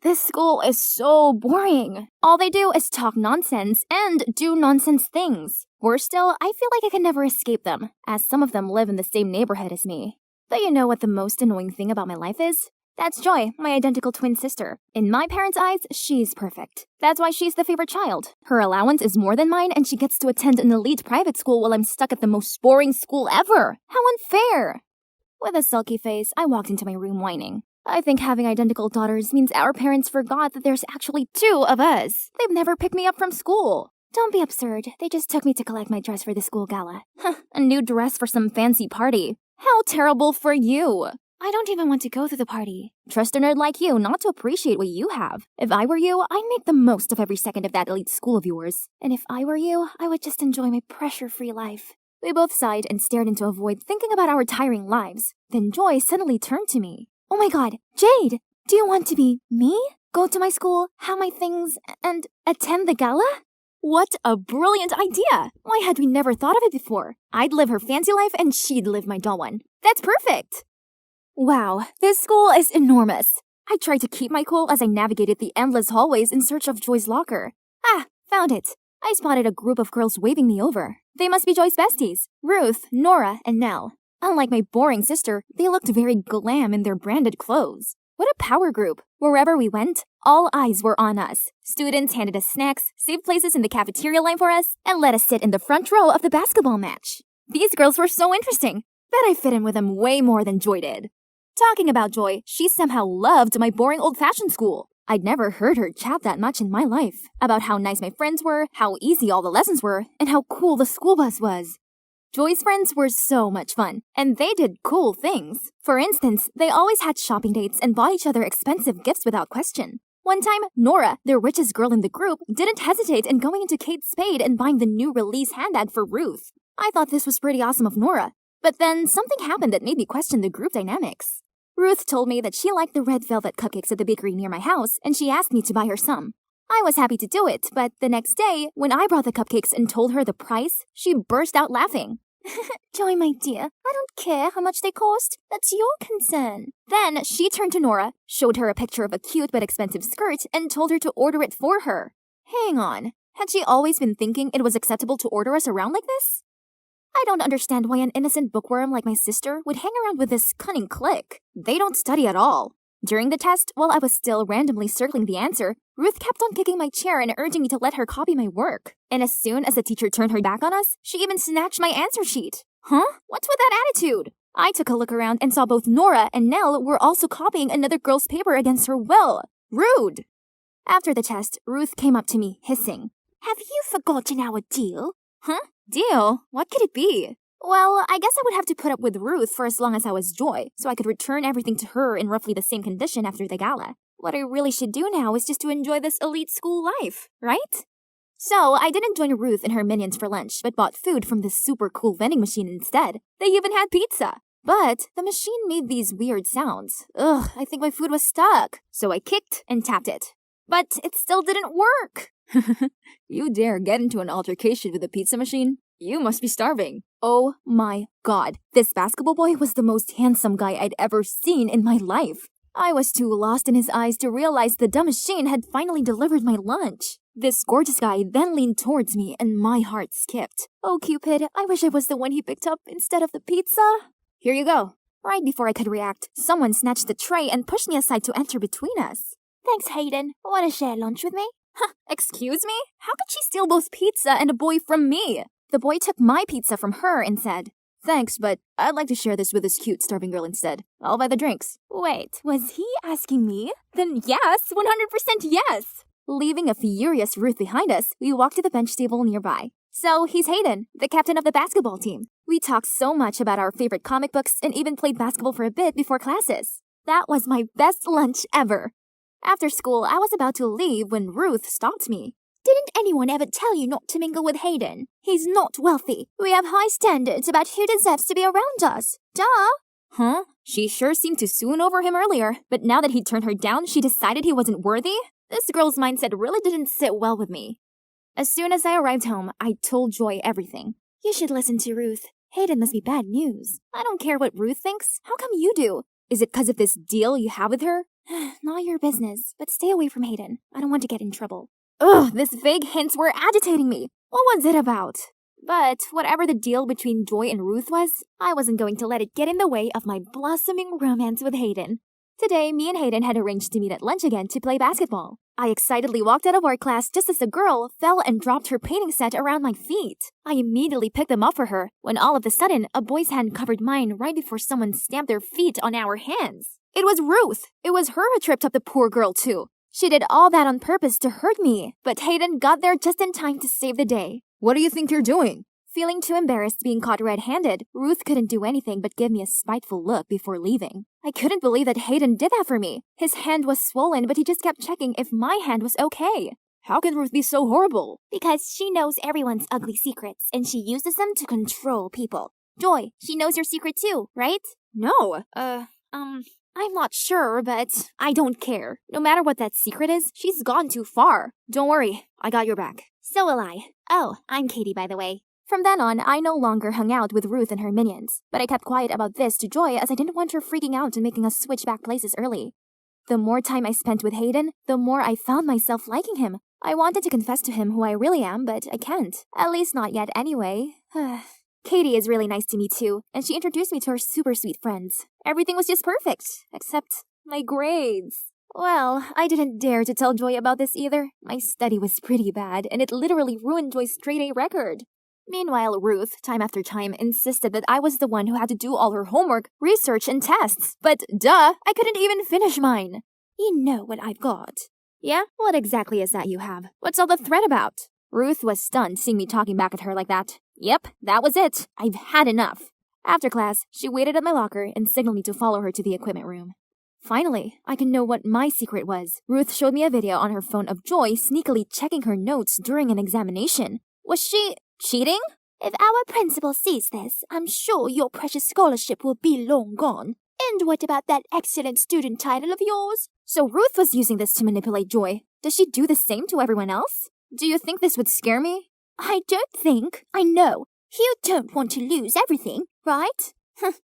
This school is so boring. All they do is talk nonsense and do nonsense things. Worse still, I feel like I can never escape them, as some of them live in the same neighborhood as me. But you know what the most annoying thing about my life is? That's Joy, my identical twin sister. In my parents' eyes, she's perfect. That's why she's the favorite child. Her allowance is more than mine, and she gets to attend an elite private school while I'm stuck at the most boring school ever. How unfair! With a sulky face, I walked into my room whining. I think having identical daughters means our parents forgot that there's actually 2 of us. They've never picked me up from school. Don't be absurd. They just took me to collect my dress for the school gala. A new dress for some fancy party. How terrible for you. I don't even want to go to the party. Trust a nerd like you not to appreciate what you have. If I were you, I'd make the most of every second of that elite school of yours. And if I were you, I would just enjoy my pressure-free life. We both sighed and stared into a void, thinking about our tiring lives. Then Joy suddenly turned to me. Oh my god, Jade! Do you want to be me? Go to my school, have my things, and attend the gala? What a brilliant idea! Why had we never thought of it before? I'd live her fancy life and she'd live my dull one. That's perfect! Wow, this school is enormous. I tried to keep my cool as I navigated the endless hallways in search of Joy's locker. Ah, found it. I spotted a group of girls waving me over. They must be Joy's besties, Ruth, Nora, and Nell. Unlike my boring sister, they looked very glam in their branded clothes. What a power group! Wherever we went, all eyes were on us. Students handed us snacks, saved places in the cafeteria line for us, and let us sit in the front row of the basketball match. These girls were so interesting. Bet I fit in with them way more than Joy did. Talking about Joy, she somehow loved my boring old-fashioned school. I'd never heard her chat that much in my life. About how nice my friends were, how easy all the lessons were, and how cool the school bus was. Joy's friends were so much fun, and they did cool things. For instance, they always had shopping dates and bought each other expensive gifts without question. One time, Nora, the richest girl in the group, didn't hesitate in going into Kate Spade and buying the new release handbag for Ruth. I thought this was pretty awesome of Nora, but then something happened that made me question the group dynamics. Ruth told me that she liked the red velvet cupcakes at the bakery near my house, and she asked me to buy her some. I was happy to do it, but the next day, when I brought the cupcakes and told her the price, she burst out laughing. Joy, my dear, I don't care how much they cost. That's your concern. Then she turned to Nora, showed her a picture of a cute but expensive skirt, and told her to order it for her. Hang on. Had she always been thinking it was acceptable to order us around like this? I don't understand why an innocent bookworm like my sister would hang around with this cunning clique. They don't study at all. During the test, while I was still randomly circling the answer, Ruth kept on kicking my chair and urging me to let her copy my work. And as soon as the teacher turned her back on us, she even snatched my answer sheet. Huh? What's with that attitude? I took a look around and saw both Nora and Nell were also copying another girl's paper against her will. Rude! After the test, Ruth came up to me, hissing. Have you forgotten our deal? Huh? Deal? What could it be? Well, I guess I would have to put up with Ruth for as long as I was Joy, so I could return everything to her in roughly the same condition after the gala. What I really should do now is just to enjoy this elite school life, right? So, I didn't join Ruth and her minions for lunch, but bought food from this super cool vending machine instead. They even had pizza. But the machine made these weird sounds. Ugh, I think my food was stuck. So I kicked and tapped it. But it still didn't work. You dare get into an altercation with a pizza machine? You must be starving. Oh my god, this basketball boy was the most handsome guy I'd ever seen in my life. I was too lost in his eyes to realize the dumb machine had finally delivered my lunch. This gorgeous guy then leaned towards me and my heart skipped. Oh Cupid, I wish I was the one he picked up instead of the pizza. Here you go. Right before I could react, someone snatched the tray and pushed me aside to enter between us. Thanks, Hayden. Want to share lunch with me? Huh, excuse me? How could she steal both pizza and a boy from me? The boy took my pizza from her and said, Thanks, but I'd like to share this with this cute starving girl instead. I'll buy the drinks. Wait, was he asking me? Then yes, 100% yes! Leaving a furious Ruth behind us, we walked to the bench table nearby. So, he's Hayden, the captain of the basketball team. We talked so much about our favorite comic books and even played basketball for a bit before classes. That was my best lunch ever. After school, I was about to leave when Ruth stopped me. Didn't anyone ever tell you not to mingle with Hayden? He's not wealthy. We have high standards about who deserves to be around us. Duh! Huh? She sure seemed to swoon over him earlier, but now that he turned her down, she decided he wasn't worthy? This girl's mindset really didn't sit well with me. As soon as I arrived home, I told Joy everything. You should listen to Ruth. Hayden must be bad news. I don't care what Ruth thinks. How come you do? Is it because of this deal you have with her? Not your business, but stay away from Hayden. I don't want to get in trouble. Ugh, these vague hints were agitating me. What was it about? But whatever the deal between Joy and Ruth was, I wasn't going to let it get in the way of my blossoming romance with Hayden. Today, me and Hayden had arranged to meet at lunch again to play basketball. I excitedly walked out of art class just as the girl fell and dropped her painting set around my feet. I immediately picked them up for her, when all of a sudden, a boy's hand covered mine right before someone stamped their feet on our hands. It was Ruth. It was her who tripped up the poor girl too. She did all that on purpose to hurt me, but Hayden got there just in time to save the day. What do you think you're doing? Feeling too embarrassed being caught red-handed, Ruth couldn't do anything but give me a spiteful look before leaving. I couldn't believe that Hayden did that for me. His hand was swollen, but he just kept checking if my hand was okay. How can Ruth be so horrible? Because she knows everyone's ugly secrets, and she uses them to control people. Joy, she knows your secret too, right? No. I'm not sure, but I don't care. No matter what that secret is, she's gone too far. Don't worry, I got your back. So will I. Oh, I'm Katie, by the way. From then on, I no longer hung out with Ruth and her minions, but I kept quiet about this to Joy as I didn't want her freaking out and making us switch back places early. The more time I spent with Hayden, the more I found myself liking him. I wanted to confess to him who I really am, but I can't. At least not yet anyway. Katie is really nice to me too, and she introduced me to her super sweet friends. Everything was just perfect, except my grades. Well, I didn't dare to tell Joy about this either. My study was pretty bad, and it literally ruined Joy's straight-A record. Meanwhile, Ruth, time after time, insisted that I was the one who had to do all her homework, research, and tests. But duh, I couldn't even finish mine. You know what I've got. Yeah? What exactly is that you have? What's all the threat about? Ruth was stunned seeing me talking back at her like that. Yep, that was it. I've had enough. After class, she waited at my locker and signaled me to follow her to the equipment room. Finally, I could know what my secret was. Ruth showed me a video on her phone of Joy sneakily checking her notes during an examination. Was she cheating? If our principal sees this, I'm sure your precious scholarship will be long gone. And what about that excellent student title of yours? So Ruth was using this to manipulate Joy. Does she do the same to everyone else? Do you think this would scare me? I don't think. I know. You don't want to lose everything, right?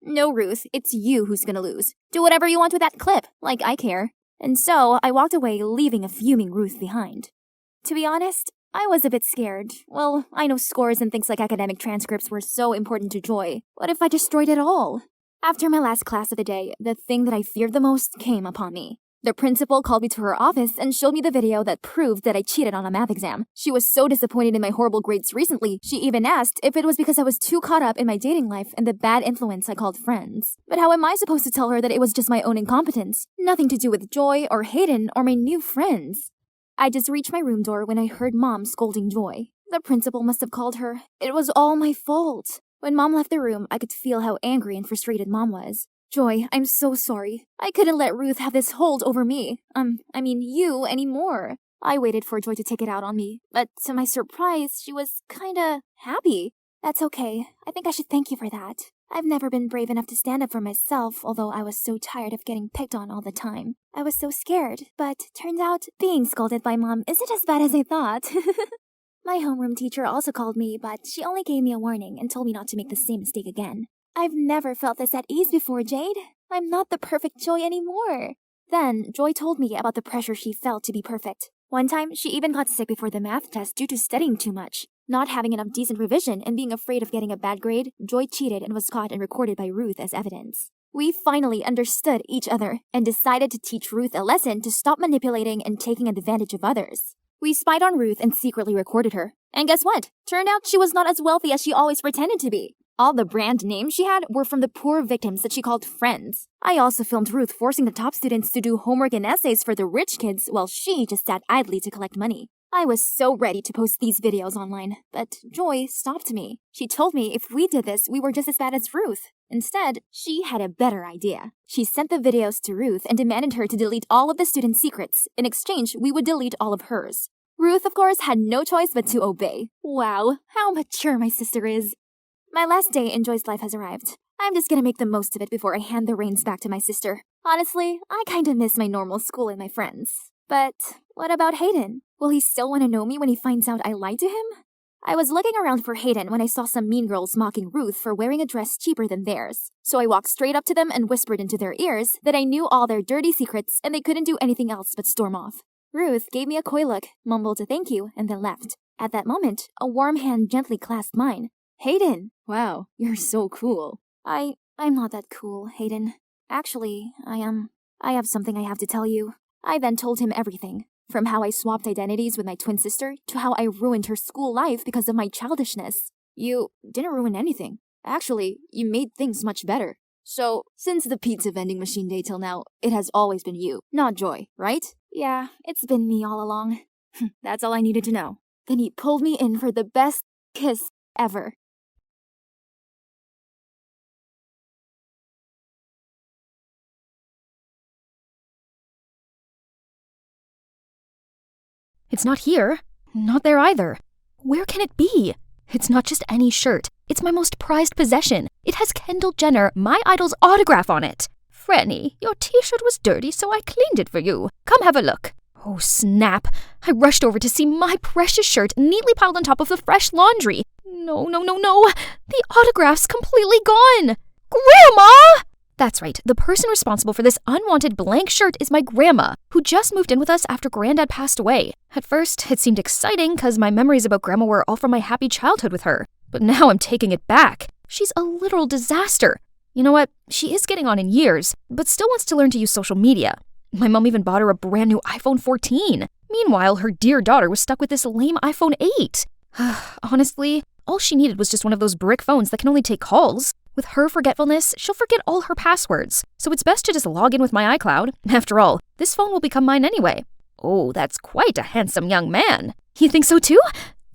No, Ruth. It's you who's gonna lose. Do whatever you want with that clip, like I care. And so I walked away, leaving a fuming Ruth behind. To be honest, I was a bit scared. Well, I know scores and things like academic transcripts were so important to Joy. What if I destroyed it all? After my last class of the day, the thing that I feared the most came upon me. The principal called me to her office and showed me the video that proved that I cheated on a math exam. She was so disappointed in my horrible grades recently, she even asked if it was because I was too caught up in my dating life and the bad influence I called friends. But how am I supposed to tell her that it was just my own incompetence? Nothing to do with Joy or Hayden or my new friends. I just reached my room door when I heard Mom scolding Joy. The principal must have called her. It was all my fault. When Mom left the room, I could feel how angry and frustrated Mom was. Joy, I'm so sorry. I couldn't let Ruth have this hold over me. You anymore. I waited for Joy to take it out on me, but to my surprise, she was kinda happy. That's okay. I think I should thank you for that. I've never been brave enough to stand up for myself, although I was so tired of getting picked on all the time. I was so scared, but turns out being scolded by Mom isn't as bad as I thought. My homeroom teacher also called me, but she only gave me a warning and told me not to make the same mistake again. I've never felt this at ease before, Jade. I'm not the perfect Joy anymore. Then, Joy told me about the pressure she felt to be perfect. One time, she even got sick before the math test due to studying too much. Not having enough decent revision and being afraid of getting a bad grade, Joy cheated and was caught and recorded by Ruth as evidence. We finally understood each other and decided to teach Ruth a lesson to stop manipulating and taking advantage of others. We spied on Ruth and secretly recorded her. And guess what? Turned out she was not as wealthy as she always pretended to be. All the brand names she had were from the poor victims that she called friends. I also filmed Ruth forcing the top students to do homework and essays for the rich kids while she just sat idly to collect money. I was so ready to post these videos online, but Joy stopped me. She told me if we did this, we were just as bad as Ruth. Instead, she had a better idea. She sent the videos to Ruth and demanded her to delete all of the students' secrets. In exchange, we would delete all of hers. Ruth, of course, had no choice but to obey. Wow, how mature my sister is. My last day in Joy's life has arrived. I'm just gonna make the most of it before I hand the reins back to my sister. Honestly, I kinda miss my normal school and my friends. But what about Hayden? Will he still want to know me when he finds out I lied to him? I was looking around for Hayden when I saw some mean girls mocking Ruth for wearing a dress cheaper than theirs. So I walked straight up to them and whispered into their ears that I knew all their dirty secrets and they couldn't do anything else but storm off. Ruth gave me a coy look, mumbled a thank you, and then left. At that moment, a warm hand gently clasped mine. Hayden! Wow, you're so cool. I'm not that cool, Hayden. Actually, I have something I have to tell you. I then told him everything. From how I swapped identities with my twin sister to how I ruined her school life because of my childishness. You didn't ruin anything. Actually, you made things much better. So, since the pizza vending machine day till now, it has always been you, not Joy, right? Yeah, it's been me all along. That's all I needed to know. Then he pulled me in for the best kiss ever. It's not here. Not there either. Where can it be? It's not just any shirt. It's my most prized possession. It has Kendall Jenner, my idol's autograph on it. Franny, your t-shirt was dirty, so I cleaned it for you. Come have a look. Oh, snap. I rushed over to see my precious shirt neatly piled on top of the fresh laundry. No. The autograph's completely gone. Grandma! That's right. The person responsible for this unwanted blank shirt is my grandma, who just moved in with us after Granddad passed away. At first, it seemed exciting because my memories about Grandma were all from my happy childhood with her. But now I'm taking it back. She's a literal disaster. You know what? She is getting on in years, but still wants to learn to use social media. My mom even bought her a brand new iPhone 14. Meanwhile, her dear daughter was stuck with this lame iPhone 8. Honestly, all she needed was just one of those brick phones that can only take calls. With her forgetfulness, she'll forget all her passwords, so it's best to just log in with my iCloud. After all, this phone will become mine anyway. Oh, that's quite a handsome young man. You think so too?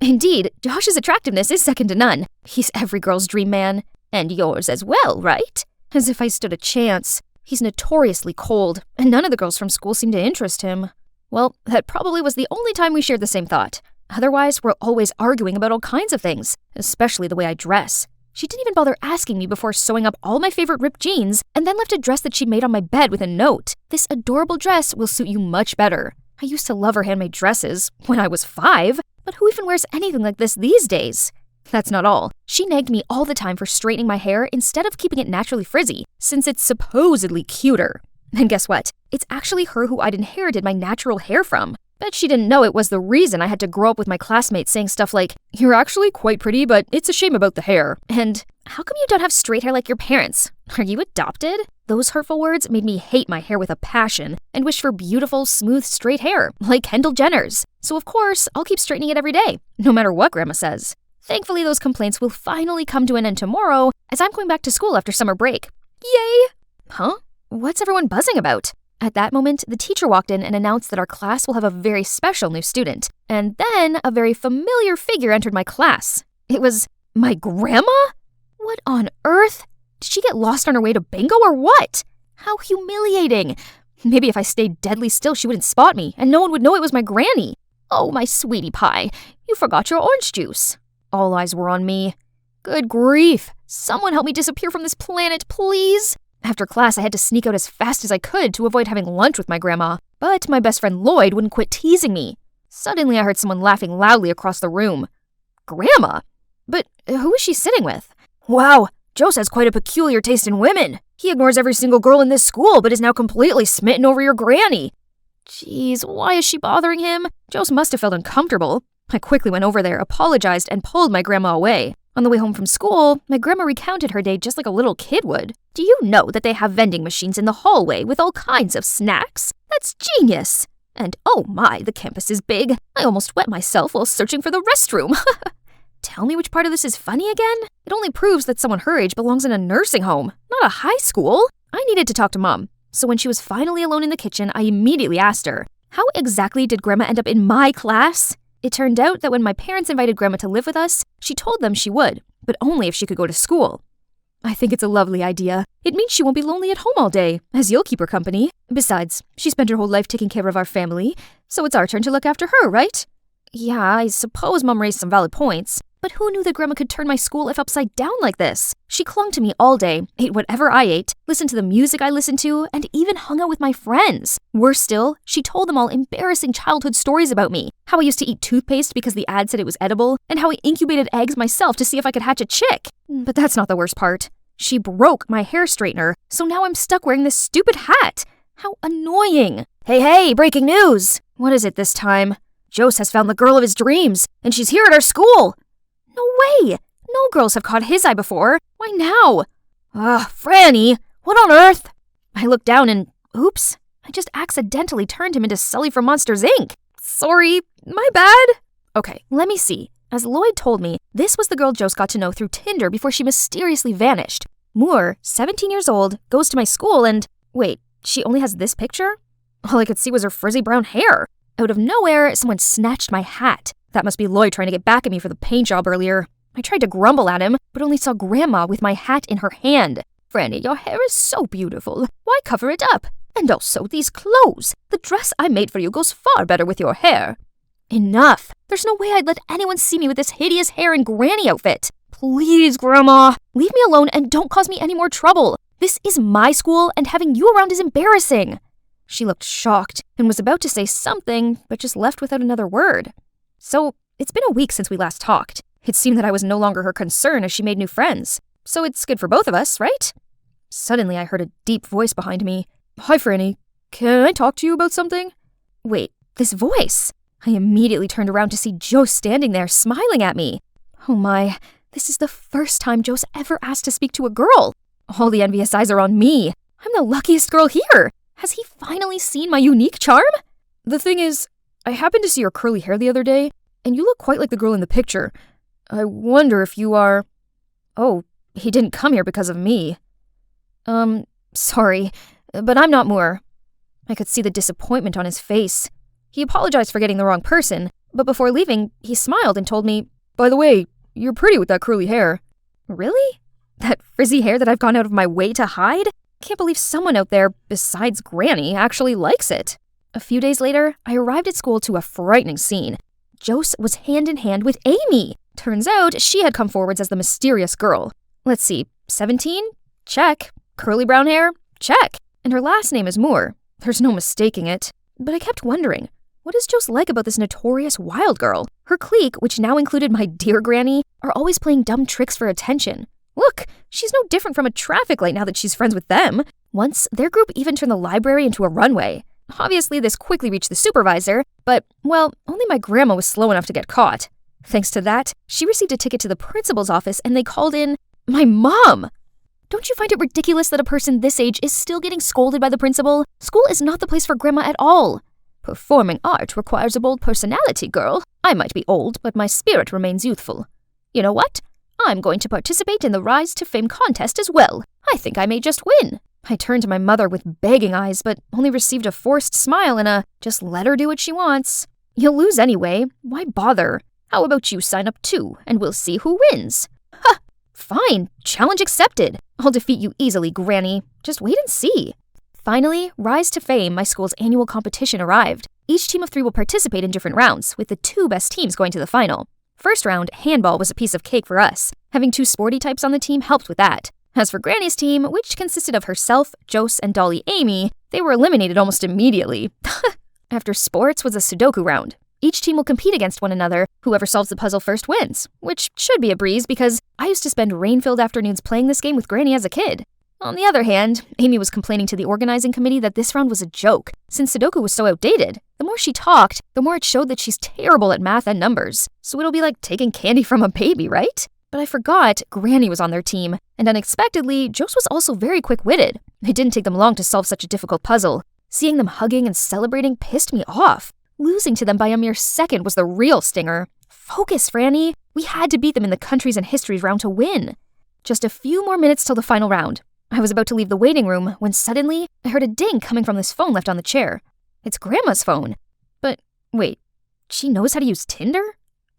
Indeed, Josh's attractiveness is second to none. He's every girl's dream man. And yours as well, right? As if I stood a chance. He's notoriously cold, and none of the girls from school seem to interest him. Well, that probably was the only time we shared the same thought. Otherwise, we're always arguing about all kinds of things, especially the way I dress. She didn't even bother asking me before sewing up all my favorite ripped jeans and then left a dress that she made on my bed with a note. This adorable dress will suit you much better. I used to love her handmade dresses when I was 5, but who even wears anything like this these days? That's not all. She nagged me all the time for straightening my hair instead of keeping it naturally frizzy, since it's supposedly cuter. And guess what? It's actually her who I'd inherited my natural hair from. Bet she didn't know it was the reason I had to grow up with my classmates saying stuff like, "You're actually quite pretty, but it's a shame about the hair." And, "How come you don't have straight hair like your parents? Are you adopted?" Those hurtful words made me hate my hair with a passion and wish for beautiful, smooth, straight hair, like Kendall Jenner's. So of course, I'll keep straightening it every day, no matter what Grandma says. Thankfully, those complaints will finally come to an end tomorrow, as I'm going back to school after summer break. Yay! Huh? What's everyone buzzing about? At that moment, the teacher walked in and announced that our class will have a very special new student. And then a very familiar figure entered my class. It was my grandma? What on earth? Did she get lost on her way to bingo or what? How humiliating. Maybe if I stayed deadly still, she wouldn't spot me, and no one would know it was my granny. Oh, my sweetie pie, you forgot your orange juice. All eyes were on me. Good grief. Someone help me disappear from this planet, please. After class, I had to sneak out as fast as I could to avoid having lunch with my grandma. But my best friend Lloyd wouldn't quit teasing me. Suddenly, I heard someone laughing loudly across the room. Grandma? But who is she sitting with? Wow, Jose has quite a peculiar taste in women. He ignores every single girl in this school, but is now completely smitten over your granny. Jeez, why is she bothering him? Jose must have felt uncomfortable. I quickly went over there, apologized, and pulled my grandma away. On the way home from school, my grandma recounted her day just like a little kid would. Do you know that they have vending machines in the hallway with all kinds of snacks? That's genius! And oh my, the campus is big. I almost wet myself while searching for the restroom. Tell me which part of this is funny again? It only proves that someone her age belongs in a nursing home, not a high school. I needed to talk to Mom, so when she was finally alone in the kitchen, I immediately asked her, how exactly did Grandma end up in my class? It turned out that when my parents invited Grandma to live with us, she told them she would, but only if she could go to school. I think it's a lovely idea. It means she won't be lonely at home all day, as you'll keep her company. Besides, she spent her whole life taking care of our family, so it's our turn to look after her, right? Yeah, I suppose Mom raised some valid points. But who knew that Grandma could turn my school life upside down like this? She clung to me all day, ate whatever I ate, listened to the music I listened to, and even hung out with my friends. Worse still, she told them all embarrassing childhood stories about me. How I used to eat toothpaste because the ad said it was edible, and how I incubated eggs myself to see if I could hatch a chick. But that's not the worst part. She broke my hair straightener, so now I'm stuck wearing this stupid hat. How annoying. Hey, breaking news! What is it this time? Jose has found the girl of his dreams, and she's here at our school! No way! No girls have caught his eye before. Why now? Franny, what on earth? I looked down and, oops, I just accidentally turned him into Sully from Monsters, Inc. Sorry, my bad. Okay, let me see. As Lloyd told me, this was the girl Jose got to know through Tinder before she mysteriously vanished. Moore, 17 years old, goes to my school and, wait, she only has this picture? All I could see was her frizzy brown hair. Out of nowhere, someone snatched my hat. That must be Lloyd trying to get back at me for the paint job earlier. I tried to grumble at him, but only saw Grandma with my hat in her hand. Franny, your hair is so beautiful. Why cover it up? And also these clothes. The dress I made for you goes far better with your hair. Enough. There's no way I'd let anyone see me with this hideous hair and granny outfit. Please, Grandma, leave me alone and don't cause me any more trouble. This is my school, and having you around is embarrassing. She looked shocked and was about to say something, but just left without another word. So, it's been a week since we last talked. It seemed that I was no longer her concern as she made new friends. So it's good for both of us, right? Suddenly, I heard a deep voice behind me. Hi, Franny. Can I talk to you about something? Wait, this voice? I immediately turned around to see Jose standing there, smiling at me. Oh my, this is the first time Jose ever asked to speak to a girl. All the envious eyes are on me. I'm the luckiest girl here. Has he finally seen my unique charm? The thing is, I happened to see your curly hair the other day, and you look quite like the girl in the picture. I wonder if you are... Oh, he didn't come here because of me. Sorry, but I'm not Moore. I could see the disappointment on his face. He apologized for getting the wrong person, but before leaving, he smiled and told me, By the way, you're pretty with that curly hair. Really? That frizzy hair that I've gone out of my way to hide? Can't believe someone out there, besides Granny, actually likes it. A few days later, I arrived at school to a frightening scene. Jose was hand in hand with Amy. Turns out she had come forwards as the mysterious girl. Let's see, 17? Check. Curly brown hair? Check. And her last name is Moore. There's no mistaking it. But I kept wondering, what is Jose like about this notorious wild girl? Her clique, which now included my dear Granny, are always playing dumb tricks for attention. Look, she's no different from a traffic light now that she's friends with them. Once, their group even turned the library into a runway. Obviously, this quickly reached the supervisor, but, well, only my grandma was slow enough to get caught. Thanks to that, she received a ticket to the principal's office and they called in my mom. Don't you find it ridiculous that a person this age is still getting scolded by the principal? School is not the place for grandma at all. Performing art requires a bold personality, girl. I might be old, but my spirit remains youthful. You know what? I'm going to participate in the Rise to Fame contest as well. I think I may just win. I turned to my mother with begging eyes, but only received a forced smile and a, just let her do what she wants. You'll lose anyway. Why bother? How about you sign up too, and we'll see who wins? Ha! Fine. Challenge accepted. I'll defeat you easily, Granny. Just wait and see. Finally, Rise to Fame, my school's annual competition, arrived. Each team of 3 will participate in different rounds, with the 2 best teams going to the final. First round, handball was a piece of cake for us. Having 2 sporty types on the team helped with that. As for Granny's team, which consisted of herself, Jose, and Dolly Amy, they were eliminated almost immediately. After sports was a Sudoku round. Each team will compete against one another. Whoever solves the puzzle first wins, which should be a breeze because I used to spend rain-filled afternoons playing this game with Granny as a kid. On the other hand, Amy was complaining to the organizing committee that this round was a joke, since Sudoku was so outdated. The more she talked, the more it showed that she's terrible at math and numbers. So it'll be like taking candy from a baby, right? But I forgot Granny was on their team, and unexpectedly, Jose was also very quick-witted. It didn't take them long to solve such a difficult puzzle. Seeing them hugging and celebrating pissed me off. Losing to them by a mere second was the real stinger. Focus, Franny. We had to beat them in the countries and histories round to win. Just a few more minutes till the final round. I was about to leave the waiting room when suddenly I heard a ding coming from this phone left on the chair. It's Grandma's phone. But wait, she knows how to use Tinder?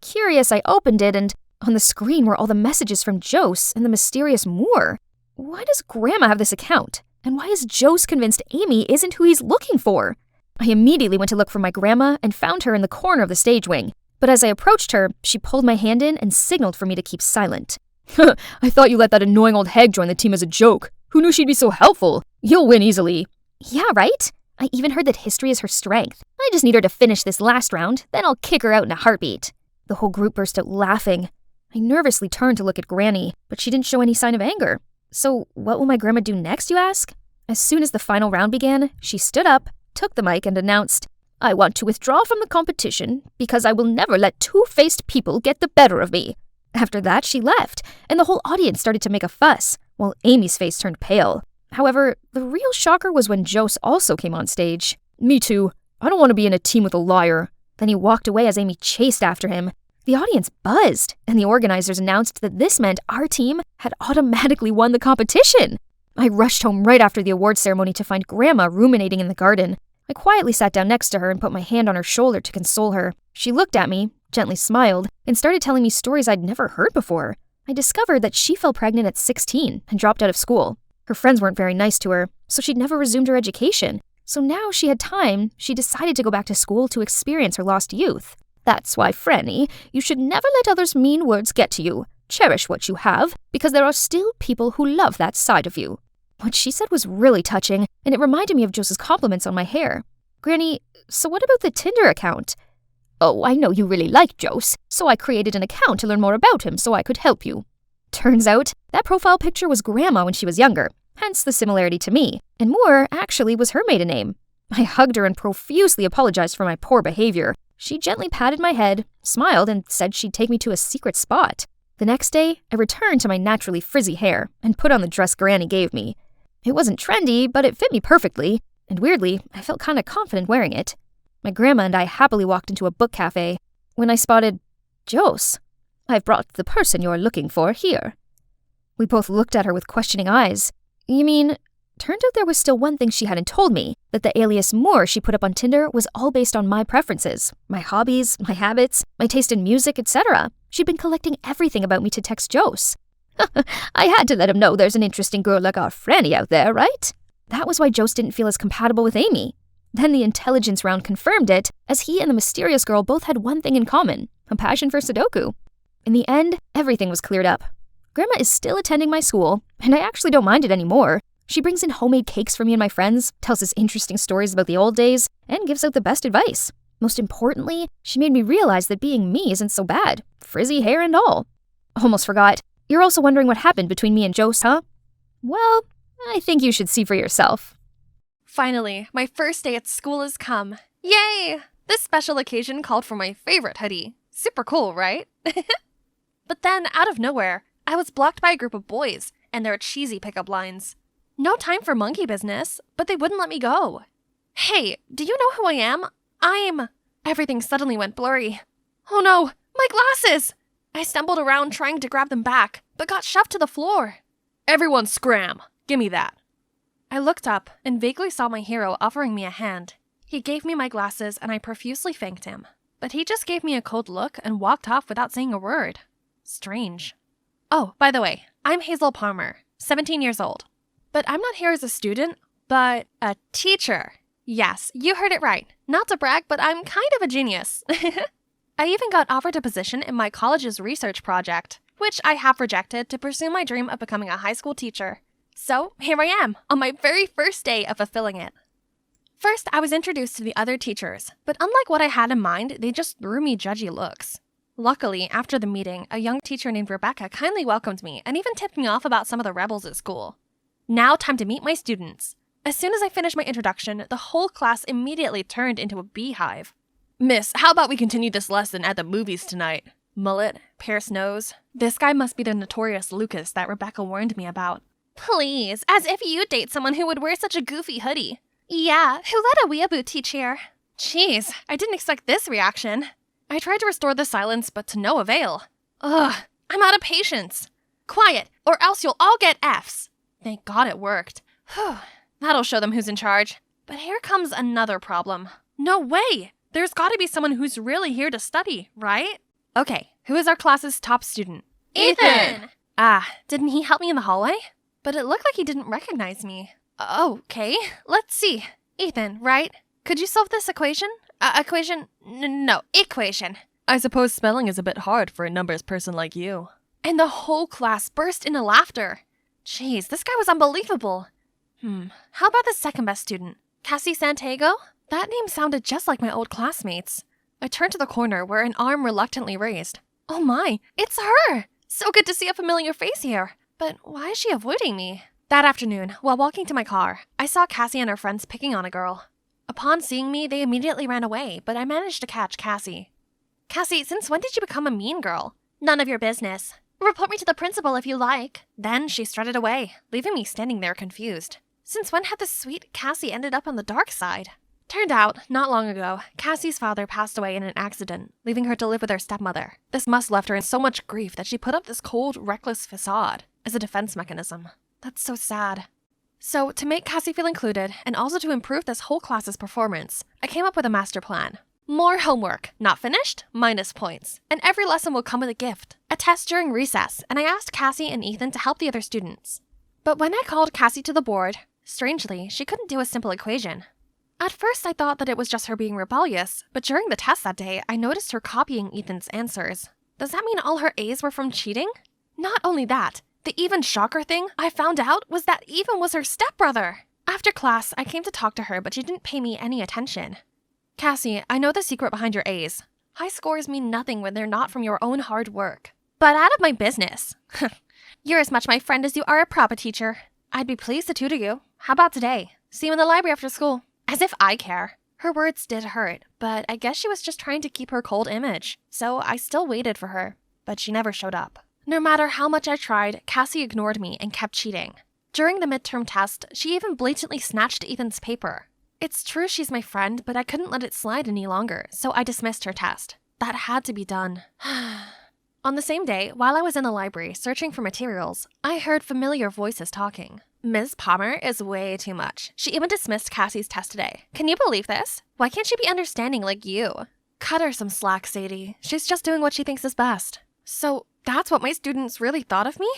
Curious, I opened it and on the screen were all the messages from Jose and the mysterious Moore. Why does Grandma have this account? And why is Jose convinced Amy isn't who he's looking for? I immediately went to look for my grandma and found her in the corner of the stage wing. But as I approached her, she pulled my hand in and signaled for me to keep silent. I thought you let that annoying old hag join the team as a joke. Who knew she'd be so helpful? You'll win easily. Yeah, right? I even heard that history is her strength. I just need her to finish this last round, then I'll kick her out in a heartbeat. The whole group burst out laughing. I nervously turned to look at Granny, but she didn't show any sign of anger. So what will my grandma do next, you ask? As soon as the final round began, she stood up, took the mic, and announced, I want to withdraw from the competition because I will never let two-faced people get the better of me. After that, she left, and the whole audience started to make a fuss, while Amy's face turned pale. However, the real shocker was when Jose also came on stage. Me too. I don't want to be in a team with a liar. Then he walked away as Amy chased after him. The audience buzzed, and the organizers announced that this meant our team had automatically won the competition. I rushed home right after the award ceremony to find Grandma ruminating in the garden. I quietly sat down next to her and put my hand on her shoulder to console her. She looked at me, gently smiled, and started telling me stories I'd never heard before. I discovered that she fell pregnant at 16 and dropped out of school. Her friends weren't very nice to her, so she'd never resumed her education. So now she had time, she decided to go back to school to experience her lost youth. That's why, Franny, you should never let others' mean words get to you. Cherish what you have, because there are still people who love that side of you. What she said was really touching, and it reminded me of Jose's compliments on my hair. Granny, so what about the Tinder account? Oh, I know you really like Jose, so I created an account to learn more about him so I could help you. Turns out, that profile picture was Grandma when she was younger, hence the similarity to me, and Moore actually was her maiden name. I hugged her and profusely apologized for my poor behavior. She gently patted my head, smiled, and said she'd take me to a secret spot. The next day, I returned to my naturally frizzy hair and put on the dress Granny gave me. It wasn't trendy, but it fit me perfectly, and weirdly, I felt kinda confident wearing it. My grandma and I happily walked into a book cafe when I spotted Jose. I've brought the person you're looking for here. We both looked at her with questioning eyes. You mean, turned out there was still one thing she hadn't told me, that the alias Moore she put up on Tinder was all based on my preferences, my hobbies, my habits, my taste in music, etc. She'd been collecting everything about me to text Jose. I had to let him know there's an interesting girl like our Franny out there, right? That was why Jose didn't feel as compatible with Amy. Then the intelligence round confirmed it, as he and the mysterious girl both had one thing in common, a passion for Sudoku. In the end, everything was cleared up. Grandma is still attending my school, and I actually don't mind it anymore. She brings in homemade cakes for me and my friends, tells us interesting stories about the old days, and gives out the best advice. Most importantly, she made me realize that being me isn't so bad, frizzy hair and all. Almost forgot. You're also wondering what happened between me and Jose, huh? Well, I think you should see for yourself. Finally, my first day at school has come. Yay! This special occasion called for my favorite hoodie. Super cool, right? But then, out of nowhere, I was blocked by a group of boys and their cheesy pickup lines. No time for monkey business, but they wouldn't let me go. Hey, do you know who I am? Everything suddenly went blurry. Oh no, my glasses! I stumbled around trying to grab them back, but got shoved to the floor. Everyone scram! Give me that. I looked up and vaguely saw my hero offering me a hand. He gave me my glasses and I profusely thanked him, but he just gave me a cold look and walked off without saying a word. Strange. Oh, by the way, I'm Hazel Palmer, 17 years old. But I'm not here as a student, but a teacher. Yes, you heard it right. Not to brag, but I'm kind of a genius. I even got offered a position in my college's research project, which I have rejected to pursue my dream of becoming a high school teacher. So here I am, on my very first day of fulfilling it. First, I was introduced to the other teachers, but unlike what I had in mind, they just threw me judgy looks. Luckily, after the meeting, a young teacher named Rebecca kindly welcomed me and even tipped me off about some of the rebels at school. Now, time to meet my students. As soon as I finished my introduction, the whole class immediately turned into a beehive. Miss, how about we continue this lesson at the movies tonight? Mullet, pierced nose. This guy must be the notorious Lucas that Rebecca warned me about. Please, as if you'd date someone who would wear such a goofy hoodie. Yeah, who let a weeaboo teach here? Jeez, I didn't expect this reaction. I tried to restore the silence, but to no avail. Ugh, I'm out of patience. Quiet, or else you'll all get Fs. Thank God it worked. Whew, that'll show them who's in charge. But here comes another problem. No way! There's gotta be someone who's really here to study, right? Okay, who is our class's top student? Ethan! Ah, didn't he help me in the hallway? But it looked like he didn't recognize me. Okay, let's see. Ethan, right? Could you solve this equation? Equation? I suppose spelling is a bit hard for a numbers person like you. And the whole class burst into laughter. Jeez, this guy was unbelievable. How about the second best student? Cassie Santiago? That name sounded just like my old classmates. I turned to the corner where an arm reluctantly raised. Oh my, it's her! So good to see a familiar face here. But why is she avoiding me? That afternoon, while walking to my car, I saw Cassie and her friends picking on a girl. Upon seeing me, they immediately ran away, but I managed to catch Cassie. Cassie, since when did you become a mean girl? None of your business. Report me to the principal if you like. Then she strutted away, leaving me standing there confused. Since when had the sweet Cassie ended up on the dark side? Turned out, not long ago, Cassie's father passed away in an accident, leaving her to live with her stepmother. This must left her in so much grief that she put up this cold, reckless facade as a defense mechanism. That's so sad. So, to make Cassie feel included, and also to improve this whole class's performance, I came up with a master plan. More homework, not finished, minus points. And every lesson will come with a gift. A test during recess, and I asked Cassie and Ethan to help the other students. But when I called Cassie to the board, strangely, she couldn't do a simple equation. At first, I thought that it was just her being rebellious, but during the test that day, I noticed her copying Ethan's answers. Does that mean all her A's were from cheating? Not only that, the even shocker thing I found out was that Ethan was her stepbrother. After class, I came to talk to her, but she didn't pay me any attention. Cassie, I know the secret behind your A's. High scores mean nothing when they're not from your own hard work. But out of my business. You're as much my friend as you are a proper teacher. I'd be pleased to tutor you. How about today? See you in the library after school. As if I care. Her words did hurt, but I guess she was just trying to keep her cold image. So I still waited for her, but she never showed up. No matter how much I tried, Cassie ignored me and kept cheating. During the midterm test, she even blatantly snatched Ethan's paper. It's true she's my friend, but I couldn't let it slide any longer, so I dismissed her test. That had to be done. On the same day, while I was in the library searching for materials, I heard familiar voices talking. Ms. Palmer is way too much. She even dismissed Cassie's test today. Can you believe this? Why can't she be understanding like you? Cut her some slack, Sadie. She's just doing what she thinks is best. So that's what my students really thought of me?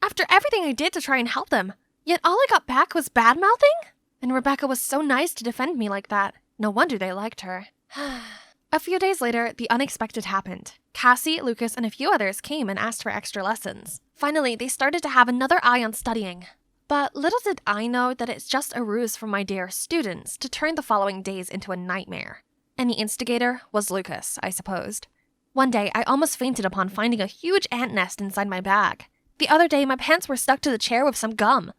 After everything I did to try and help them, yet all I got back was bad-mouthing? And Rebecca was so nice to defend me like that. No wonder they liked her. A few days later, the unexpected happened. Cassie, Lucas, and a few others came and asked for extra lessons. Finally, they started to have another eye on studying. But little did I know that it's just a ruse from my dear students to turn the following days into a nightmare. And the instigator was Lucas, I supposed. One day, I almost fainted upon finding a huge ant nest inside my bag. The other day, my pants were stuck to the chair with some gum.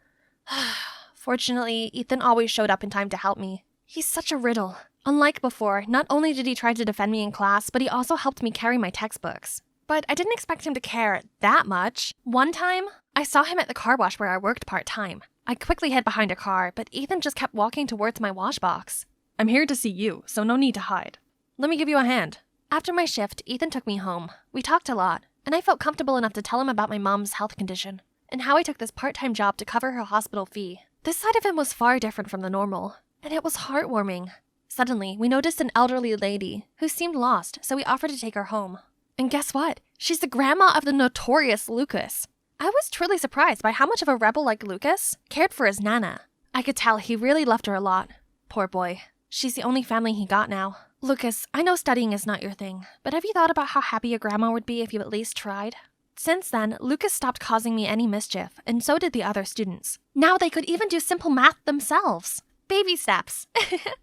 Fortunately, Ethan always showed up in time to help me. He's such a riddle. Unlike before, not only did he try to defend me in class, but he also helped me carry my textbooks. But I didn't expect him to care that much. One time, I saw him at the car wash where I worked part-time. I quickly hid behind a car, but Ethan just kept walking towards my wash box. I'm here to see you, so no need to hide. Let me give you a hand. After my shift, Ethan took me home. We talked a lot, and I felt comfortable enough to tell him about my mom's health condition, and how I took this part-time job to cover her hospital fee. This side of him was far different from the normal, and it was heartwarming. Suddenly, we noticed an elderly lady who seemed lost, so we offered to take her home. And guess what? She's the grandma of the notorious Lucas. I was truly surprised by how much of a rebel like Lucas cared for his Nana. I could tell he really loved her a lot. Poor boy. She's the only family he got now. Lucas, I know studying is not your thing, but have you thought about how happy your grandma would be if you at least tried? Since then, Lucas stopped causing me any mischief, and so did the other students. Now they could even do simple math themselves. Baby steps.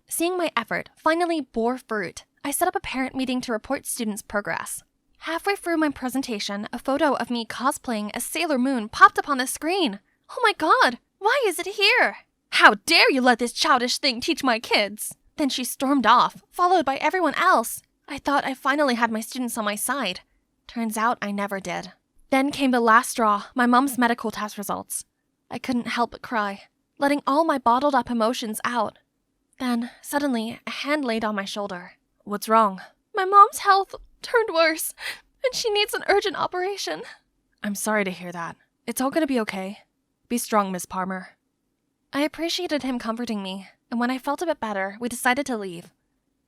Seeing my effort finally bore fruit, I set up a parent meeting to report students' progress. Halfway through my presentation, a photo of me cosplaying as Sailor Moon popped up on the screen. Oh my god, why is it here? How dare you let this childish thing teach my kids? Then she stormed off, followed by everyone else. I thought I finally had my students on my side. Turns out I never did. Then came the last straw, my mom's medical test results. I couldn't help but cry, letting all my bottled up emotions out. Then, suddenly, a hand laid on my shoulder. What's wrong? My mom's health turned worse, and she needs an urgent operation. I'm sorry to hear that. It's all gonna be okay. Be strong, Miss Palmer. I appreciated him comforting me, and when I felt a bit better, we decided to leave.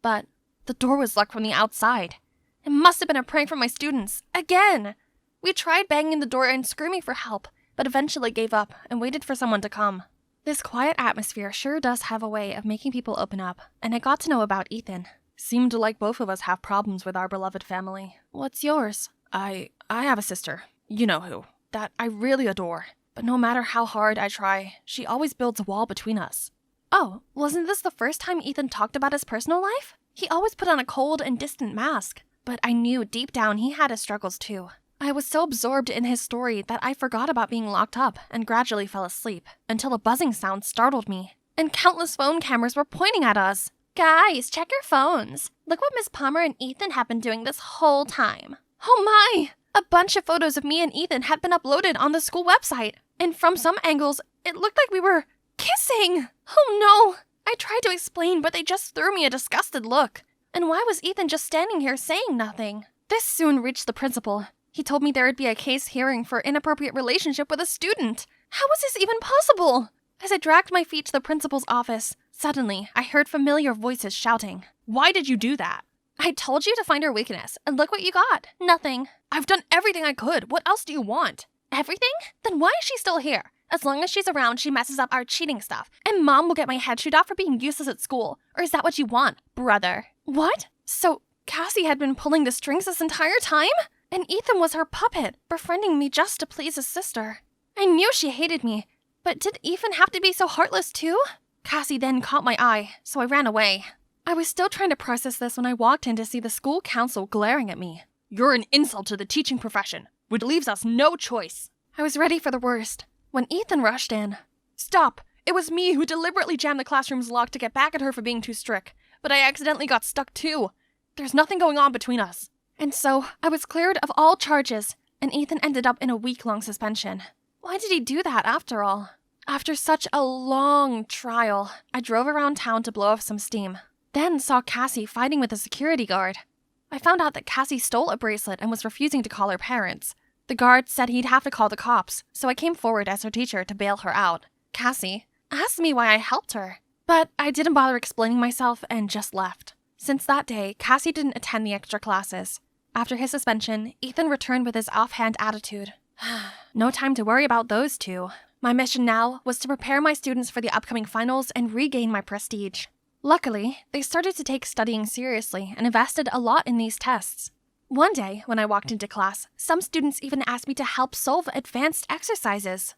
But the door was locked from the outside. It must have been a prank from my students. Again! We tried banging the door and screaming for help, but eventually gave up and waited for someone to come. This quiet atmosphere sure does have a way of making people open up, and I got to know about Ethan. Seemed like both of us have problems with our beloved family. What's yours? I have a sister. You know who. That I really adore. But no matter how hard I try, she always builds a wall between us. Oh, wasn't this the first time Ethan talked about his personal life? He always put on a cold and distant mask. But I knew deep down he had his struggles too. I was so absorbed in his story that I forgot about being locked up and gradually fell asleep until a buzzing sound startled me. And countless phone cameras were pointing at us. Guys, check your phones. Look what Miss Palmer and Ethan have been doing this whole time. Oh my! A bunch of photos of me and Ethan had been uploaded on the school website. And from some angles, it looked like we were kissing. Oh no! I tried to explain, but they just threw me a disgusted look. And why was Ethan just standing here saying nothing? This soon reached the principal. He told me there would be a case hearing for inappropriate relationship with a student. How was this even possible? As I dragged my feet to the principal's office, suddenly I heard familiar voices shouting. Why did you do that? I told you to find her weakness, and look what you got. Nothing. I've done everything I could. What else do you want? Everything? Then why is she still here? As long as she's around, she messes up our cheating stuff, and Mom will get my head chewed off for being useless at school. Or is that what you want, brother? What? So Cassie had been pulling the strings this entire time? And Ethan was her puppet, befriending me just to please his sister. I knew she hated me, but did Ethan have to be so heartless too? Cassie then caught my eye, so I ran away. I was still trying to process this when I walked in to see the school council glaring at me. You're an insult to the teaching profession, which leaves us no choice. I was ready for the worst, when Ethan rushed in. Stop! It was me who deliberately jammed the classroom's lock to get back at her for being too strict, but I accidentally got stuck too. There's nothing going on between us. And so, I was cleared of all charges, and Ethan ended up in a week-long suspension. Why did he do that after all? After such a long trial, I drove around town to blow off some steam. Then saw Cassie fighting with a security guard. I found out that Cassie stole a bracelet and was refusing to call her parents. The guard said he'd have to call the cops, so I came forward as her teacher to bail her out. Cassie asked me why I helped her, but I didn't bother explaining myself and just left. Since that day, Cassie didn't attend the extra classes. After his suspension, Ethan returned with his offhand attitude. No time to worry about those two. My mission now was to prepare my students for the upcoming finals and regain my prestige. Luckily, they started to take studying seriously and invested a lot in these tests. One day, when I walked into class, some students even asked me to help solve advanced exercises.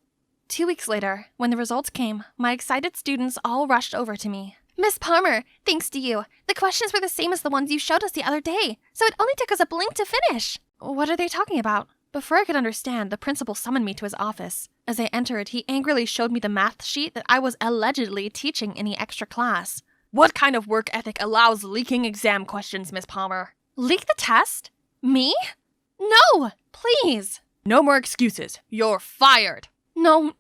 2 weeks later, when the results came, my excited students all rushed over to me. Miss Palmer, thanks to you, the questions were the same as the ones you showed us the other day, so it only took us a blink to finish. What are they talking about? Before I could understand, the principal summoned me to his office. As I entered, he angrily showed me the math sheet that I was allegedly teaching in the extra class. What kind of work ethic allows leaking exam questions, Miss Palmer? Leak the test? Me? No, please. No more excuses. You're fired. No.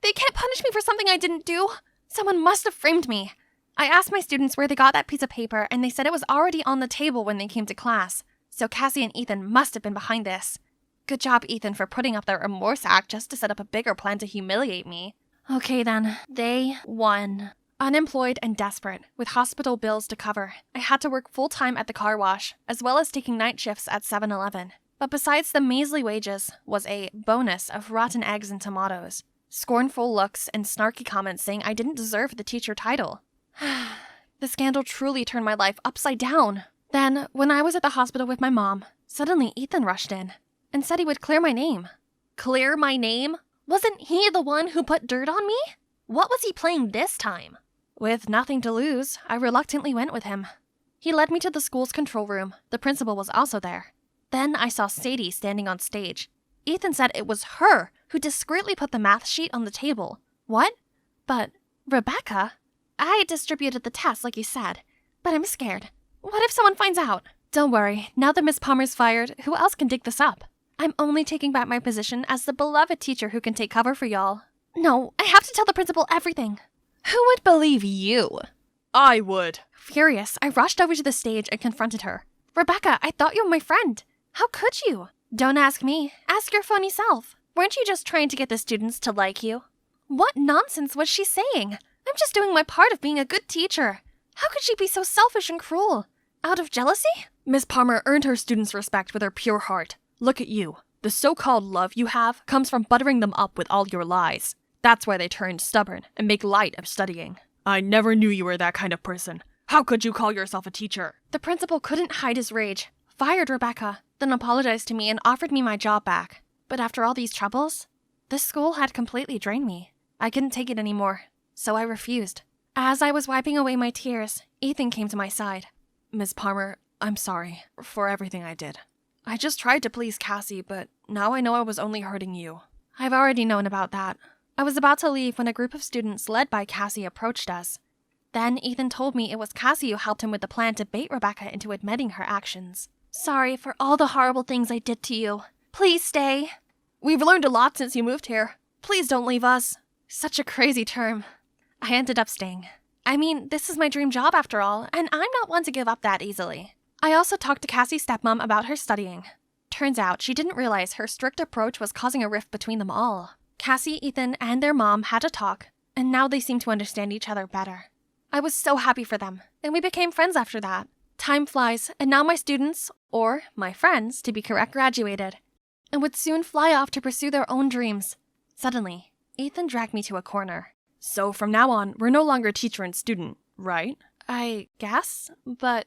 They can't punish me for something I didn't do. Someone must have framed me. I asked my students where they got that piece of paper, and they said it was already on the table when they came to class. So Cassie and Ethan must have been behind this. Good job, Ethan, for putting up their remorse act just to set up a bigger plan to humiliate me. Okay then, they won. Unemployed and desperate, with hospital bills to cover, I had to work full-time at the car wash, as well as taking night shifts at 7-Eleven. But besides the measly wages was a bonus of rotten eggs and tomatoes, scornful looks, and snarky comments saying I didn't deserve the teacher title. The scandal truly turned my life upside down. Then, when I was at the hospital with my mom, suddenly Ethan rushed in and said he would clear my name. Clear my name? Wasn't he the one who put dirt on me? What was he playing this time? With nothing to lose, I reluctantly went with him. He led me to the school's control room. The principal was also there. Then I saw Sadie standing on stage. Ethan said it was her who discreetly put the math sheet on the table. What? But, Rebecca? I distributed the test like you said, but I'm scared. What if someone finds out? Don't worry, now that Miss Palmer's fired, who else can dig this up? I'm only taking back my position as the beloved teacher who can take cover for y'all. No, I have to tell the principal everything. Who would believe you? I would. Furious, I rushed over to the stage and confronted her. Rebecca, I thought you were my friend. How could you? Don't ask me. Ask your phony self. Weren't you just trying to get the students to like you? What nonsense was she saying? I'm just doing my part of being a good teacher. How could she be so selfish and cruel? Out of jealousy? Miss Palmer earned her students' respect with her pure heart. Look at you. The so-called love you have comes from buttering them up with all your lies. That's why they turned stubborn and make light of studying. I never knew you were that kind of person. How could you call yourself a teacher? The principal couldn't hide his rage, fired Rebecca, then apologized to me and offered me my job back. But after all these troubles, this school had completely drained me. I couldn't take it anymore, so I refused. As I was wiping away my tears, Ethan came to my side. Ms. Palmer, I'm sorry for everything I did. I just tried to please Cassie, but now I know I was only hurting you. I've already known about that. I was about to leave when a group of students led by Cassie approached us. Then Ethan told me it was Cassie who helped him with the plan to bait Rebecca into admitting her actions. Sorry for all the horrible things I did to you. Please stay. We've learned a lot since you moved here. Please don't leave us. Such a crazy term. I ended up staying. I mean, this is my dream job after all, and I'm not one to give up that easily. I also talked to Cassie's stepmom about her studying. Turns out she didn't realize her strict approach was causing a rift between them all. Cassie, Ethan, and their mom had a talk, and now they seem to understand each other better. I was so happy for them, and we became friends after that. Time flies, and now my students, or my friends, to be correct, graduated, and would soon fly off to pursue their own dreams. Suddenly, Ethan dragged me to a corner. So from now on, we're no longer teacher and student, right? I guess, but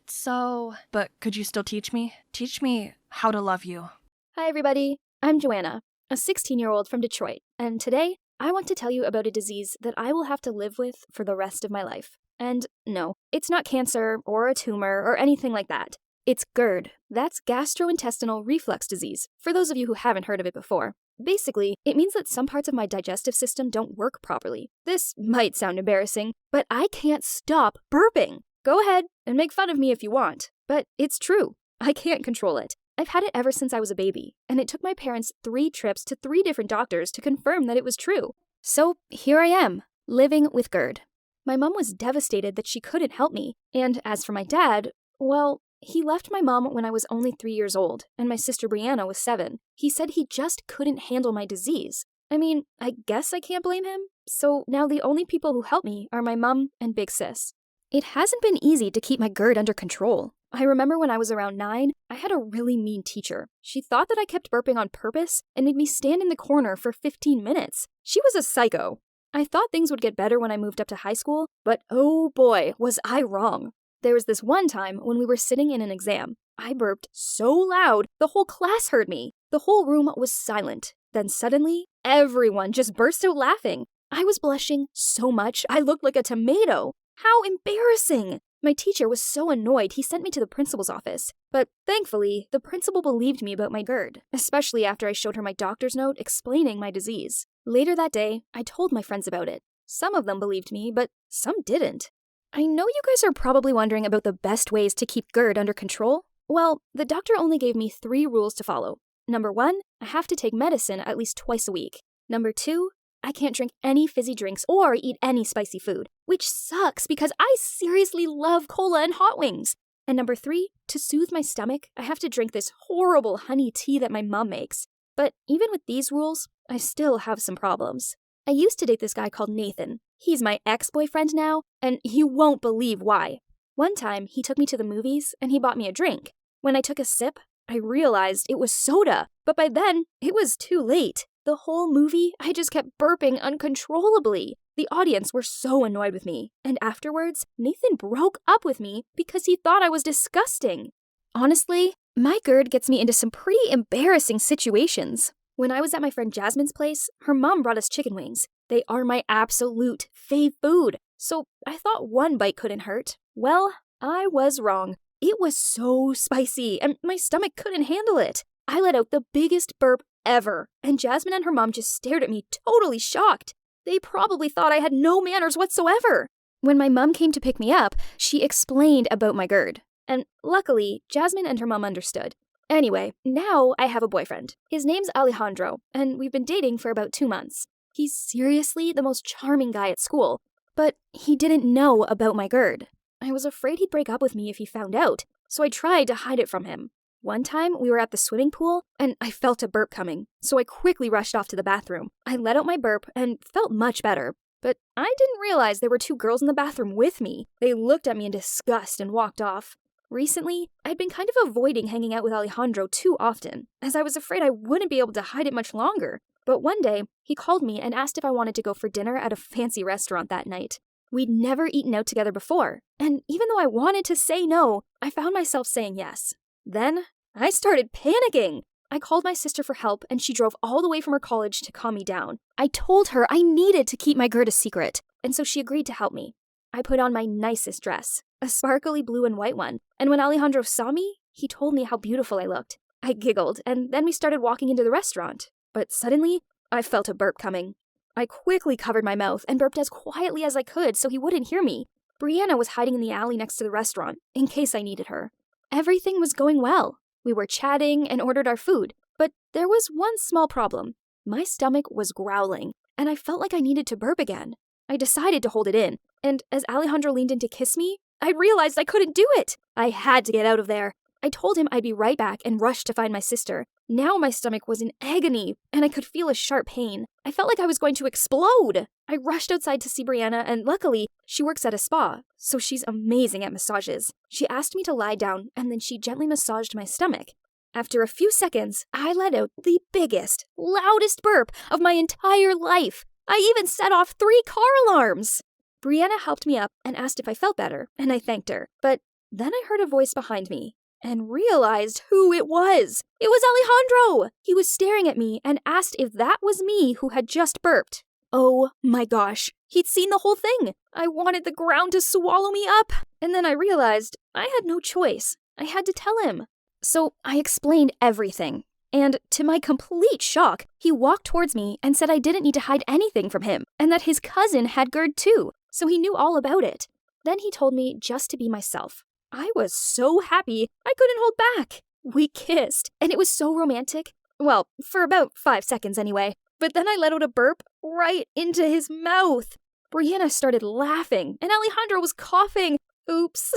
could you still teach me? Teach me how to love you. Hi, everybody. I'm Joanna, a 16-year-old from Detroit, and today I want to tell you about a disease that I will have to live with for the rest of my life. And no, it's not cancer or a tumor or anything like that. It's GERD. That's gastrointestinal reflux disease, for those of you who haven't heard of it before. Basically, it means that some parts of my digestive system don't work properly. This might sound embarrassing, but I can't stop burping. Go ahead and make fun of me if you want, but it's true. I can't control it. I've had it ever since I was a baby, and it took my parents 3 trips to 3 different doctors to confirm that it was true. So here I am, living with GERD. My mom was devastated that she couldn't help me, and as for my dad, well, he left my mom when I was only 3 years old, and my sister Brianna was 7. He said he just couldn't handle my disease. I mean, I guess I can't blame him. So now the only people who help me are my mom and big sis. It hasn't been easy to keep my GERD under control. I remember when I was around 9, I had a really mean teacher. She thought that I kept burping on purpose and made me stand in the corner for 15 minutes. She was a psycho. I thought things would get better when I moved up to high school, but oh boy, was I wrong. There was this one time when we were sitting in an exam. I burped so loud, the whole class heard me. The whole room was silent. Then suddenly, everyone just burst out laughing. I was blushing so much, I looked like a tomato. How embarrassing! My teacher was so annoyed he sent me to the principal's office. But thankfully, the principal believed me about my GERD, especially after I showed her my doctor's note explaining my disease. Later that day, I told my friends about it. Some of them believed me, but some didn't. I know you guys are probably wondering about the best ways to keep GERD under control. Well, the doctor only gave me 3 rules to follow. Number 1, I have to take medicine at least twice a week. Number 2, I can't drink any fizzy drinks or eat any spicy food, which sucks because I seriously love cola and hot wings. And number 3, to soothe my stomach, I have to drink this horrible honey tea that my mom makes. But even with these rules, I still have some problems. I used to date this guy called Nathan. He's my ex-boyfriend now, and you won't believe why. One time, he took me to the movies, and he bought me a drink. When I took a sip, I realized it was soda, but by then, it was too late. The whole movie, I just kept burping uncontrollably. The audience were so annoyed with me, and afterwards, Nathan broke up with me because he thought I was disgusting. Honestly, my GERD gets me into some pretty embarrassing situations. When I was at my friend Jasmine's place, her mom brought us chicken wings. They are my absolute fave food, so I thought one bite couldn't hurt. Well, I was wrong. It was so spicy, and my stomach couldn't handle it. I let out the biggest burp ever, and Jasmine and her mom just stared at me totally shocked. They probably thought I had no manners whatsoever. When my mom came to pick me up, she explained about my GERD. And luckily, Jasmine and her mom understood. Anyway, now I have a boyfriend. His name's Alejandro, and we've been dating for about 2 months. He's seriously the most charming guy at school, but he didn't know about my GERD. I was afraid he'd break up with me if he found out, so I tried to hide it from him. One time, we were at the swimming pool, and I felt a burp coming, so I quickly rushed off to the bathroom. I let out my burp and felt much better, but I didn't realize there were 2 girls in the bathroom with me. They looked at me in disgust and walked off. Recently, I'd been kind of avoiding hanging out with Alejandro too often, as I was afraid I wouldn't be able to hide it much longer. But one day, he called me and asked if I wanted to go for dinner at a fancy restaurant that night. We'd never eaten out together before, and even though I wanted to say no, I found myself saying yes. Then, I started panicking. I called my sister for help, and she drove all the way from her college to calm me down. I told her I needed to keep my GERD a secret, and so she agreed to help me. I put on my nicest dress, a sparkly blue and white one, and when Alejandro saw me, he told me how beautiful I looked. I giggled, and then we started walking into the restaurant. But suddenly, I felt a burp coming. I quickly covered my mouth and burped as quietly as I could so he wouldn't hear me. Brianna was hiding in the alley next to the restaurant, in case I needed her. Everything was going well. We were chatting and ordered our food, but there was one small problem. My stomach was growling, and I felt like I needed to burp again. I decided to hold it in, and as Alejandro leaned in to kiss me, I realized I couldn't do it. I had to get out of there. I told him I'd be right back and rushed to find my sister. Now my stomach was in agony, and I could feel a sharp pain. I felt like I was going to explode. I rushed outside to see Brianna, and luckily, she works at a spa, so she's amazing at massages. She asked me to lie down, and then she gently massaged my stomach. After a few seconds, I let out the biggest, loudest burp of my entire life. I even set off 3 car alarms. Brianna helped me up and asked if I felt better, and I thanked her. But then I heard a voice behind me and realized who it was. It was Alejandro! He was staring at me and asked if that was me who had just burped. Oh my gosh, he'd seen the whole thing. I wanted the ground to swallow me up. And then I realized I had no choice. I had to tell him. So I explained everything. And to my complete shock, he walked towards me and said I didn't need to hide anything from him and that his cousin had GERD too, so he knew all about it. Then he told me just to be myself. I was so happy, I couldn't hold back. We kissed, and it was so romantic. Well, for about 5 seconds anyway. But then I let out a burp right into his mouth. Brianna started laughing, and Alejandro was coughing. Oops.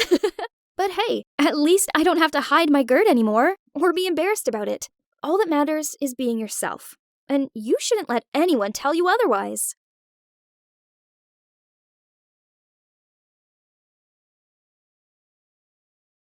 But hey, at least I don't have to hide my GERD anymore, or be embarrassed about it. All that matters is being yourself. And you shouldn't let anyone tell you otherwise.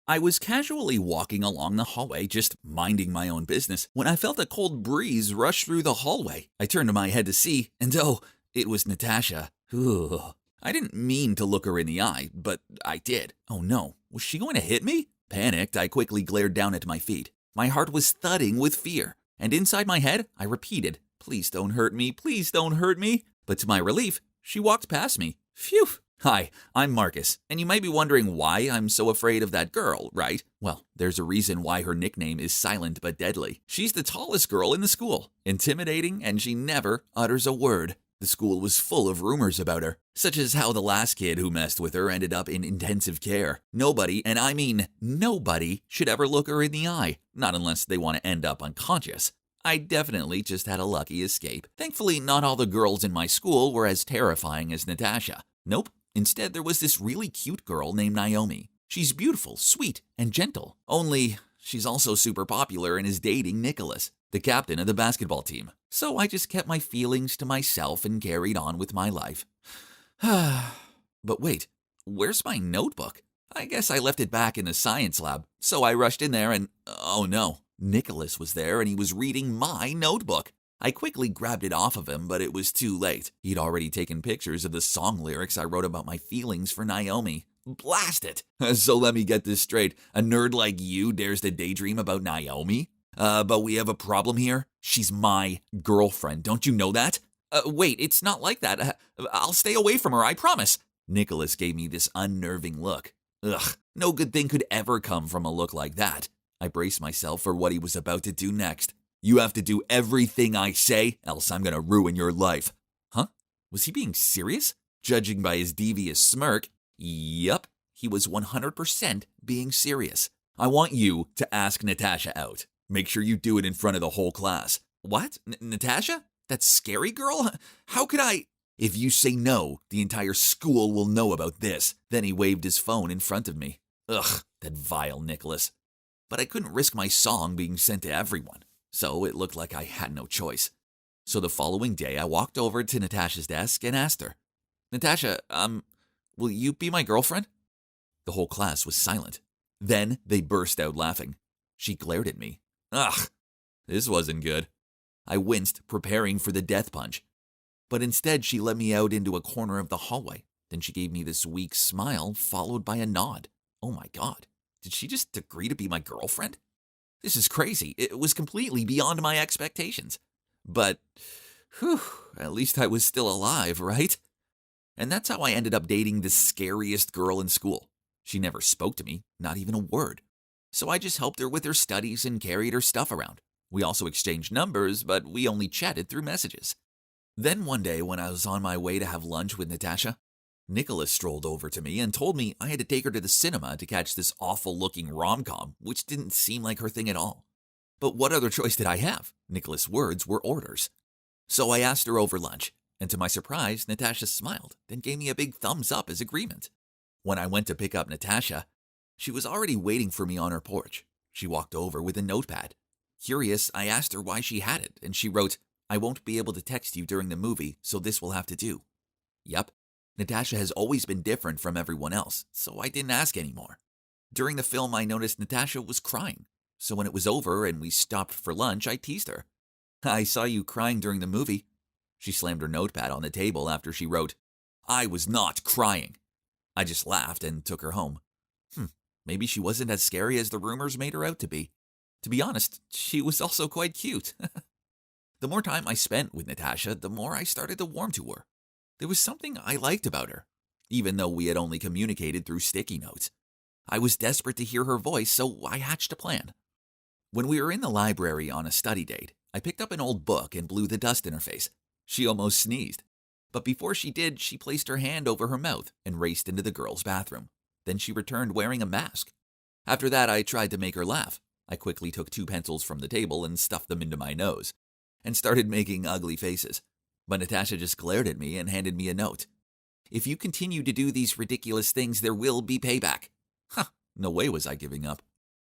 I was casually walking along the hallway, just minding my own business, when I felt a cold breeze rush through the hallway. I turned my head to see, and oh, it was Natasha. Ooh. I didn't mean to look her in the eye, but I did. Oh no, was she going to hit me? Panicked, I quickly glared down at my feet. My heart was thudding with fear, and inside my head, I repeated, "Please don't hurt me, please don't hurt me." But to my relief, she walked past me. Phew! Hi, I'm Marcus, and you might be wondering why I'm so afraid of that girl, right? Well, there's a reason why her nickname is Silent but Deadly. She's the tallest girl in the school, intimidating, and she never utters a word. The school was full of rumors about her, such as how the last kid who messed with her ended up in intensive care. Nobody, and I mean nobody, should ever look her in the eye, not unless they want to end up unconscious. I definitely just had a lucky escape. Thankfully, not all the girls in my school were as terrifying as Natasha. Nope. Instead, there was this really cute girl named Naomi. She's beautiful, sweet, and gentle. Only, she's also super popular and is dating Nicholas, the captain of the basketball team. So I just kept my feelings to myself and carried on with my life. But wait, where's my notebook? I guess I left it back in the science lab. So I rushed in there and, oh no, Nicholas was there and he was reading my notebook. I quickly grabbed it off of him, but it was too late. He'd already taken pictures of the song lyrics I wrote about my feelings for Naomi. Blast it! So let me get this straight. A nerd like you dares to daydream about Naomi? But we have a problem here. She's my girlfriend. Don't you know that? Wait, it's not like that. I'll stay away from her, I promise. Nicholas gave me this unnerving look. Ugh, no good thing could ever come from a look like that. I braced myself for what he was about to do next. You have to do everything I say, else I'm gonna ruin your life. Huh? Was he being serious? Judging by his devious smirk, yup, he was 100% being serious. I want you to ask Natasha out. Make sure you do it in front of the whole class. What? Natasha? That scary girl? How could I? If you say no, the entire school will know about this. Then he waved his phone in front of me. Ugh, that vile Nicholas. But I couldn't risk my song being sent to everyone. So it looked like I had no choice. So the following day, I walked over to Natasha's desk and asked her, Natasha, will you be my girlfriend? The whole class was silent. Then they burst out laughing. She glared at me. Ugh, this wasn't good. I winced, preparing for the death punch. But instead, she led me out into a corner of the hallway. Then she gave me this weak smile followed by a nod. Oh my God, did she just agree to be my girlfriend? This is crazy. It was completely beyond my expectations. But, whew, at least I was still alive, right? And that's how I ended up dating the scariest girl in school. She never spoke to me, not even a word. So I just helped her with her studies and carried her stuff around. We also exchanged numbers, but we only chatted through messages. Then one day when I was on my way to have lunch with Natasha, Nicholas strolled over to me and told me I had to take her to the cinema to catch this awful-looking rom-com, which didn't seem like her thing at all. But what other choice did I have? Nicholas' words were orders. So I asked her over lunch, and to my surprise, Natasha smiled, then gave me a big thumbs up as agreement. When I went to pick up Natasha, she was already waiting for me on her porch. She walked over with a notepad. Curious, I asked her why she had it, and she wrote, "I won't be able to text you during the movie, so this will have to do." Yep, Natasha has always been different from everyone else, so I didn't ask anymore. During the film, I noticed Natasha was crying, so when it was over and we stopped for lunch, I teased her. "I saw you crying during the movie." She slammed her notepad on the table after she wrote, "I was not crying." I just laughed and took her home. Maybe she wasn't as scary as the rumors made her out to be. To be honest, she was also quite cute. The more time I spent with Natasha, the more I started to warm to her. There was something I liked about her, even though we had only communicated through sticky notes. I was desperate to hear her voice, so I hatched a plan. When we were in the library on a study date, I picked up an old book and blew the dust in her face. She almost sneezed. But before she did, she placed her hand over her mouth and raced into the girls' bathroom. Then she returned wearing a mask. After that, I tried to make her laugh. I quickly took 2 pencils from the table and stuffed them into my nose, and started making ugly faces. But Natasha just glared at me and handed me a note. "If you continue to do these ridiculous things, there will be payback." No way was I giving up.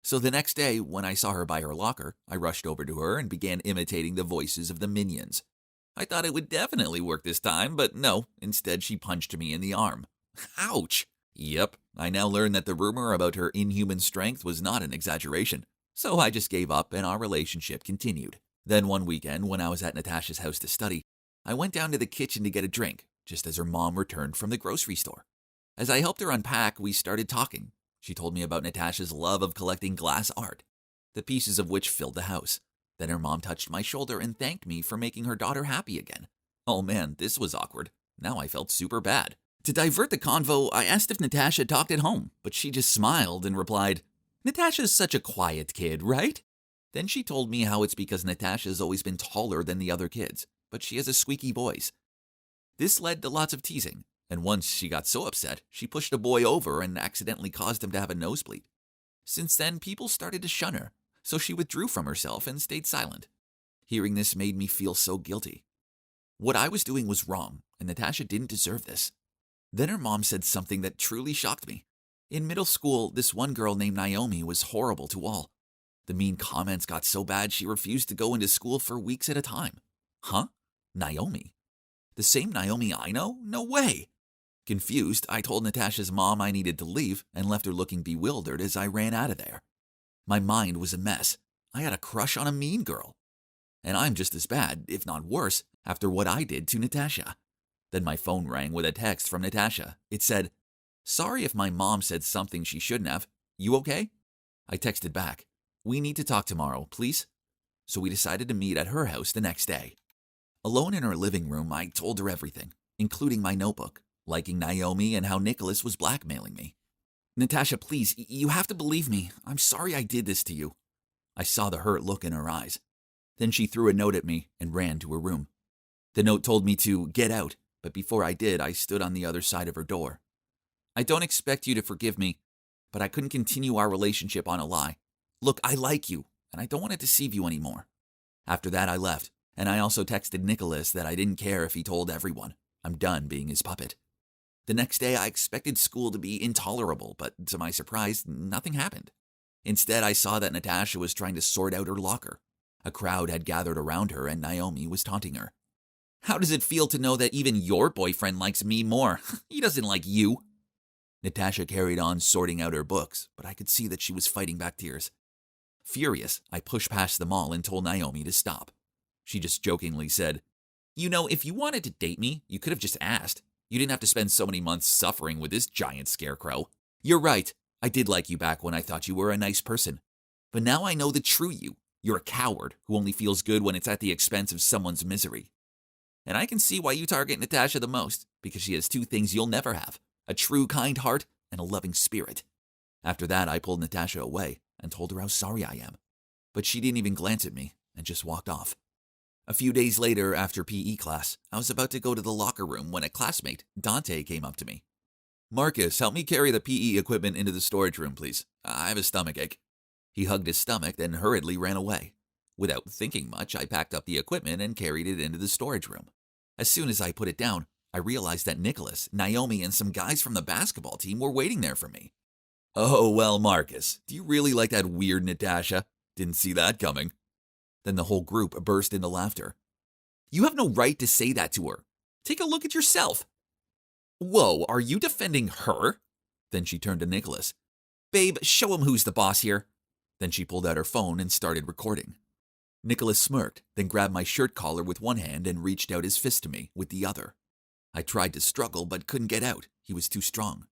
So the next day, when I saw her by her locker, I rushed over to her and began imitating the voices of the minions. I thought it would definitely work this time, but no, instead she punched me in the arm. Ouch! Yep, I now learned that the rumor about her inhuman strength was not an exaggeration. So I just gave up and our relationship continued. Then one weekend, when I was at Natasha's house to study, I went down to the kitchen to get a drink, just as her mom returned from the grocery store. As I helped her unpack, we started talking. She told me about Natasha's love of collecting glass art, the pieces of which filled the house. Then her mom touched my shoulder and thanked me for making her daughter happy again. Oh man, this was awkward. Now I felt super bad. To divert the convo, I asked if Natasha talked at home, but she just smiled and replied, "Natasha's such a quiet kid, right?" Then she told me how it's because Natasha's always been taller than the other kids, but she has a squeaky voice. This led to lots of teasing, and once she got so upset, she pushed a boy over and accidentally caused him to have a nosebleed. Since then, people started to shun her, so she withdrew from herself and stayed silent. Hearing this made me feel so guilty. What I was doing was wrong, and Natasha didn't deserve this. Then her mom said something that truly shocked me. In middle school, this one girl named Naomi was horrible to all. The mean comments got so bad she refused to go into school for weeks at a time. Huh? Naomi? The same Naomi I know? No way! Confused, I told Natasha's mom I needed to leave and left her looking bewildered as I ran out of there. My mind was a mess. I had a crush on a mean girl. And I'm just as bad, if not worse, after what I did to Natasha. Then my phone rang with a text from Natasha. It said, "Sorry if my mom said something she shouldn't have. You okay?" I texted back, "We need to talk tomorrow, please." So we decided to meet at her house the next day. Alone in her living room, I told her everything, including my notebook, liking Naomi and how Nicholas was blackmailing me. "Natasha, please, you have to believe me. I'm sorry I did this to you." I saw the hurt look in her eyes. Then she threw a note at me and ran to her room. The note told me to get out, but before I did, I stood on the other side of her door. "I don't expect you to forgive me, but I couldn't continue our relationship on a lie. Look, I like you, and I don't want to deceive you anymore." After that, I left, and I also texted Nicholas that I didn't care if he told everyone. I'm done being his puppet. The next day, I expected school to be intolerable, but to my surprise, nothing happened. Instead, I saw that Natasha was trying to sort out her locker. A crowd had gathered around her, and Naomi was taunting her. "How does it feel to know that even your boyfriend likes me more? He doesn't like you." Natasha carried on sorting out her books, but I could see that she was fighting back tears. Furious, I pushed past them all and told Naomi to stop. She just jokingly said, "You know, if you wanted to date me, you could have just asked. You didn't have to spend so many months suffering with this giant scarecrow. You're right. I did like you back when I thought you were a nice person. But now I know the true you. You're a coward who only feels good when it's at the expense of someone's misery. And I can see why you target Natasha the most, because she has two things you'll never have, a true kind heart and a loving spirit. After that, I pulled Natasha away and told her how sorry I am. But she didn't even glance at me and just walked off. A few days later, after PE class, I was about to go to the locker room when a classmate, Dante, came up to me. Marcus, help me carry the PE equipment into the storage room, please. I have a stomachache. He hugged his stomach, then hurriedly ran away. Without thinking much, I packed up the equipment and carried it into the storage room. As soon as I put it down, I realized that Nicholas, Naomi, and some guys from the basketball team were waiting there for me. Oh, well, Marcus, do you really like that weird Natasha? Didn't see that coming. Then the whole group burst into laughter. You have no right to say that to her. Take a look at yourself. Whoa, are you defending her? Then she turned to Nicholas. Babe, show him who's the boss here. Then she pulled out her phone and started recording. Nicholas smirked, then grabbed my shirt collar with one hand and reached out his fist to me with the other. I tried to struggle but couldn't get out. He was too strong.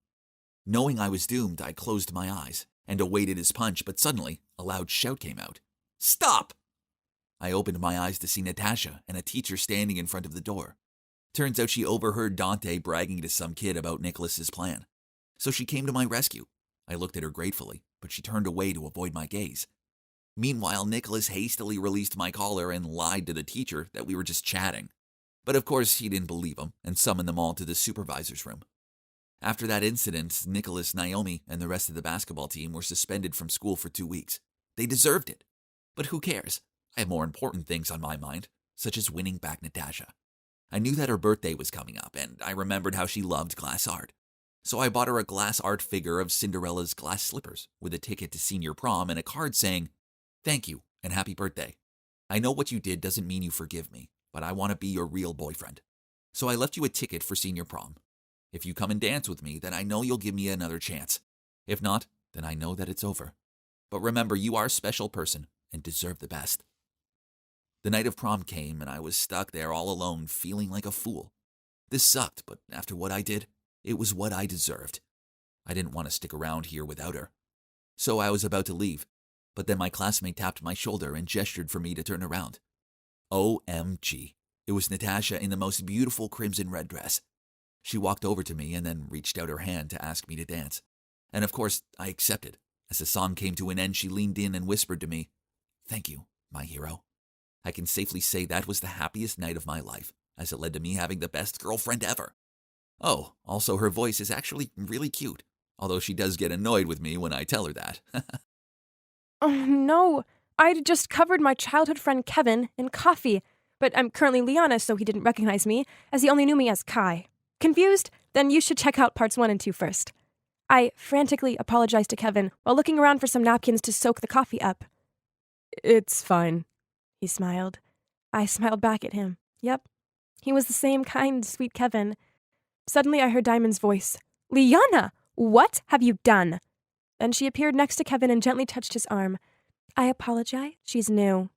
Knowing I was doomed, I closed my eyes and awaited his punch, but suddenly a loud shout came out. Stop! I opened my eyes to see Natasha and a teacher standing in front of the door. Turns out she overheard Dante bragging to some kid about Nicholas's plan. So she came to my rescue. I looked at her gratefully, but she turned away to avoid my gaze. Meanwhile, Nicholas hastily released my collar and lied to the teacher that we were just chatting. But of course, he didn't believe him and summoned them all to the supervisor's room. After that incident, Nicholas, Naomi, and the rest of the basketball team were suspended from school for 2 weeks. They deserved it. But who cares? I have more important things on my mind, such as winning back Natasha. I knew that her birthday was coming up, and I remembered how she loved glass art. So I bought her a glass art figure of Cinderella's glass slippers with a ticket to senior prom and a card saying, "Thank you and happy birthday. I know what you did doesn't mean you forgive me, but I want to be your real boyfriend. So I left you a ticket for senior prom. If you come and dance with me, then I know you'll give me another chance. If not, then I know that it's over. But remember, you are a special person and deserve the best." The night of prom came, and I was stuck there all alone, feeling like a fool. This sucked, but after what I did, it was what I deserved. I didn't want to stick around here without her. So I was about to leave, but then my classmate tapped my shoulder and gestured for me to turn around. OMG. It was Natasha in the most beautiful crimson red dress. She walked over to me and then reached out her hand to ask me to dance. And of course, I accepted. As the song came to an end, she leaned in and whispered to me, "Thank you, my hero." I can safely say that was the happiest night of my life, as it led to me having the best girlfriend ever. Oh, also her voice is actually really cute, although she does get annoyed with me when I tell her that. Oh, no. I'd just covered my childhood friend Kevin in coffee, but I'm currently Liana, so he didn't recognize me, as he only knew me as Kai. Confused? Then you should check out parts 1 and 2 first. I frantically apologized to Kevin while looking around for some napkins to soak the coffee up. It's fine. He smiled. I smiled back at him. Yep. He was the same kind, sweet Kevin. Suddenly I heard Diamond's voice. Liana, what have you done? Then she appeared next to Kevin and gently touched his arm. I apologize. She's new.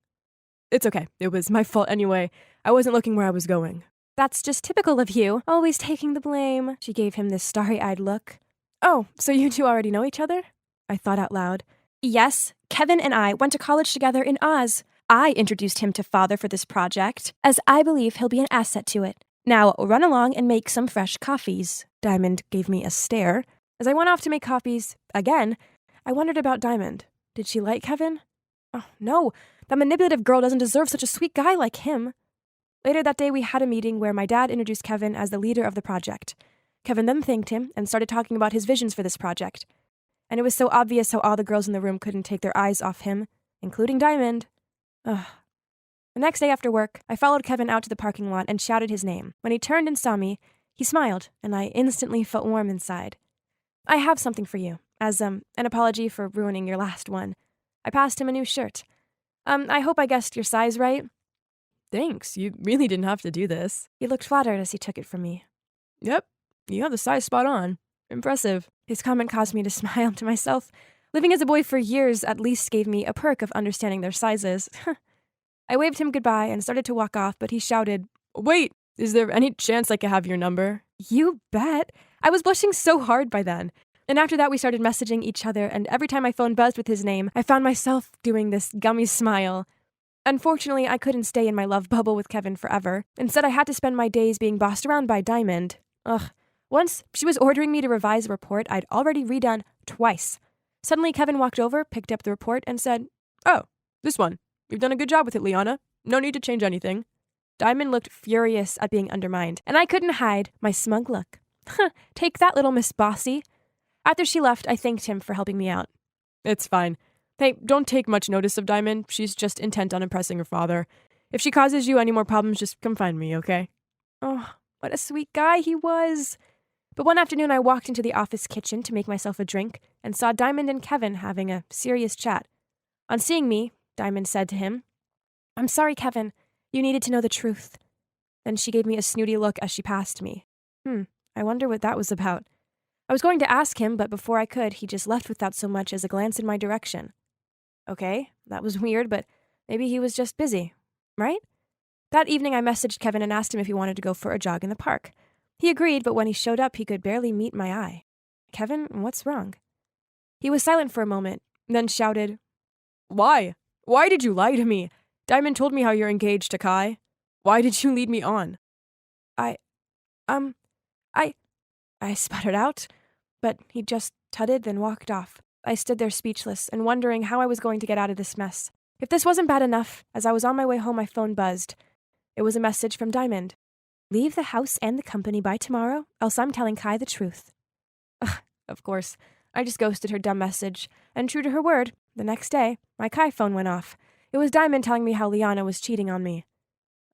It's okay. It was my fault anyway. I wasn't looking where I was going. That's just typical of you, always taking the blame. She gave him this starry-eyed look. Oh, so you two already know each other? I thought out loud. Yes, Kevin and I went to college together in Oz. I introduced him to Father for this project, as I believe he'll be an asset to it. Now, run along and make some fresh coffees. Diamond gave me a stare. As I went off to make coffees, again, I wondered about Diamond. Did she like Kevin? Oh, no. That manipulative girl doesn't deserve such a sweet guy like him. Later that day, we had a meeting where my dad introduced Kevin as the leader of the project. Kevin then thanked him and started talking about his visions for this project. And it was so obvious how all the girls in the room couldn't take their eyes off him, including Diamond. Ugh. The next day after work, I followed Kevin out to the parking lot and shouted his name. When he turned and saw me, he smiled, and I instantly felt warm inside. I have something for you, as, an apology for ruining your last one. I passed him a new shirt. I hope I guessed your size right. Thanks, you really didn't have to do this. He looked flattered as he took it from me. Yep, you have the size spot on. Impressive. His comment caused me to smile to myself. Living as a boy for years at least gave me a perk of understanding their sizes. I waved him goodbye and started to walk off, but he shouted, Wait, Is there any chance I could have your number? You bet. I was blushing so hard by then. And after that, we started messaging each other, and every time my phone buzzed with his name, I found myself doing this gummy smile. Unfortunately, I couldn't stay in my love bubble with Kevin forever. Instead, I had to spend my days being bossed around by Diamond. Ugh. Once, she was ordering me to revise a report I'd already redone twice. Suddenly, Kevin walked over, picked up the report, and said, "Oh, this one. You've done a good job with it, Liana. No need to change anything." Diamond looked furious at being undermined, and I couldn't hide my smug look. Take that, little Miss Bossy. After she left, I thanked him for helping me out. It's fine. Hey, don't take much notice of Diamond. She's just intent on impressing her father. If she causes you any more problems, just come find me, okay? Oh, what a sweet guy he was. But one afternoon, I walked into the office kitchen to make myself a drink and saw Diamond and Kevin having a serious chat. On seeing me, Diamond said to him, "I'm sorry, Kevin. You needed to know the truth." Then she gave me a snooty look as she passed me. I wonder what that was about. I was going to ask him, but before I could, he just left without so much as a glance in my direction. Okay, that was weird, but maybe he was just busy, right? That evening, I messaged Kevin and asked him if he wanted to go for a jog in the park. He agreed, but when he showed up, he could barely meet my eye. "Kevin, what's wrong?" He was silent for a moment, then shouted, "Why? Why did you lie to me? Diamond told me how you're engaged to Kai. Why did you lead me on?" I sputtered out, but he just tutted, then walked off. I stood there speechless and wondering how I was going to get out of this mess. If this wasn't bad enough, as I was on my way home, my phone buzzed. It was a message from Diamond. "Leave the house and the company by tomorrow, else I'm telling Kai the truth." Of course, I just ghosted her dumb message, and true to her word, the next day, my Kai phone went off. It was Diamond telling me how Liana was cheating on me.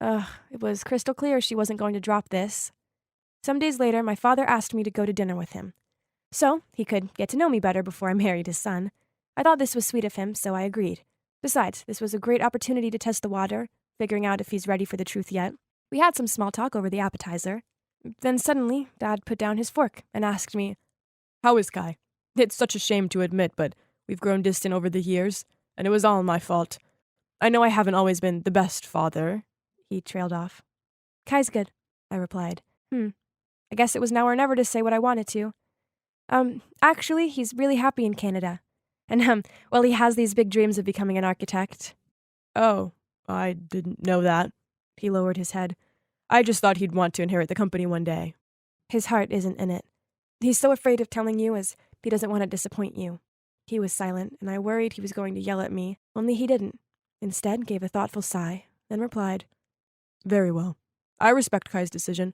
It was crystal clear she wasn't going to drop this. Some days later, my father asked me to go to dinner with him, so he could get to know me better before I married his son. I thought this was sweet of him, so I agreed. Besides, this was a great opportunity to test the water, figuring out if he's ready for the truth yet. We had some small talk over the appetizer. Then suddenly, Dad put down his fork and asked me, "How is Kai? It's such a shame to admit, but we've grown distant over the years, and it was all my fault. I know I haven't always been the best father." He trailed off. "Kai's good," I replied. I guess it was now or never to say what I wanted to. Actually, he's really happy in Canada. And, well, he has these big dreams of becoming an architect." "Oh, I didn't know that." He lowered his head. "I just thought he'd want to inherit the company one day." "His heart isn't in it. He's so afraid of telling you as he doesn't want to disappoint you." He was silent, and I worried he was going to yell at me, only he didn't. Instead, gave a thoughtful sigh, then replied, "Very well. I respect Kai's decision,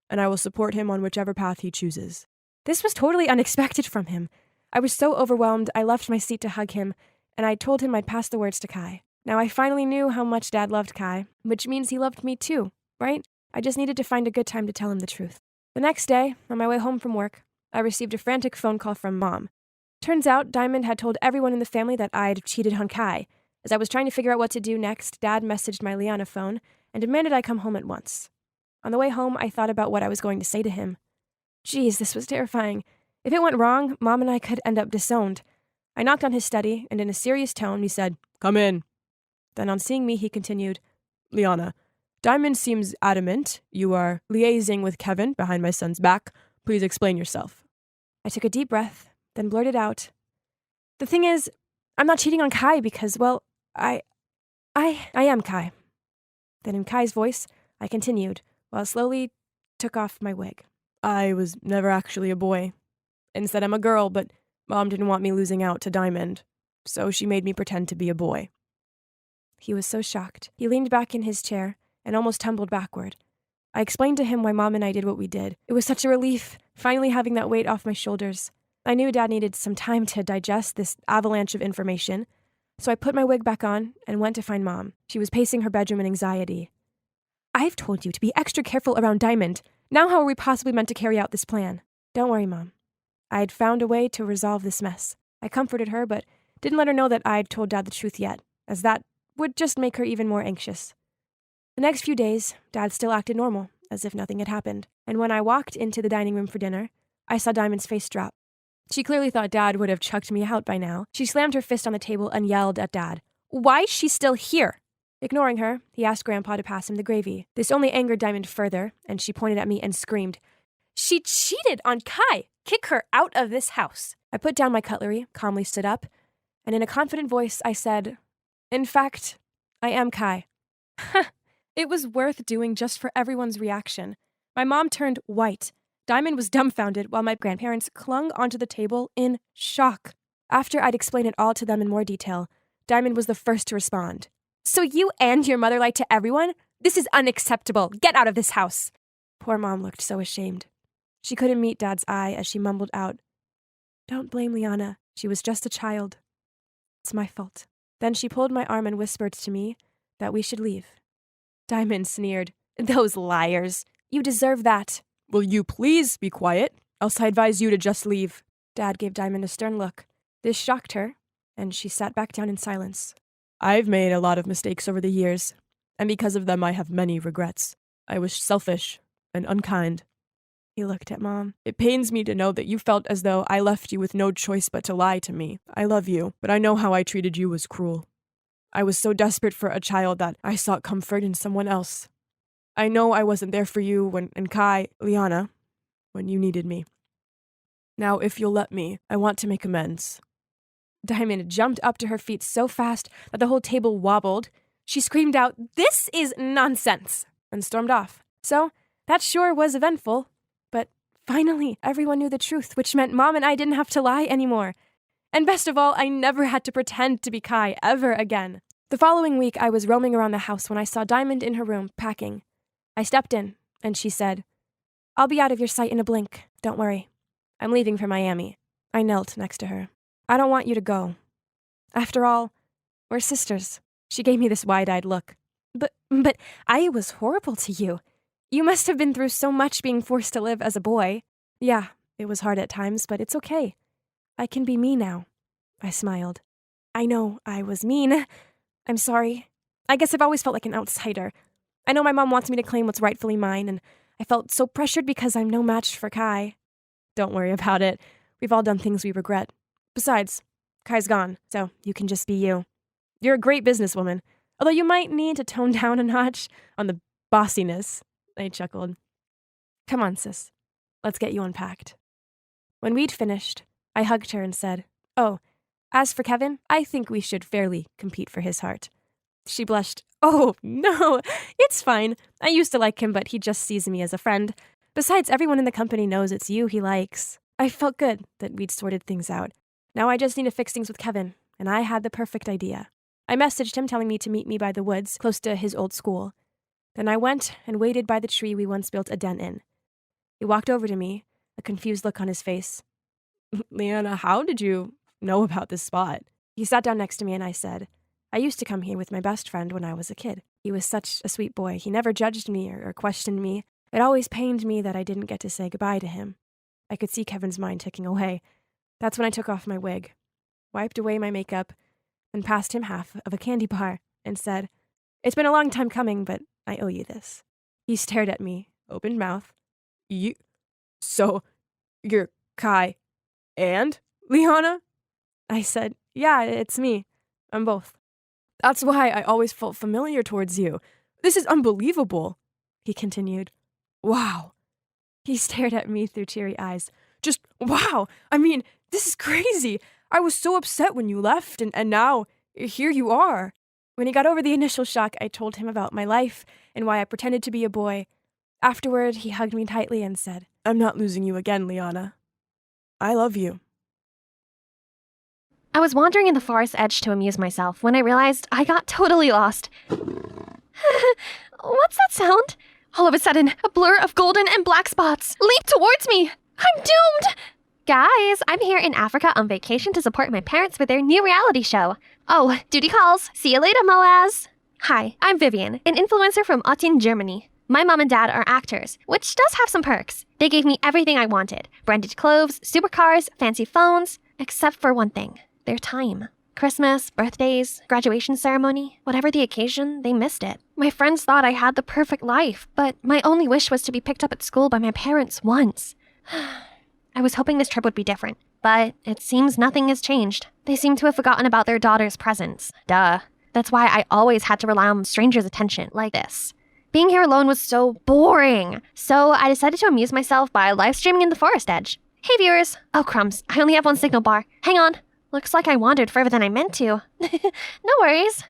and I will support him on whichever path he chooses." This was totally unexpected from him. I was so overwhelmed, I left my seat to hug him, and I told him I'd pass the words to Kai. Now I finally knew how much Dad loved Kai, which means he loved me too, right? I just needed to find a good time to tell him the truth. The next day, on my way home from work, I received a frantic phone call from Mom. Turns out, Diamond had told everyone in the family that I'd cheated on Kai. As I was trying to figure out what to do next, Dad messaged my Liana phone and demanded I come home at once. On the way home, I thought about what I was going to say to him. Geez, this was terrifying. If it went wrong, Mom and I could end up disowned. I knocked on his study, and in a serious tone, he said, "Come in." Then on seeing me, he continued, "Liana, Diamond seems adamant you are liaising with Kevin behind my son's back. Please explain yourself." I took a deep breath, then blurted out, "The thing is, I'm not cheating on Kai because, well, I am Kai." Then in Kai's voice, I continued, while I slowly took off my wig. "I was never actually a boy. Instead, I'm a girl, but Mom didn't want me losing out to Diamond, so she made me pretend to be a boy." He was so shocked. He leaned back in his chair and almost tumbled backward. I explained to him why Mom and I did what we did. It was such a relief, finally having that weight off my shoulders. I knew Dad needed some time to digest this avalanche of information, so I put my wig back on and went to find Mom. She was pacing her bedroom in anxiety. "I've told you to be extra careful around Diamond. Now how are we possibly meant to carry out this plan?" "Don't worry, Mom. I'd found a way to resolve this mess." I comforted her, but didn't let her know that I'd told Dad the truth yet, as that would just make her even more anxious. The next few days, Dad still acted normal, as if nothing had happened, and when I walked into the dining room for dinner, I saw Diamond's face drop. She clearly thought Dad would have chucked me out by now. She slammed her fist on the table and yelled at Dad, "Why is she still here?" Ignoring her, he asked Grandpa to pass him the gravy. This only angered Diamond further, and she pointed at me and screamed, "She cheated on Kai! Kick her out of this house!" I put down my cutlery, calmly stood up, and in a confident voice I said, "In fact, I am Kai." It was worth doing just for everyone's reaction. My mom turned white. Diamond was dumbfounded while my grandparents clung onto the table in shock. After I'd explained it all to them in more detail, Diamond was the first to respond. "So you and your mother lied to everyone? This is unacceptable. Get out of this house." Poor Mom looked so ashamed. She couldn't meet Dad's eye as she mumbled out, "Don't blame Liana. She was just a child. It's my fault." Then she pulled my arm and whispered to me that we should leave. Diamond sneered, "Those liars. You deserve that." "Will you please be quiet? Else I advise you to just leave." Dad gave Diamond a stern look. This shocked her, and she sat back down in silence. "I've made a lot of mistakes over the years, and because of them I have many regrets. I was selfish and unkind." He looked at Mom. "It pains me to know that you felt as though I left you with no choice but to lie to me. I love you, but I know how I treated you was cruel. I was so desperate for a child that I sought comfort in someone else. I know I wasn't there for you and Liana, when you needed me. Now, if you'll let me, I want to make amends." Diamond jumped up to her feet so fast that the whole table wobbled. She screamed out, "This is nonsense!" and stormed off. So, that sure was eventful. But finally, everyone knew the truth, which meant Mom and I didn't have to lie anymore. And best of all, I never had to pretend to be Kai ever again. The following week, I was roaming around the house when I saw Diamond in her room, packing. I stepped in, and she said, "I'll be out of your sight in a blink. Don't worry. I'm leaving for Miami." I knelt next to her. "I don't want you to go. After all, we're sisters." She gave me this wide-eyed look. But I was horrible to you. You must have been through so much being forced to live as a boy." "Yeah, it was hard at times, but it's okay. I can be me now." I smiled. "I know I was mean. I'm sorry. I guess I've always felt like an outsider. I know my mom wants me to claim what's rightfully mine, and I felt so pressured because I'm no match for Kai." "Don't worry about it. We've all done things we regret. Besides, Kai's gone, so you can just be you. You're a great businesswoman, although you might need to tone down a notch on the bossiness." I chuckled. "Come on, sis. Let's get you unpacked." When we'd finished, I hugged her and said, "Oh, as for Kevin, I think we should fairly compete for his heart." She blushed. "Oh, no, it's fine. I used to like him, but he just sees me as a friend. Besides, everyone in the company knows it's you he likes." I felt good that we'd sorted things out. Now I just need to fix things with Kevin, and I had the perfect idea. I messaged him telling me to meet me by the woods, close to his old school. Then I went and waited by the tree we once built a den in. He walked over to me, a confused look on his face. "Liana, how did you know about this spot?" He sat down next to me and I said, "I used to come here with my best friend when I was a kid. He was such a sweet boy. He never judged me or questioned me. It always pained me that I didn't get to say goodbye to him." I could see Kevin's mind ticking away. That's when I took off my wig, wiped away my makeup, and passed him half of a candy bar and said, "It's been a long time coming, but I owe you this." He stared at me, open mouth. So, you're Kai and Liana?" I said, "Yeah, it's me. I'm both." "That's why I always felt familiar towards you. This is unbelievable," he continued. "Wow." He stared at me through teary eyes. "Just wow. I mean, this is crazy. I was so upset when you left, and now here you are." When he got over the initial shock, I told him about my life and why I pretended to be a boy. Afterward, he hugged me tightly and said, "I'm not losing you again, Liana. I love you." I was wandering in the forest edge to amuse myself when I realized I got totally lost. What's that sound? All of a sudden, a blur of golden and black spots leaped towards me. I'm doomed! Guys, I'm here in Africa on vacation to support my parents with their new reality show. Oh, duty calls. See you later, Moaz. Hi, I'm Vivian, an influencer from Ottin, Germany. My mom and dad are actors, which does have some perks. They gave me everything I wanted. Branded clothes, supercars, fancy phones, except for one thing, their time. Christmas, birthdays, graduation ceremony, whatever the occasion, they missed it. My friends thought I had the perfect life, but my only wish was to be picked up at school by my parents once. I was hoping this trip would be different, but it seems nothing has changed. They seem to have forgotten about their daughter's presence. Duh. That's why I always had to rely on strangers' attention like this. Being here alone was so boring. So I decided to amuse myself by live streaming in the forest edge. Hey viewers. Oh crumbs, I only have one signal bar. Hang on. Looks like I wandered further than I meant to. No worries.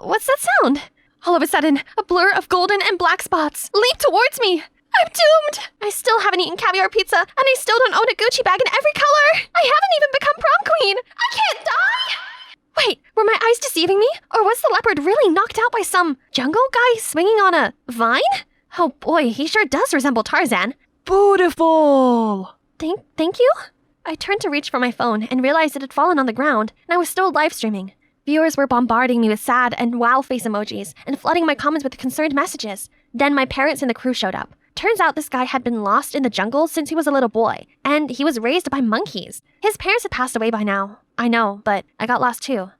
What's that sound? All of a sudden, a blur of golden and black spots leap towards me. I'm doomed! I still haven't eaten caviar pizza, and I still don't own a Gucci bag in every color! I haven't even become prom queen! I can't die! Wait, were my eyes deceiving me? Or was the leopard really knocked out by some jungle guy swinging on a vine? Oh boy, he sure does resemble Tarzan. Beautiful! Thank you? I turned to reach for my phone and realized it had fallen on the ground, and I was still live streaming. Viewers were bombarding me with sad and wow face emojis and flooding my comments with concerned messages. Then my parents and the crew showed up. Turns out this guy had been lost in the jungle since he was a little boy, and he was raised by monkeys. His parents had passed away by now. I know, but I got lost too.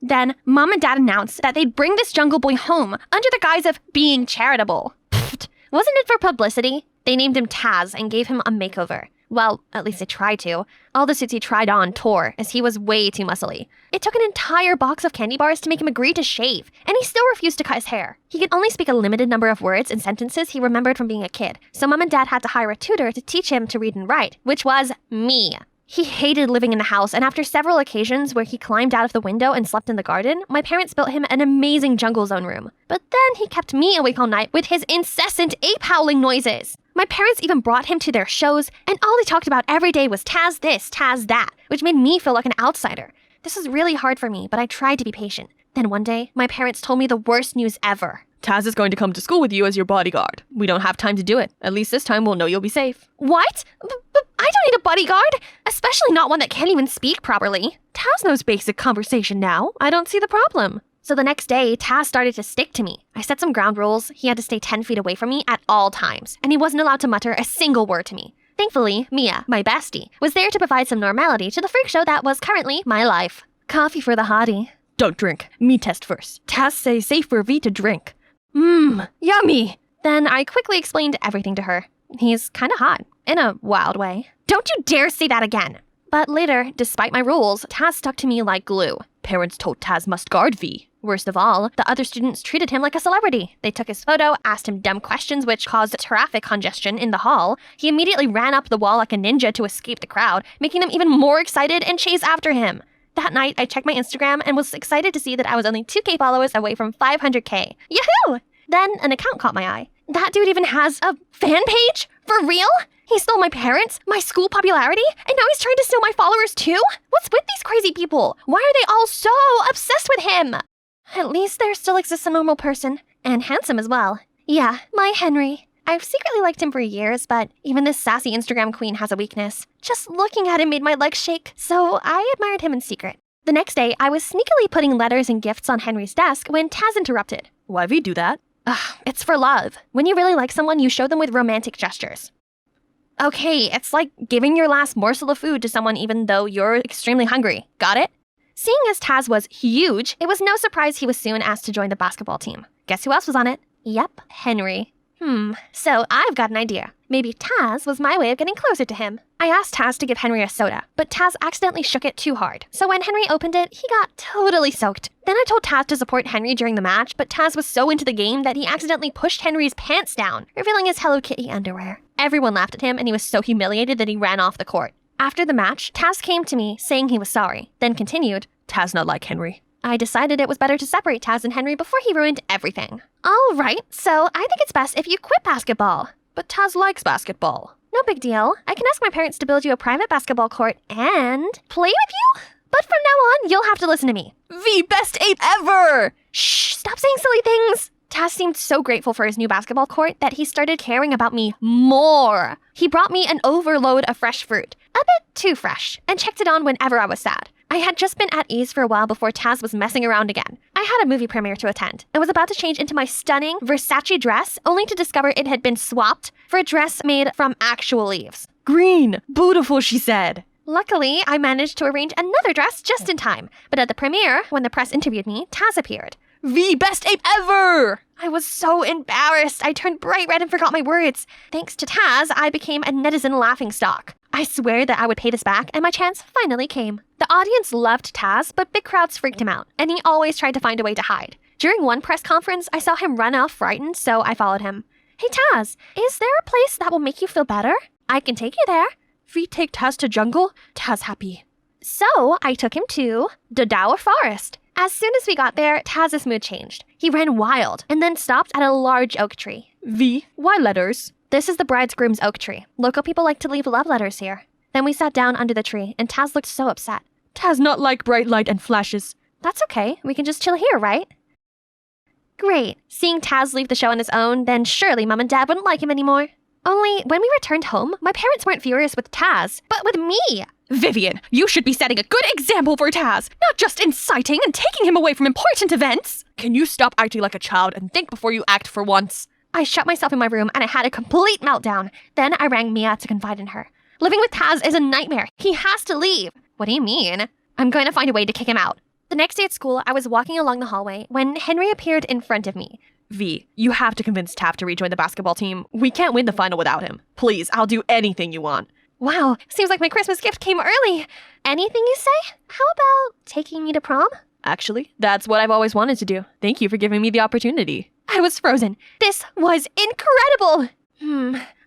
Then Mom and Dad announced that they'd bring this jungle boy home under the guise of being charitable. Pfft, wasn't it for publicity? They named him Taz and gave him a makeover. Well, at least they tried to. All the suits he tried on tore, as he was way too muscly. It took an entire box of candy bars to make him agree to shave, and he still refused to cut his hair. He could only speak a limited number of words and sentences he remembered from being a kid, so Mom and Dad had to hire a tutor to teach him to read and write, which was me. He hated living in the house, and after several occasions where he climbed out of the window and slept in the garden, my parents built him an amazing jungle zone room. But then he kept me awake all night with his incessant ape howling noises. My parents even brought him to their shows, and all they talked about every day was Taz this, Taz that, which made me feel like an outsider. This was really hard for me, but I tried to be patient. Then one day, my parents told me the worst news ever. Taz is going to come to school with you as your bodyguard. We don't have time to do it. At least this time we'll know you'll be safe. What? But I don't need a bodyguard, especially not one that can't even speak properly. Taz knows basic conversation now. I don't see the problem. So the next day, Taz started to stick to me. I set some ground rules. He had to stay 10 feet away from me at all times, and he wasn't allowed to mutter a single word to me. Thankfully, Mia, my bestie, was there to provide some normality to the freak show that was currently my life. Coffee for the hottie. Don't drink. Me test first. Taz say safe for V to drink. Yummy! Then I quickly explained everything to her. He's kinda hot, in a wild way. Don't you dare say that again! But later, despite my rules, Taz stuck to me like glue. Parents told Taz must guard V. Worst of all, the other students treated him like a celebrity. They took his photo, asked him dumb questions which caused traffic congestion in the hall. He immediately ran up the wall like a ninja to escape the crowd, making them even more excited and chase after him. That night, I checked my Instagram and was excited to see that I was only 2K followers away from 500K. Yahoo! Then an account caught my eye. That dude even has a fan page? For real? He stole my parents, my school popularity, and now he's trying to steal my followers too? What's with these crazy people? Why are they all so obsessed with him? At least there still exists a normal person, and handsome as well. Yeah, my Henry. I've secretly liked him for years, but even this sassy Instagram queen has a weakness. Just looking at him made my legs shake, so I admired him in secret. The next day, I was sneakily putting letters and gifts on Henry's desk when Taz interrupted. Why we do that? It's for love. When you really like someone, you show them with romantic gestures. Okay, it's like giving your last morsel of food to someone even though you're extremely hungry. Got it? Seeing as Taz was huge, it was no surprise he was soon asked to join the basketball team. Guess who else was on it? Yep, Henry. So I've got an idea. Maybe Taz was my way of getting closer to him. I asked Taz to give Henry a soda, but Taz accidentally shook it too hard. So when Henry opened it, he got totally soaked. Then I told Taz to support Henry during the match, but Taz was so into the game that he accidentally pushed Henry's pants down, revealing his Hello Kitty underwear. Everyone laughed at him and he was so humiliated that he ran off the court. After the match, Taz came to me saying he was sorry, then continued, Taz not like Henry. I decided it was better to separate Taz and Henry before he ruined everything. All right, so I think it's best if you quit basketball. But Taz likes basketball. No big deal. I can ask my parents to build you a private basketball court and play with you? But from now on, you'll have to listen to me. The best ape ever! Shh, stop saying silly things. Taz seemed so grateful for his new basketball court that he started caring about me more. He brought me an overload of fresh fruit, a bit too fresh, and checked it on whenever I was sad. I had just been at ease for a while before Taz was messing around again. I had a movie premiere to attend and was about to change into my stunning Versace dress, only to discover it had been swapped for a dress made from actual leaves. Green, beautiful, she said. Luckily, I managed to arrange another dress just in time, but at the premiere, when the press interviewed me, Taz appeared. V, best ape ever! I was so embarrassed. I turned bright red and forgot my words. Thanks to Taz, I became a netizen laughingstock. I swear that I would pay this back, and my chance finally came. The audience loved Taz, but big crowds freaked him out, and he always tried to find a way to hide. During one press conference, I saw him run off frightened, so I followed him. Hey Taz, is there a place that will make you feel better? I can take you there. V, take Taz to jungle? Taz happy. So I took him to Dodowa Forest. As soon as we got there, Taz's mood changed. He ran wild and then stopped at a large oak tree. V, why letters? This is the bridegroom's oak tree. Local people like to leave love letters here. Then we sat down under the tree, and Taz looked so upset. Taz not like bright light and flashes. That's okay. We can just chill here, right? Great. Seeing Taz leave the show on his own, then surely Mom and Dad wouldn't like him anymore. Only, when we returned home, my parents weren't furious with Taz, but with me. Vivian, you should be setting a good example for Taz, not just inciting and taking him away from important events. Can you stop acting like a child and think before you act for once? I shut myself in my room and I had a complete meltdown. Then I rang Mia to confide in her. Living with Taz is a nightmare. He has to leave. What do you mean? I'm going to find a way to kick him out. The next day at school, I was walking along the hallway when Henry appeared in front of me. V, you have to convince Taft to rejoin the basketball team. We can't win the final without him. Please, I'll do anything you want. Wow, seems like my Christmas gift came early. Anything you say? How about taking me to prom? Actually, that's what I've always wanted to do. Thank you for giving me the opportunity. I was frozen. This was incredible!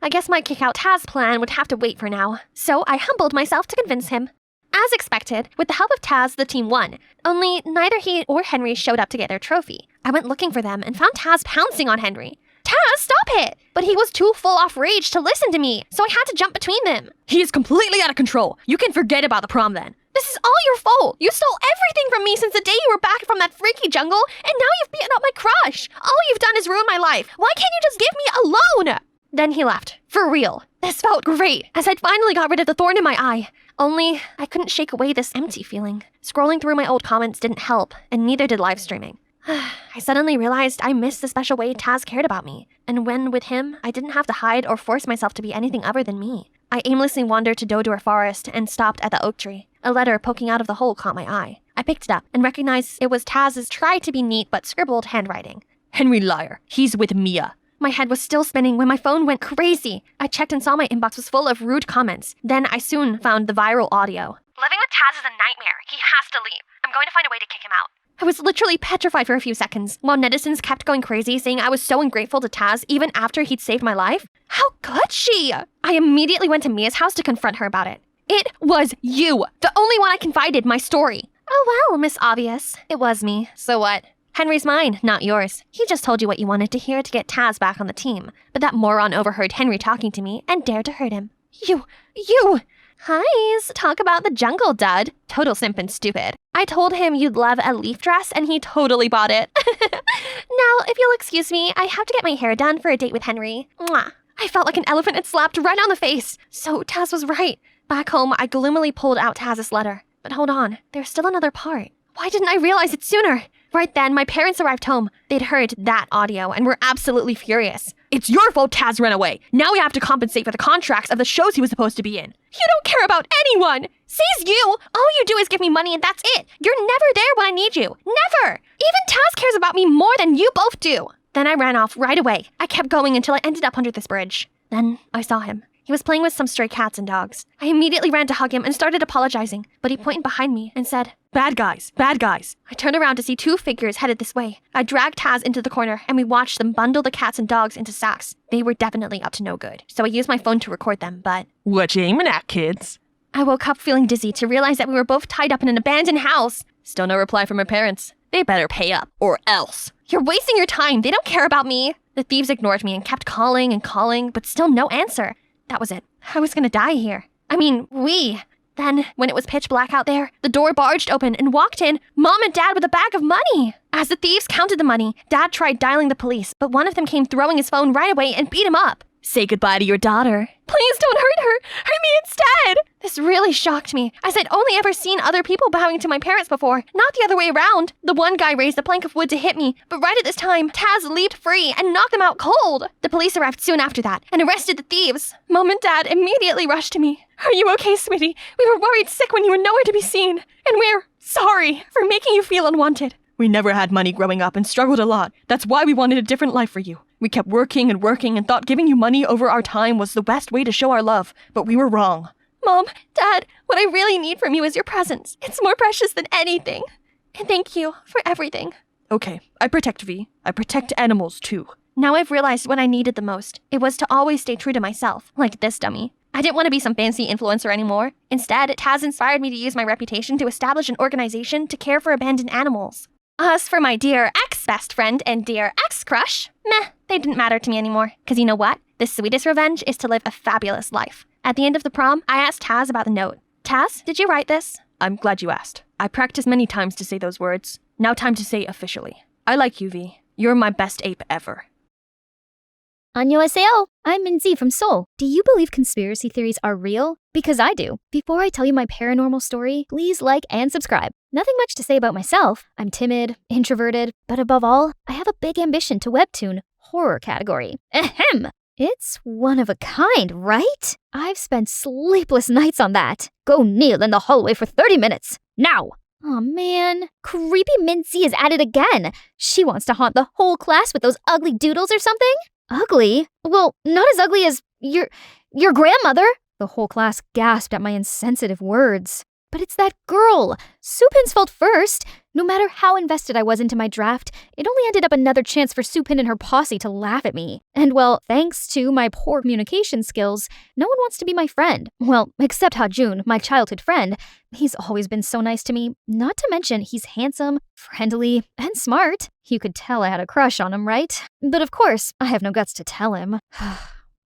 I guess my kick-out Taz plan would have to wait for now. So I humbled myself to convince him. As expected, with the help of Taz, the team won. Only neither he or Henry showed up to get their trophy. I went looking for them and found Taz pouncing on Henry. Taz, stop it! But he was too full off rage to listen to me, so I had to jump between them. He is completely out of control. You can forget about the prom then. This is all your fault. You stole everything from me since the day you were back from that freaky jungle, and now you've beaten up my crush. All you've done is ruin my life. Why can't you just give me alone? Then he left. For real. This felt great, as I'd finally got rid of the thorn in my eye. Only, I couldn't shake away this empty feeling. Scrolling through my old comments didn't help, and neither did live streaming. I suddenly realized I missed the special way Taz cared about me, and when with him, I didn't have to hide or force myself to be anything other than me. I aimlessly wandered to Dodowa Forest and stopped at the oak tree. A letter poking out of the hole caught my eye. I picked it up and recognized it was Taz's try-to-be-neat but scribbled handwriting. Henry liar. He's with Mia. My head was still spinning when my phone went crazy. I checked and saw my inbox was full of rude comments. Then I soon found the viral audio. Living with Taz is a nightmare. He has to leave. I'm going to find a way to kick him out. I was literally petrified for a few seconds, while netizens kept going crazy, saying I was so ungrateful to Taz even after he'd saved my life. How could she? I immediately went to Mia's house to confront her about it. It was you, the only one I confided my story. Oh well, Miss Obvious. It was me. So what? Henry's mine, not yours. He just told you what you wanted to hear to get Taz back on the team. But that moron overheard Henry talking to me and dared to hurt him. You! Hi's, talk about the jungle, dud. Total simp and stupid. I told him you'd love a leaf dress and he totally bought it. Now, if you'll excuse me, I have to get my hair done for a date with Henry. Mwah. I felt like an elephant had slapped right on the face. So Taz was right. Back home, I gloomily pulled out Taz's letter. But hold on, there's still another part. Why didn't I realize it sooner? Right then, my parents arrived home. They'd heard that audio and were absolutely furious. It's your fault Taz ran away. Now we have to compensate for the contracts of the shows he was supposed to be in. You don't care about anyone! Says you! All you do is give me money and that's it! You're never there when I need you! Never! Even Taz cares about me more than you both do! Then I ran off right away. I kept going until I ended up under this bridge. Then I saw him. He was playing with some stray cats and dogs. I immediately ran to hug him and started apologizing, but he pointed behind me and said, Bad guys, bad guys. I turned around to see two figures headed this way. I dragged Taz into the corner and we watched them bundle the cats and dogs into sacks. They were definitely up to no good, so I used my phone to record them, but... What you aiming at, kids? I woke up feeling dizzy to realize that we were both tied up in an abandoned house. Still no reply from her parents. They better pay up, or else. You're wasting your time. They don't care about me. The thieves ignored me and kept calling and calling, but still no answer. That was it. I was gonna die here. We. Then, when it was pitch black out there, the door barged open and walked in Mom and Dad with a bag of money. As the thieves counted the money, Dad tried dialing the police, but one of them came throwing his phone right away and beat him up. Say goodbye to your daughter. Please don't hurt her. Hurt me instead. This really shocked me, as I'd only ever seen other people bowing to my parents before, not the other way around. The one guy raised a plank of wood to hit me, but right at this time, Taz leaped free and knocked them out cold. The police arrived soon after that and arrested the thieves. Mom and Dad immediately rushed to me. Are you okay, sweetie? We were worried sick when you were nowhere to be seen. And we're sorry for making you feel unwanted. We never had money growing up and struggled a lot. That's why we wanted a different life for you. We kept working and thought giving you money over our time was the best way to show our love, but we were wrong. Mom, Dad, what I really need from you is your presence. It's more precious than anything. And thank you for everything. Okay, I protect V. I protect animals too. Now I've realized what I needed the most. It was to always stay true to myself, like this dummy. I didn't want to be some fancy influencer anymore. Instead, Taz inspired me to use my reputation to establish an organization to care for abandoned animals. As for my dear ex-best friend and dear ex-crush, meh, they didn't matter to me anymore. Because you know what? The sweetest revenge is to live a fabulous life. At the end of the prom, I asked Taz about the note. Taz, did you write this? I'm glad you asked. I practiced many times to say those words. Now time to say officially. I like you, V. You're my best ape ever. Annyeonghaseyo! I'm Minzy from Seoul. Do you believe conspiracy theories are real? Because I do. Before I tell you my paranormal story, please like and subscribe. Nothing much to say about myself. I'm timid, introverted, but above all, I have a big ambition to webtoon horror category. Ahem! It's one of a kind, right? I've spent sleepless nights on that. Go kneel in the hallway for 30 minutes. Now! Aw, man. Creepy Minzy is at it again. She wants to haunt the whole class with those ugly doodles or something? Ugly? Well, not as ugly as your grandmother. The whole class gasped at my insensitive words. But it's that girl. Supin's fault first. No matter how invested I was into my draft, it only ended up another chance for Supin and her posse to laugh at me. And well, thanks to my poor communication skills, no one wants to be my friend. Well, except Hajun, my childhood friend. He's always been so nice to me. Not to mention, he's handsome, friendly, and smart. You could tell I had a crush on him, right? But of course, I have no guts to tell him.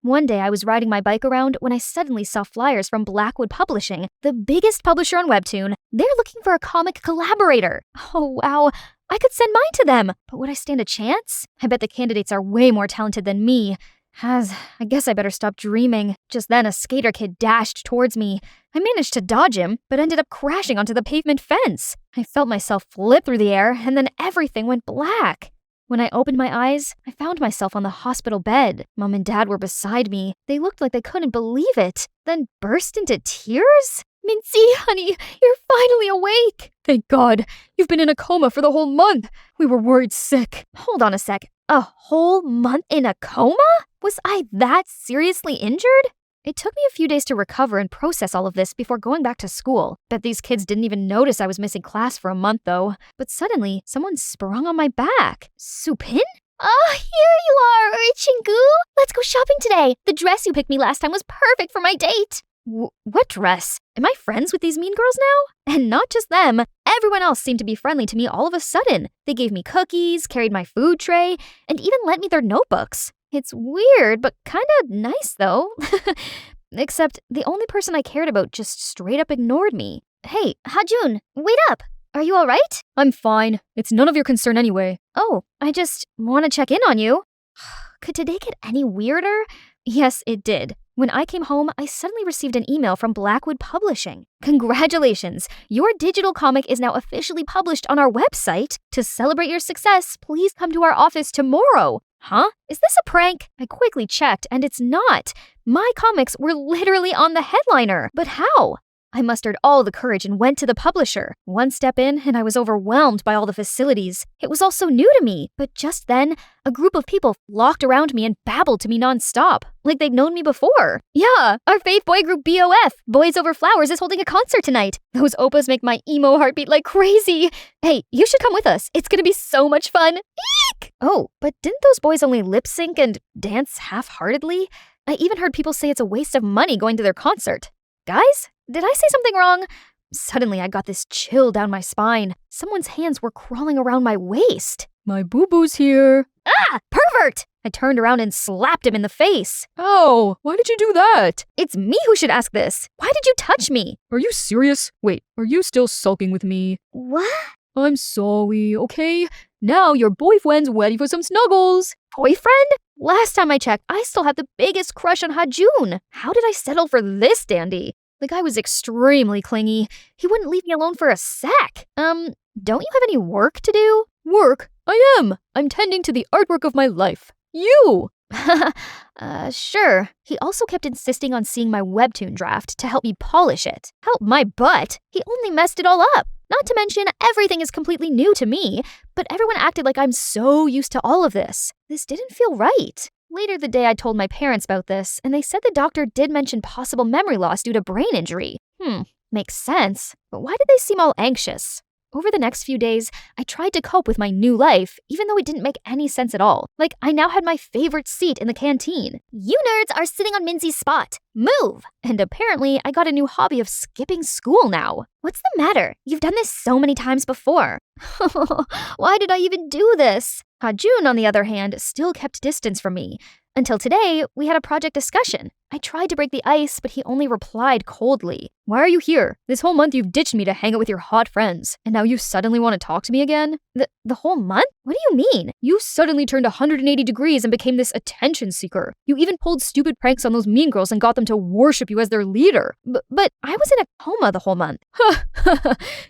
One day I was riding my bike around when I suddenly saw flyers from Blackwood Publishing, the biggest publisher on Webtoon. They're looking for a comic collaborator. Oh wow, I could send mine to them, but would I stand a chance? I bet the candidates are way more talented than me. I guess I better stop dreaming. Just then a skater kid dashed towards me. I managed to dodge him, but ended up crashing onto the pavement fence. I felt myself flip through the air, and then everything went black. When I opened my eyes, I found myself on the hospital bed. Mom and Dad were beside me. They looked like they couldn't believe it, then burst into tears. Minzy, honey, you're finally awake. Thank God. You've been in a coma for the whole month. We were worried sick. Hold on a sec. A whole month in a coma? Was I that seriously injured? It took me a few days to recover and process all of this before going back to school. Bet these kids didn't even notice I was missing class for a month, though. But suddenly, someone sprung on my back. Supin? Ah, here you are, Chingu. Let's go shopping today. The dress you picked me last time was perfect for my date. What dress? Am I friends with these mean girls now? And not just them. Everyone else seemed to be friendly to me all of a sudden. They gave me cookies, carried my food tray, and even lent me their notebooks. It's weird, but kinda nice, though. Except the only person I cared about just straight up ignored me. Hey, Hajun, wait up! Are you alright? I'm fine. It's none of your concern anyway. Oh, I just want to check in on you. Could today get any weirder? Yes, it did. When I came home, I suddenly received an email from Blackwood Publishing. Congratulations! Your digital comic is now officially published on our website. To celebrate your success, please come to our office tomorrow. Huh? Is this a prank? I quickly checked, and it's not. My comics were literally on the headliner. But how? I mustered all the courage and went to the publisher. One step in, and I was overwhelmed by all the facilities. It was all so new to me. But just then, a group of people flocked around me and babbled to me nonstop, like they'd known me before. Yeah, our fave boy group BOF, Boys Over Flowers, is holding a concert tonight. Those oppas make my emo heart beat like crazy. Hey, you should come with us. It's gonna be so much fun. Eek! Oh, but didn't those boys only lip sync and dance half-heartedly? I even heard people say it's a waste of money going to their concert. Guys, did I say something wrong? Suddenly, I got this chill down my spine. Someone's hands were crawling around my waist. My boo-boo's here. Ah! Pervert! I turned around and slapped him in the face. Oh, why did you do that? It's me who should ask this. Why did you touch me? Are you serious? Wait, are you still sulking with me? What? I'm sorry, okay? Now your boyfriend's ready for some snuggles. Boyfriend? Last time I checked, I still had the biggest crush on Hajun. How did I settle for this dandy? The guy was extremely clingy. He wouldn't leave me alone for a sec. Don't you have any work to do? Work? I am. I'm tending to the artwork of my life. You! Sure. He also kept insisting on seeing my webtoon draft to help me polish it. Help my butt? He only messed it all up. Not to mention, everything is completely new to me, but everyone acted like I'm so used to all of this. This didn't feel right. Later the day I told my parents about this, and they said the doctor did mention possible memory loss due to brain injury. Makes sense, but why did they seem all anxious? Over the next few days, I tried to cope with my new life, even though it didn't make any sense at all. Like, I now had my favorite seat in the canteen. You nerds are sitting on Minzy's spot. Move! And apparently, I got a new hobby of skipping school now. What's the matter? You've done this so many times before. Why did I even do this? Hajun, on the other hand, still kept distance from me. Until today, we had a project discussion. I tried to break the ice, but he only replied coldly. Why are you here? This whole month you've ditched me to hang out with your hot friends, and now you suddenly want to talk to me again? The whole month? What do you mean? You suddenly turned 180 degrees and became this attention seeker. You even pulled stupid pranks on those mean girls and got them to worship you as their leader. But I was in a coma the whole month.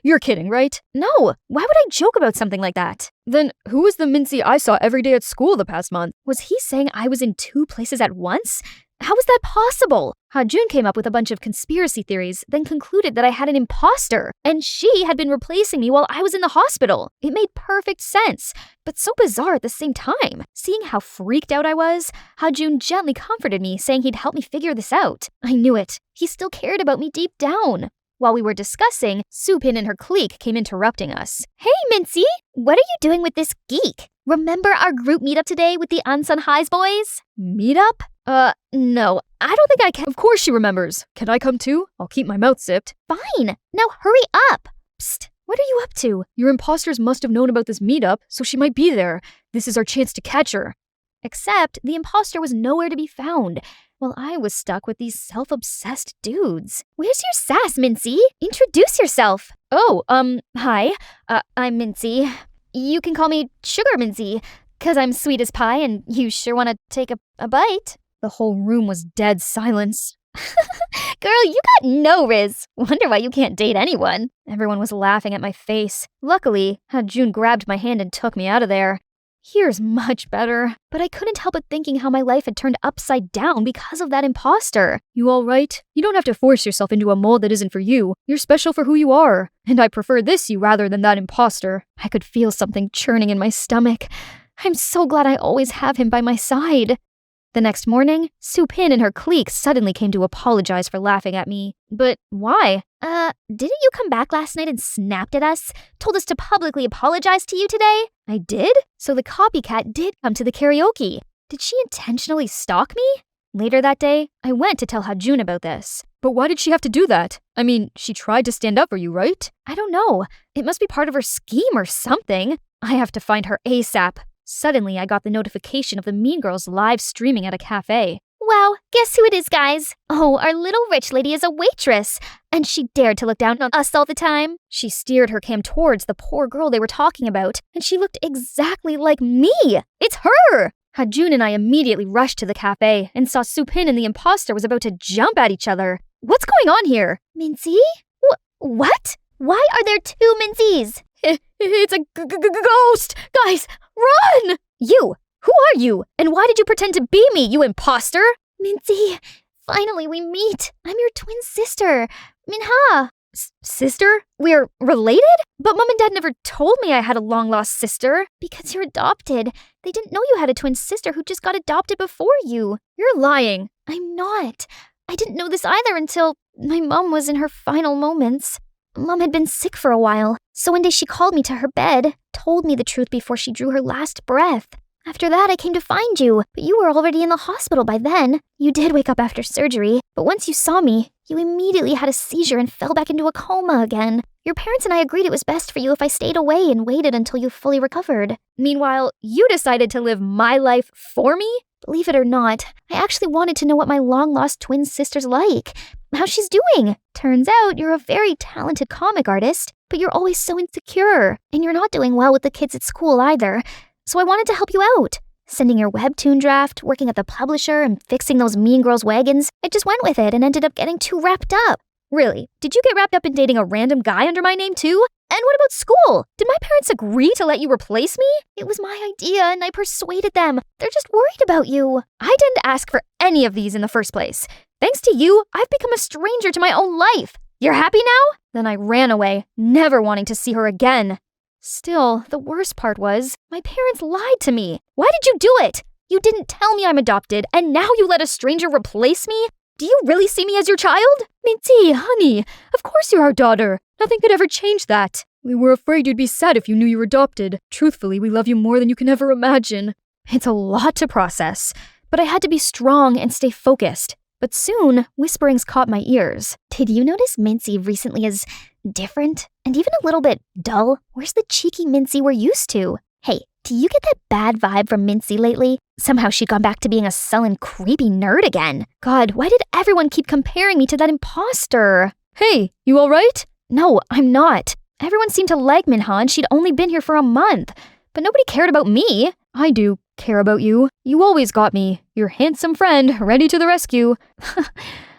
You're kidding, right? No, why would I joke about something like that? Then who was the Mincy I saw every day at school the past month? Was he saying I was in 2 places at once? How was that possible? Hajun came up with a bunch of conspiracy theories, then concluded that I had an imposter, and she had been replacing me while I was in the hospital. It made perfect sense, but so bizarre at the same time. Seeing how freaked out I was, Hajun gently comforted me, saying he'd help me figure this out. I knew it. He still cared about me deep down. While we were discussing, Supin and her clique came interrupting us. Hey, Mincy! What are you doing with this geek? Remember our group meetup today with the Unsung Highs boys? Meetup? No, I don't think I can. Of course she remembers. Can I come too? I'll keep my mouth zipped. Fine. Now hurry up. Psst. What are you up to? Your imposters must have known about this meetup, so she might be there. This is our chance to catch her. Except the imposter was nowhere to be found, while I was stuck with these self-obsessed dudes. Where's your sass, Mincy? Introduce yourself. Oh, hi. I'm Mincy. You can call me Sugar Mincy, 'cause I'm sweet as pie and you sure want to take a bite. The whole room was dead silence. Girl, you got no riz. Wonder why you can't date anyone. Everyone was laughing at my face. Luckily, Hajun grabbed my hand and took me out of there. Here's much better. But I couldn't help but thinking how my life had turned upside down because of that imposter. You all right? You don't have to force yourself into a mold that isn't for you. You're special for who you are. And I prefer this you rather than that imposter. I could feel something churning in my stomach. I'm so glad I always have him by my side. The next morning, Supin and her clique suddenly came to apologize for laughing at me. But why? Didn't you come back last night and snapped at us? Told us to publicly apologize to you today? I did? So the copycat did come to the karaoke. Did she intentionally stalk me? Later that day, I went to tell Hajun about this. But why did she have to do that? I mean, she tried to stand up for you, right? I don't know. It must be part of her scheme or something. I have to find her ASAP. Suddenly, I got the notification of the Mean Girls live streaming at a cafe. Wow, guess who it is, guys? Oh, our little rich lady is a waitress, and she dared to look down on us all the time. She steered her cam towards the poor girl they were talking about, and she looked exactly like me. It's her! Hajun and I immediately rushed to the cafe and saw Supin and the imposter was about to jump at each other. What's going on here? Mincy? What? Why are there 2 Mincies? It's a ghost! Guys, run! You! Who are you? And why did you pretend to be me, you imposter? Mincy, finally we meet. I'm your twin sister, Minha. Sister? We're related? But Mom and Dad never told me I had a long-lost sister. Because you're adopted. They didn't know you had a twin sister who just got adopted before you. You're lying. I'm not. I didn't know this either until my mom was in her final moments. Mom had been sick for a while, so one day she called me to her bed, told me the truth before she drew her last breath. After that, I came to find you, but you were already in the hospital by then. You did wake up after surgery, but once you saw me, you immediately had a seizure and fell back into a coma again. Your parents and I agreed it was best for you if I stayed away and waited until you fully recovered. Meanwhile, you decided to live my life for me? Believe it or not, I actually wanted to know what my long-lost twin sister's like, how she's doing. Turns out you're a very talented comic artist, but you're always so insecure, and you're not doing well with the kids at school either. So I wanted to help you out. Sending your webtoon draft, working at the publisher, and fixing those Mean Girls wagons, I just went with it and ended up getting too wrapped up. Really? Did you get wrapped up in dating a random guy under my name too? And what about school? Did my parents agree to let you replace me? It was my idea and I persuaded them. They're just worried about you. I didn't ask for any of these in the first place. Thanks to you, I've become a stranger to my own life. You're happy now? Then I ran away, never wanting to see her again. Still, the worst part was, my parents lied to me. Why did you do it? You didn't tell me I'm adopted, and now you let a stranger replace me? Do you really see me as your child? Minty, honey, of course you're our daughter. Nothing could ever change that. We were afraid you'd be sad if you knew you were adopted. Truthfully, we love you more than you can ever imagine. It's a lot to process, but I had to be strong and stay focused. But soon, whisperings caught my ears. Did you notice Mincy recently is different? And even a little bit dull? Where's the cheeky Mincy we're used to? Hey, do you get that bad vibe from Mincy lately? Somehow she'd gone back to being a sullen, creepy nerd again. God, why did everyone keep comparing me to that imposter? Hey, you alright? No, I'm not. Everyone seemed to like Minha and she'd only been here for a month. But nobody cared about me. I do care about you. You always got me. Your handsome friend, ready to the rescue.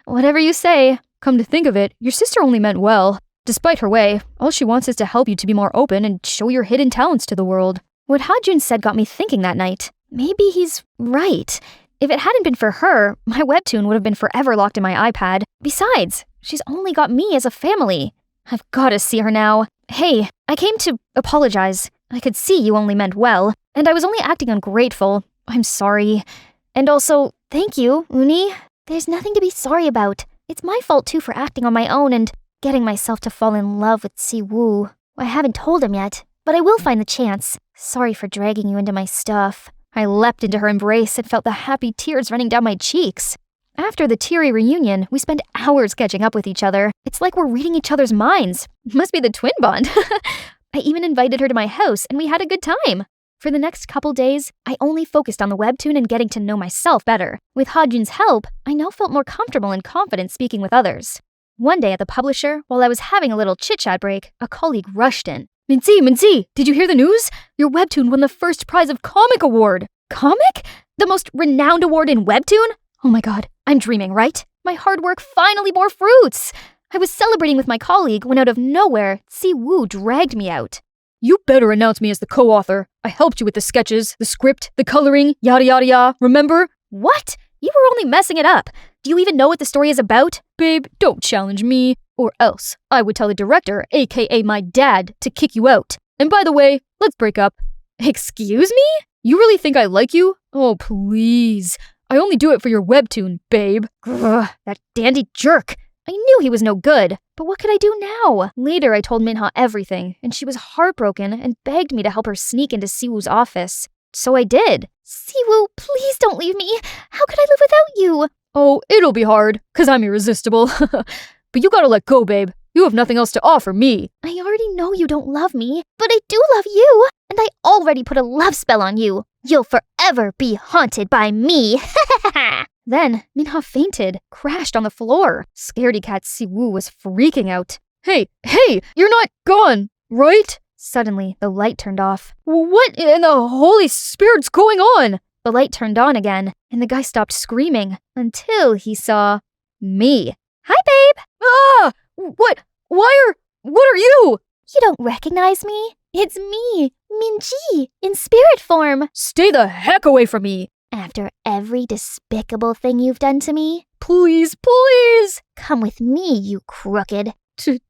Whatever you say. Come to think of it, your sister only meant well. Despite her way, all she wants is to help you to be more open and show your hidden talents to the world. What Hajun said got me thinking that night. Maybe he's right. If it hadn't been for her, my webtoon would have been forever locked in my iPad. Besides, she's only got me as a family. I've got to see her now. Hey, I came to apologize. I could see you only meant well, and I was only acting ungrateful. I'm sorry. And also, thank you, Uni. There's nothing to be sorry about. It's my fault too for acting on my own and getting myself to fall in love with Si-woo. I haven't told him yet, but I will find the chance. Sorry for dragging you into my stuff. I leapt into her embrace and felt the happy tears running down my cheeks. After the teary reunion, we spent hours catching up with each other. It's like we're reading each other's minds. Must be the twin bond. I even invited her to my house, and we had a good time. For the next couple days, I only focused on the webtoon and getting to know myself better. With Hajun's help, I now felt more comfortable and confident speaking with others. One day at the publisher, while I was having a little chit-chat break, a colleague rushed in. Mincy, did you hear the news? Your webtoon won the first prize of Comic Award. Comic? The most renowned award in webtoon? Oh my god, I'm dreaming, right? My hard work finally bore fruits. I was celebrating with my colleague when out of nowhere, Si-woo dragged me out. You better announce me as the co-author. I helped you with the sketches, the script, the coloring, yada yada yada, remember? What? You were only messing it up. Do you even know what the story is about? Babe, don't challenge me. Or else, I would tell the director, aka my dad, to kick you out. And by the way, let's break up. Excuse me? You really think I like you? Oh, please. I only do it for your webtoon, babe. Ugh, that dandy jerk. I knew he was no good, but what could I do now? Later, I told Minha everything, and she was heartbroken and begged me to help her sneak into Si-woo's office. So I did. Si-woo, please don't leave me. How could I live without you? Oh, it'll be hard, 'cause I'm irresistible. But you gotta let go, babe. You have nothing else to offer me. I already know you don't love me, but I do love you, and I already put a love spell on you. You'll forever be haunted by me. Then, Minha fainted, crashed on the floor. Scaredy cat Si-woo was freaking out. Hey, you're not gone, right? Suddenly, the light turned off. What in the Holy Spirit's going on? The light turned on again, and the guy stopped screaming until he saw me. Hi, babe. Ah! What are you? You don't recognize me? It's me, Minji, in spirit form. Stay the heck away from me. After every despicable thing you've done to me? Please. Come with me, you crooked. To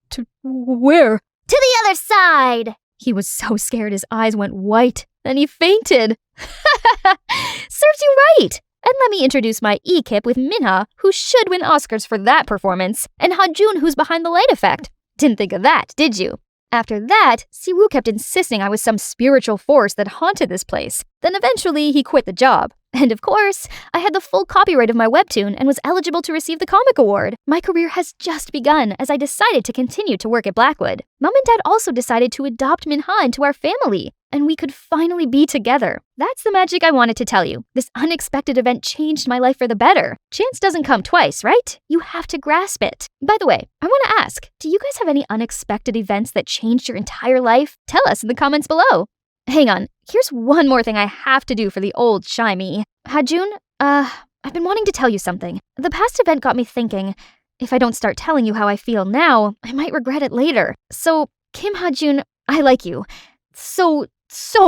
where? To the other side. He was so scared his eyes went white. Then he fainted. Serves you right. And let me introduce my E-Kip with Minha, who should win Oscars for that performance, and Hajun, who's behind the light effect. Didn't think of that, did you? After that, Si-woo kept insisting I was some spiritual force that haunted this place. Then eventually, he quit the job. And of course, I had the full copyright of my webtoon and was eligible to receive the Comic Award. My career has just begun as I decided to continue to work at Blackwood. Mom and Dad also decided to adopt Minha into our family, and we could finally be together. That's the magic I wanted to tell you. This unexpected event changed my life for the better. Chance doesn't come twice, right? You have to grasp it. By the way, I want to ask, do you guys have any unexpected events that changed your entire life? Tell us in the comments below. Hang on, here's one more thing I have to do for the old shy me. Hajun, I've been wanting to tell you something. The past event got me thinking, if I don't start telling you how I feel now, I might regret it later. So, Kim Hajun, I like you. So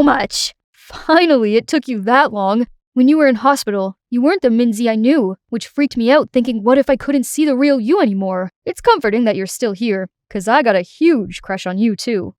much. Finally, it took you that long. When you were in hospital, You weren't the Minzy I knew, which freaked me out thinking what if I couldn't see the real you anymore. It's comforting that you're still here, 'cause I got a huge crush on you too.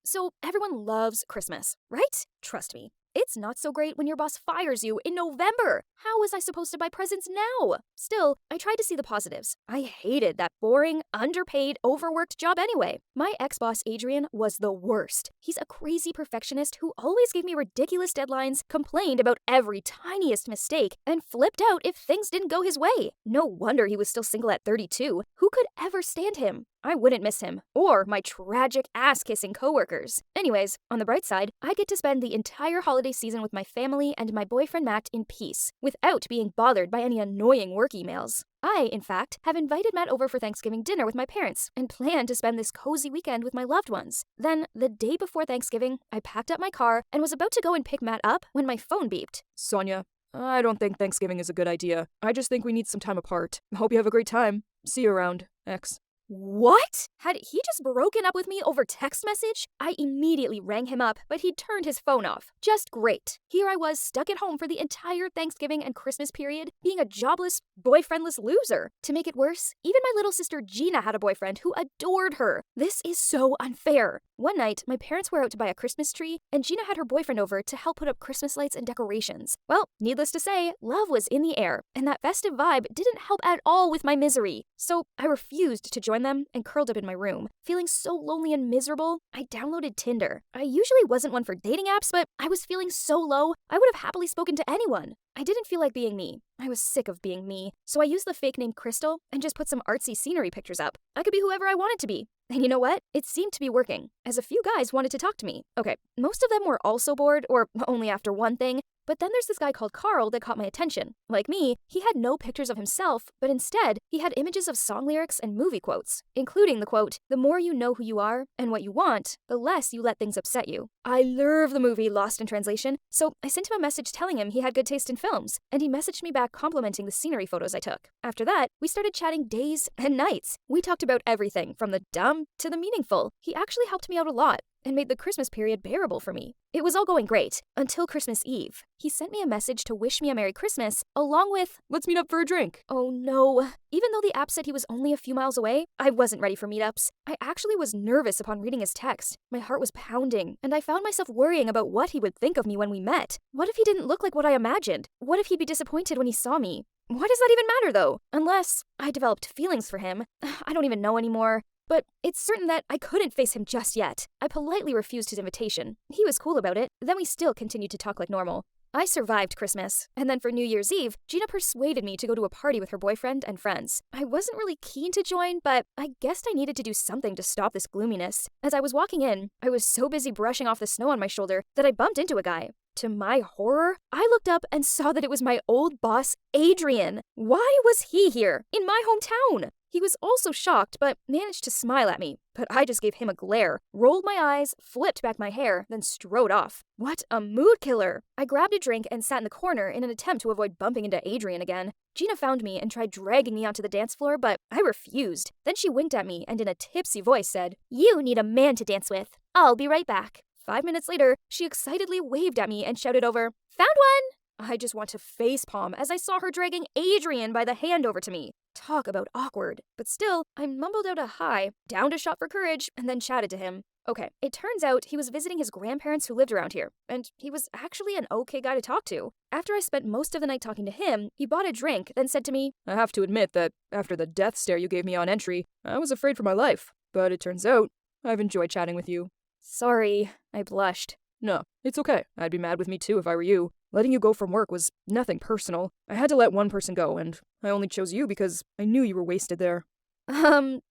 So everyone loves Christmas, right? Trust me. It's not so great when your boss fires you in November. How was I supposed to buy presents now? Still, I tried to see the positives. I hated that boring, underpaid, overworked job anyway. My ex-boss Adrian was the worst. He's a crazy perfectionist who always gave me ridiculous deadlines, complained about every tiniest mistake, and flipped out if things didn't go his way. No wonder he was still single at 32. Who could ever stand him? I wouldn't miss him, or my tragic ass-kissing coworkers. Anyways, on the bright side, I get to spend the entire holiday season with my family and my boyfriend Matt in peace, without being bothered by any annoying work emails. I, in fact, have invited Matt over for Thanksgiving dinner with my parents and plan to spend this cozy weekend with my loved ones. Then, the day before Thanksgiving, I packed up my car and was about to go and pick Matt up when my phone beeped. Sonia, I don't think Thanksgiving is a good idea. I just think we need some time apart. Hope you have a great time. See you around, X. What? Had he just broken up with me over text message? I immediately rang him up, but he'd turned his phone off. Just great. Here I was, stuck at home for the entire Thanksgiving and Christmas period, being a jobless, boyfriendless loser. To make it worse, even my little sister Gina had a boyfriend who adored her. This is so unfair. One night, my parents were out to buy a Christmas tree, and Gina had her boyfriend over to help put up Christmas lights and decorations. Well, needless to say, love was in the air, and that festive vibe didn't help at all with my misery. So I refused to join them and curled up in my room. Feeling so lonely and miserable, I downloaded Tinder. I usually wasn't one for dating apps, but I was feeling so low, I would have happily spoken to anyone. I didn't feel like being me. I was sick of being me, so I used the fake name Crystal and just put some artsy scenery pictures up. I could be whoever I wanted to be. And you know what? It seemed to be working, as a few guys wanted to talk to me. Okay, most of them were also bored, or only after one thing, but then there's this guy called Carl that caught my attention. Like me, he had no pictures of himself, but instead, he had images of song lyrics and movie quotes, including the quote, "The more you know who you are and what you want, the less you let things upset you." I love the movie Lost in Translation, so I sent him a message telling him he had good taste in films, and he messaged me back complimenting the scenery photos I took. After that, we started chatting days and nights. We talked about everything, from the dumb to the meaningful. He actually helped me out a lot and made the Christmas period bearable for me. It was all going great, until Christmas Eve. He sent me a message to wish me a Merry Christmas, along with, "Let's meet up for a drink." oh no. Even though the app said he was only a few miles away, I wasn't ready for meetups. I actually was nervous upon reading his text. My heart was pounding, and I found myself worrying about what he would think of me when we met. What if he didn't look like what I imagined? What if he'd be disappointed when he saw me? Why does that even matter, though? Unless I developed feelings for him. I don't even know anymore. But it's certain that I couldn't face him just yet. I politely refused his invitation. He was cool about it. Then we still continued to talk like normal. I survived Christmas, and then for New Year's Eve, Gina persuaded me to go to a party with her boyfriend and friends. I wasn't really keen to join, but I guessed I needed to do something to stop this gloominess. As I was walking in, I was so busy brushing off the snow on my shoulder that I bumped into a guy. To my horror, I looked up and saw that it was my old boss, Adrian. Why was he here, in my hometown? He was also shocked, but managed to smile at me. But I just gave him a glare, rolled my eyes, flipped back my hair, then strode off. What a mood killer! I grabbed a drink and sat in the corner in an attempt to avoid bumping into Adrian again. Gina found me and tried dragging me onto the dance floor, but I refused. Then she winked at me and in a tipsy voice said, "You need a man to dance with. I'll be right back." 5 minutes later, she excitedly waved at me and shouted over, "Found one!" I just want to facepalm as I saw her dragging Adrian by the hand over to me. Talk about awkward. But still, I mumbled out a hi, downed a shot for courage, and then chatted to him. Okay, it turns out he was visiting his grandparents who lived around here, and he was actually an okay guy to talk to. After I spent most of the night talking to him, he bought a drink, then said to me, "I have to admit that after the death stare you gave me on entry, I was afraid for my life. But it turns out I've enjoyed chatting with you." "Sorry," I blushed. "No, it's okay. I'd be mad with me too if I were you. Letting you go from work was nothing personal. I had to let one person go, and I only chose you because I knew you were wasted there."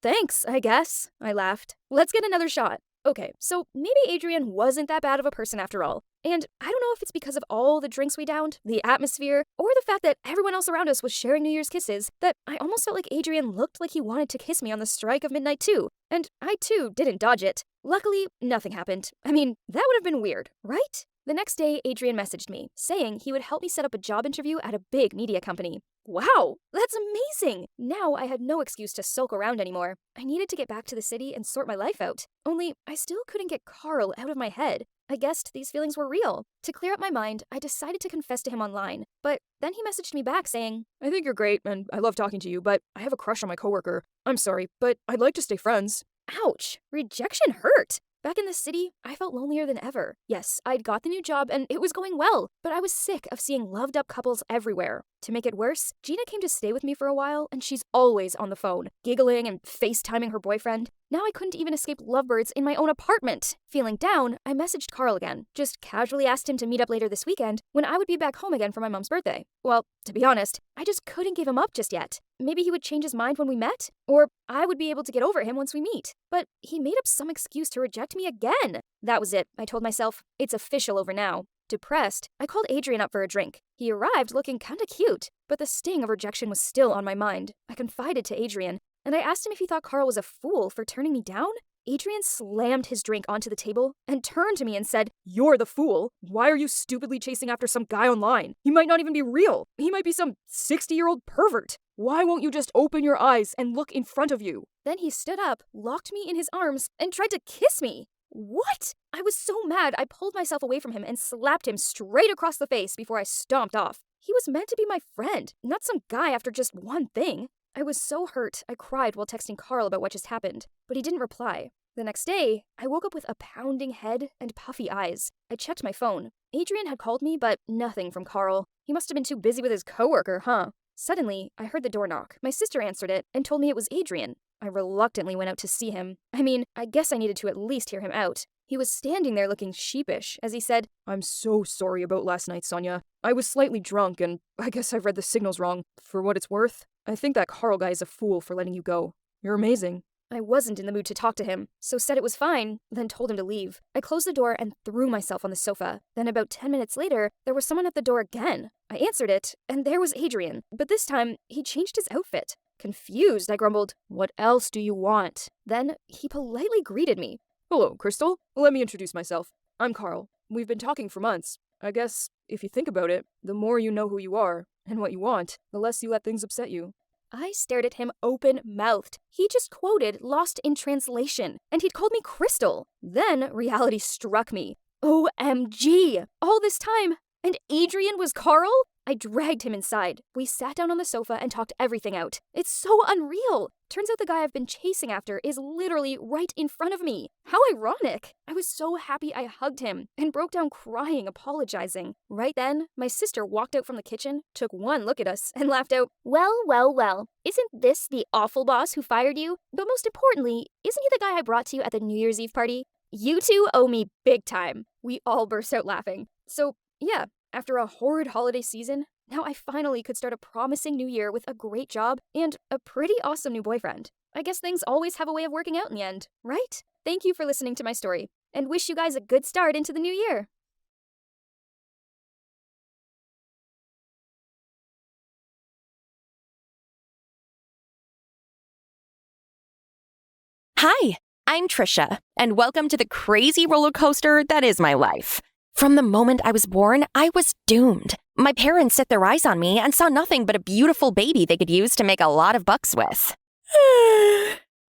Thanks, I guess. I laughed. Let's get another shot. Okay, so maybe Adrian wasn't that bad of a person after all. And I don't know if it's because of all the drinks we downed, the atmosphere, or the fact that everyone else around us was sharing New Year's kisses, that I almost felt like Adrian looked like he wanted to kiss me on the strike of midnight too. And I too didn't dodge it. Luckily, nothing happened. I mean, that would have been weird, right? The next day, Adrian messaged me, saying he would help me set up a job interview at a big media company. Wow, that's amazing! Now I had no excuse to sulk around anymore. I needed to get back to the city and sort my life out. Only, I still couldn't get Carl out of my head. I guessed these feelings were real. To clear up my mind, I decided to confess to him online. But then he messaged me back saying, I think you're great, and I love talking to you, but I have a crush on my coworker. I'm sorry, but I'd like to stay friends. ouch, rejection hurt. Back in the city, I felt lonelier than ever. Yes, I'd got the new job and it was going well, but I was sick of seeing loved up couples everywhere. To make it worse, Gina came to stay with me for a while and she's always on the phone, giggling and FaceTiming her boyfriend. Now I couldn't even escape lovebirds in my own apartment. Feeling down, I messaged Carl again, just casually asked him to meet up later this weekend when I would be back home again for my mom's birthday. Well, to be honest, I just couldn't give him up just yet. Maybe he would change his mind when we met, or I would be able to get over him once we meet. But he made up some excuse to reject me again. That was it, I told myself. It's official over now. Depressed, I called Adrian up for a drink. He arrived looking kinda cute, but the sting of rejection was still on my mind. I confided to Adrian, and I asked him if he thought Carl was a fool for turning me down. Adrian slammed his drink onto the table and turned to me and said, You're the fool. Why are you stupidly chasing after some guy online? He might not even be real. He might be some 60-year-old pervert. Why won't you just open your eyes and look in front of you? Then he stood up, locked me in his arms, and tried to kiss me. What? I was so mad I pulled myself away from him and slapped him straight across the face before I stomped off. He was meant to be my friend, not some guy after just one thing. I was so hurt, I cried while texting Carl about what just happened, but he didn't reply. The next day, I woke up with a pounding head and puffy eyes. I checked my phone. Adrian had called me, but nothing from Carl. He must have been too busy with his coworker, huh? Suddenly, I heard the door knock. My sister answered it and told me it was Adrian. I reluctantly went out to see him. I guess I needed to at least hear him out. He was standing there looking sheepish as he said, I'm so sorry about last night, Sonia. I was slightly drunk, and I guess I've read the signals wrong. For what it's worth, I think that Carl guy is a fool for letting you go. You're amazing. I wasn't in the mood to talk to him, so said it was fine, then told him to leave. I closed the door and threw myself on the sofa. Then about 10 minutes later, there was someone at the door again. I answered it, and there was Adrian. But this time, he changed his outfit. Confused, I grumbled, What else do you want? Then he politely greeted me. Hello, Crystal. Let me introduce myself. I'm Carl. We've been talking for months. I guess, if you think about it, the more you know who you are and what you want, the less you let things upset you. I stared at him open-mouthed. He just quoted Lost in Translation, and he'd called me Crystal. Then reality struck me. OMG! All this time, and Adrian was Carl? I dragged him inside. We sat down on the sofa and talked everything out. It's so unreal. Turns out the guy I've been chasing after is literally right in front of me. How ironic. I was so happy I hugged him and broke down crying, apologizing. Right then, my sister walked out from the kitchen, took one look at us, and laughed out, Well, well, well. Isn't this the awful boss who fired you? But most importantly, isn't he the guy I brought to you at the New Year's Eve party? You two owe me big time. We all burst out laughing. So, yeah. After a horrid holiday season, now I finally could start a promising new year with a great job and a pretty awesome new boyfriend. I guess things always have a way of working out in the end, right? Thank you for listening to my story, and wish you guys a good start into the new year. Hi, I'm Trisha, and welcome to the crazy roller coaster that is my life. From the moment I was born, I was doomed. My parents set their eyes on me and saw nothing but a beautiful baby they could use to make a lot of bucks with.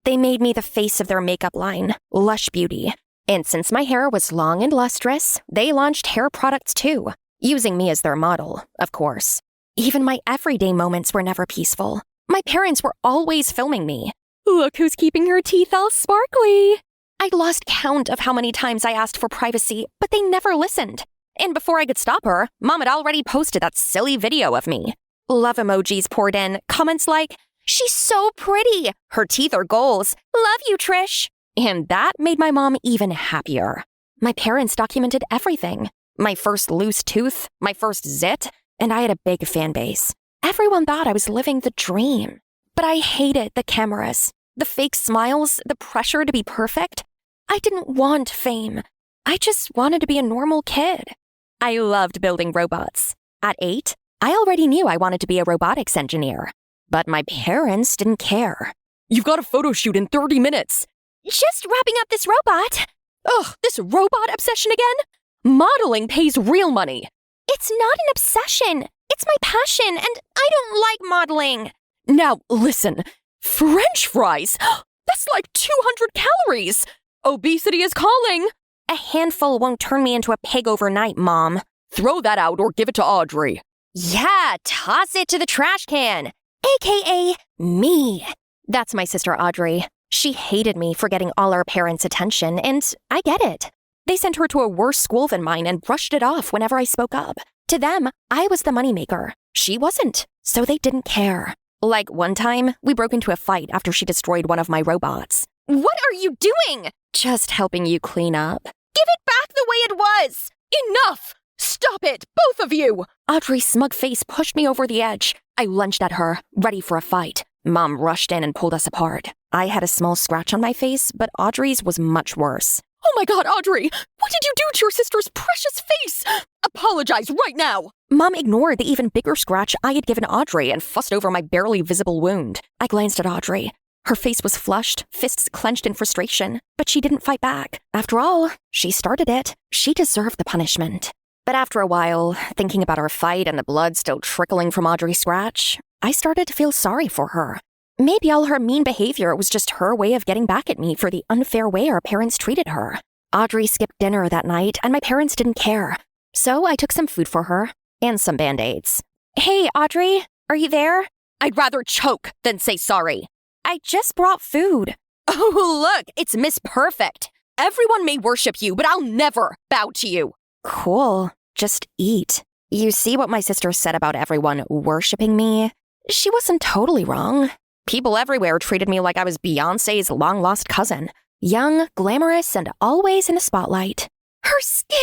They made me the face of their makeup line, Lush Beauty. And since my hair was long and lustrous, they launched hair products too, using me as their model, of course. Even my everyday moments were never peaceful. My parents were always filming me. Look who's keeping her teeth all sparkly. I'd lost count of how many times I asked for privacy, but they never listened. And before I could stop her, Mom had already posted that silly video of me. Love emojis poured in, comments like, She's so pretty! Her teeth are goals. Love you, Trish! And that made my mom even happier. My parents documented everything. My first loose tooth, my first zit, and I had a big fan base. Everyone thought I was living the dream. But I hated the cameras, the fake smiles, the pressure to be perfect. I didn't want fame. I just wanted to be a normal kid. I loved building robots. At 8, I already knew I wanted to be a robotics engineer. But my parents didn't care. You've got a photo shoot in 30 minutes. Just wrapping up this robot. Ugh, this robot obsession again? Modeling pays real money. It's not an obsession. It's my passion, and I don't like modeling. Now, listen. French fries? That's like 200 calories. Obesity is calling. A handful won't turn me into a pig overnight, Mom. Throw that out or give it to Audrey. Yeah, toss it to the trash can. AKA me. That's my sister Audrey. She hated me for getting all our parents' attention, and I get it. They sent her to a worse school than mine and brushed it off whenever I spoke up. To them, I was the moneymaker. She wasn't, so they didn't care. Like one time, we broke into a fight after she destroyed one of my robots. What are you doing? Just helping you clean up. Give it back the way it was! Enough! Stop it, both of you! Audrey's smug face pushed me over the edge. I lunged at her, ready for a fight. Mom rushed in and pulled us apart. I had a small scratch on my face, but Audrey's was much worse. Oh my God, Audrey! What did you do to your sister's precious face? Apologize right now! Mom ignored the even bigger scratch I had given Audrey and fussed over my barely visible wound. I glanced at Audrey. Her face was flushed, fists clenched in frustration, but she didn't fight back. After all, she started it. She deserved the punishment. But after a while, thinking about our fight and the blood still trickling from Audrey's scratch, I started to feel sorry for her. Maybe all her mean behavior was just her way of getting back at me for the unfair way our parents treated her. Audrey skipped dinner that night, and my parents didn't care. So I took some food for her, and some Band-Aids. Hey, Audrey, are you there? I'd rather choke than say sorry. I just brought food. Oh, look, it's Miss Perfect. Everyone may worship you, but I'll never bow to you. Cool, just eat. You see what my sister said about everyone worshiping me? She wasn't totally wrong. People everywhere treated me like I was Beyoncé's long-lost cousin. Young, glamorous, and always in the spotlight. Her skin!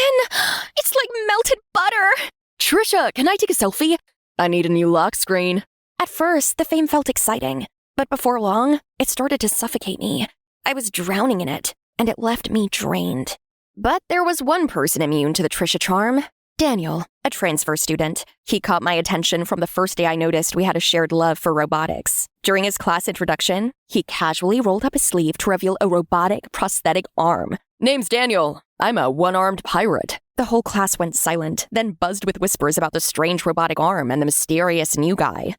It's like melted butter! Trisha, can I take a selfie? I need a new lock screen. At first, the fame felt exciting. But before long, it started to suffocate me. I was drowning in it, and it left me drained. But there was one person immune to the Trisha charm. Daniel, a transfer student. He caught my attention from the first day I noticed we had a shared love for robotics. During his class introduction, he casually rolled up his sleeve to reveal a robotic prosthetic arm. Name's Daniel. I'm a one-armed pirate. The whole class went silent, then buzzed with whispers about the strange robotic arm and the mysterious new guy.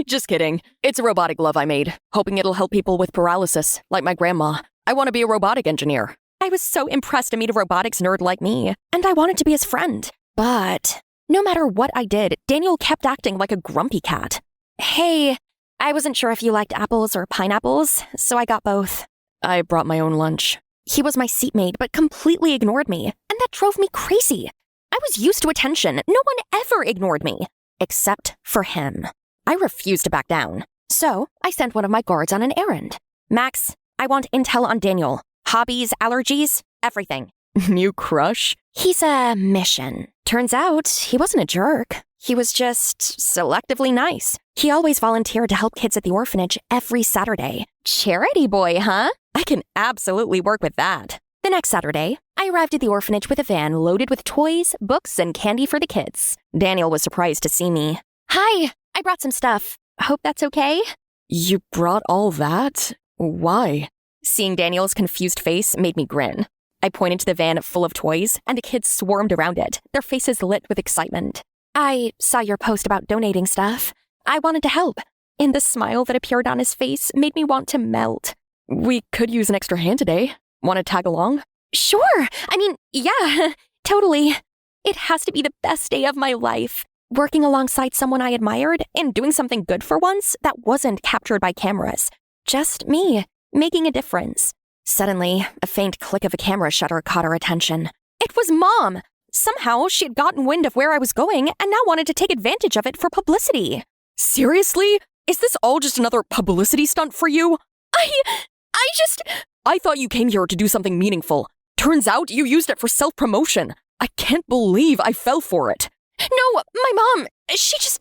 Just kidding. It's a robotic glove I made, hoping it'll help people with paralysis, like my grandma. I want to be a robotic engineer. I was so impressed to meet a robotics nerd like me, and I wanted to be his friend. But no matter what I did, Daniel kept acting like a grumpy cat. Hey, I wasn't sure if you liked apples or pineapples, so I got both. I brought my own lunch. He was my seatmate, but completely ignored me, and that drove me crazy. I was used to attention. No one ever ignored me, except for him. I refused to back down, so I sent one of my guards on an errand. Max, I want intel on Daniel. Hobbies, allergies, everything. New crush? He's a mission. Turns out, he wasn't a jerk. He was just selectively nice. He always volunteered to help kids at the orphanage every Saturday. Charity boy, huh? I can absolutely work with that. The next Saturday, I arrived at the orphanage with a van loaded with toys, books, and candy for the kids. Daniel was surprised to see me. Hi, I brought some stuff. Hope that's okay? You brought all that? Why? Seeing Daniel's confused face made me grin. I pointed to the van full of toys, and the kids swarmed around it, their faces lit with excitement. I saw your post about donating stuff. I wanted to help, and the smile that appeared on his face made me want to melt. We could use an extra hand today. Want to tag along? Sure. Yeah, totally. It has to be the best day of my life. Working alongside someone I admired and doing something good for once that wasn't captured by cameras. Just me, making a difference. Suddenly, a faint click of a camera shutter caught our attention. It was Mom! Somehow, she had gotten wind of where I was going and now wanted to take advantage of it for publicity. Seriously? Is this all just another publicity stunt for you? I thought you came here to do something meaningful. Turns out you used it for self-promotion. I can't believe I fell for it. No, my mom, she's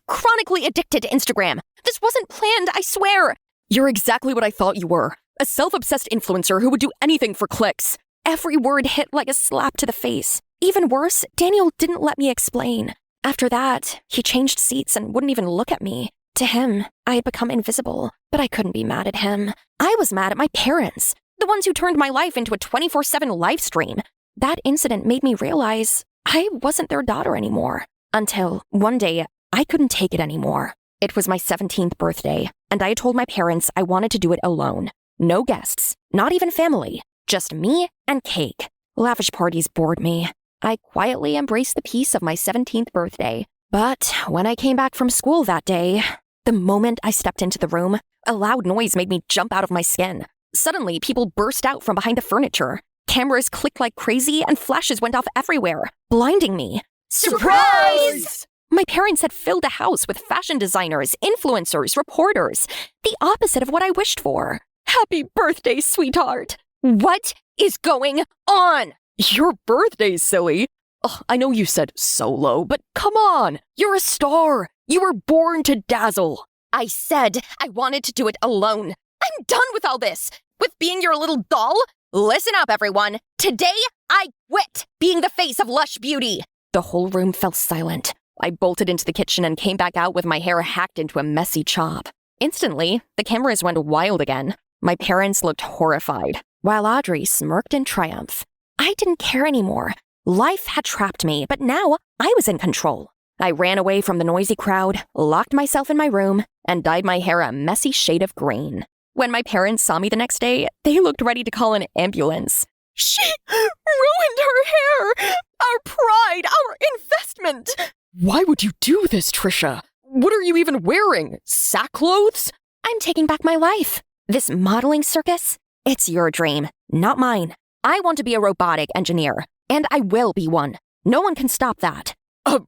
chronically addicted to Instagram. This wasn't planned, I swear. You're exactly what I thought you were. A self-obsessed influencer who would do anything for clicks. Every word hit like a slap to the face. Even worse, Daniel didn't let me explain. After that, he changed seats and wouldn't even look at me. To him, I had become invisible, but I couldn't be mad at him. I was mad at my parents, the ones who turned my life into a 24/7 live stream. That incident made me realize I wasn't their daughter anymore. Until one day, I couldn't take it anymore. It was my 17th birthday, and I told my parents I wanted to do it alone. No guests, not even family, just me and cake. Lavish parties bored me. I quietly embraced the peace of my 17th birthday. But when I came back from school that day, the moment I stepped into the room, a loud noise made me jump out of my skin. Suddenly, people burst out from behind the furniture. Cameras clicked like crazy and flashes went off everywhere, blinding me. Surprise! My parents had filled the house with fashion designers, influencers, reporters. The opposite of what I wished for. Happy birthday, sweetheart! What is going on? Your birthday's silly. Ugh, I know you said solo, but come on. You're a star. You were born to dazzle. I said I wanted to do it alone. I'm done with all this. With being your little doll. Listen up, everyone. Today, I quit being the face of Lush Beauty. The whole room fell silent. I bolted into the kitchen and came back out with my hair hacked into a messy chop. Instantly, the cameras went wild again. My parents looked horrified, while Audrey smirked in triumph. I didn't care anymore. Life had trapped me, but now I was in control. I ran away from the noisy crowd, locked myself in my room, and dyed my hair a messy shade of green. When my parents saw me the next day, they looked ready to call an ambulance. She ruined her hair! Our pride, our investment! Why would you do this, Trisha? What are you even wearing? Sackclothes? I'm taking back my life. This modeling circus, it's your dream, not mine. I want to be a robotic engineer, and I will be one. No one can stop that. A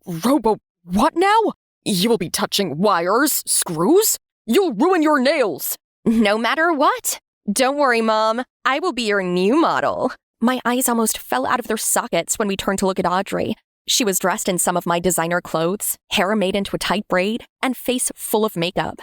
what now? You will be touching wires, screws? You'll ruin your nails. No matter what. Don't worry, Mom. I will be your new model. My eyes almost fell out of their sockets when we turned to look at Audrey. She was dressed in some of my designer clothes, hair made into a tight braid, and face full of makeup.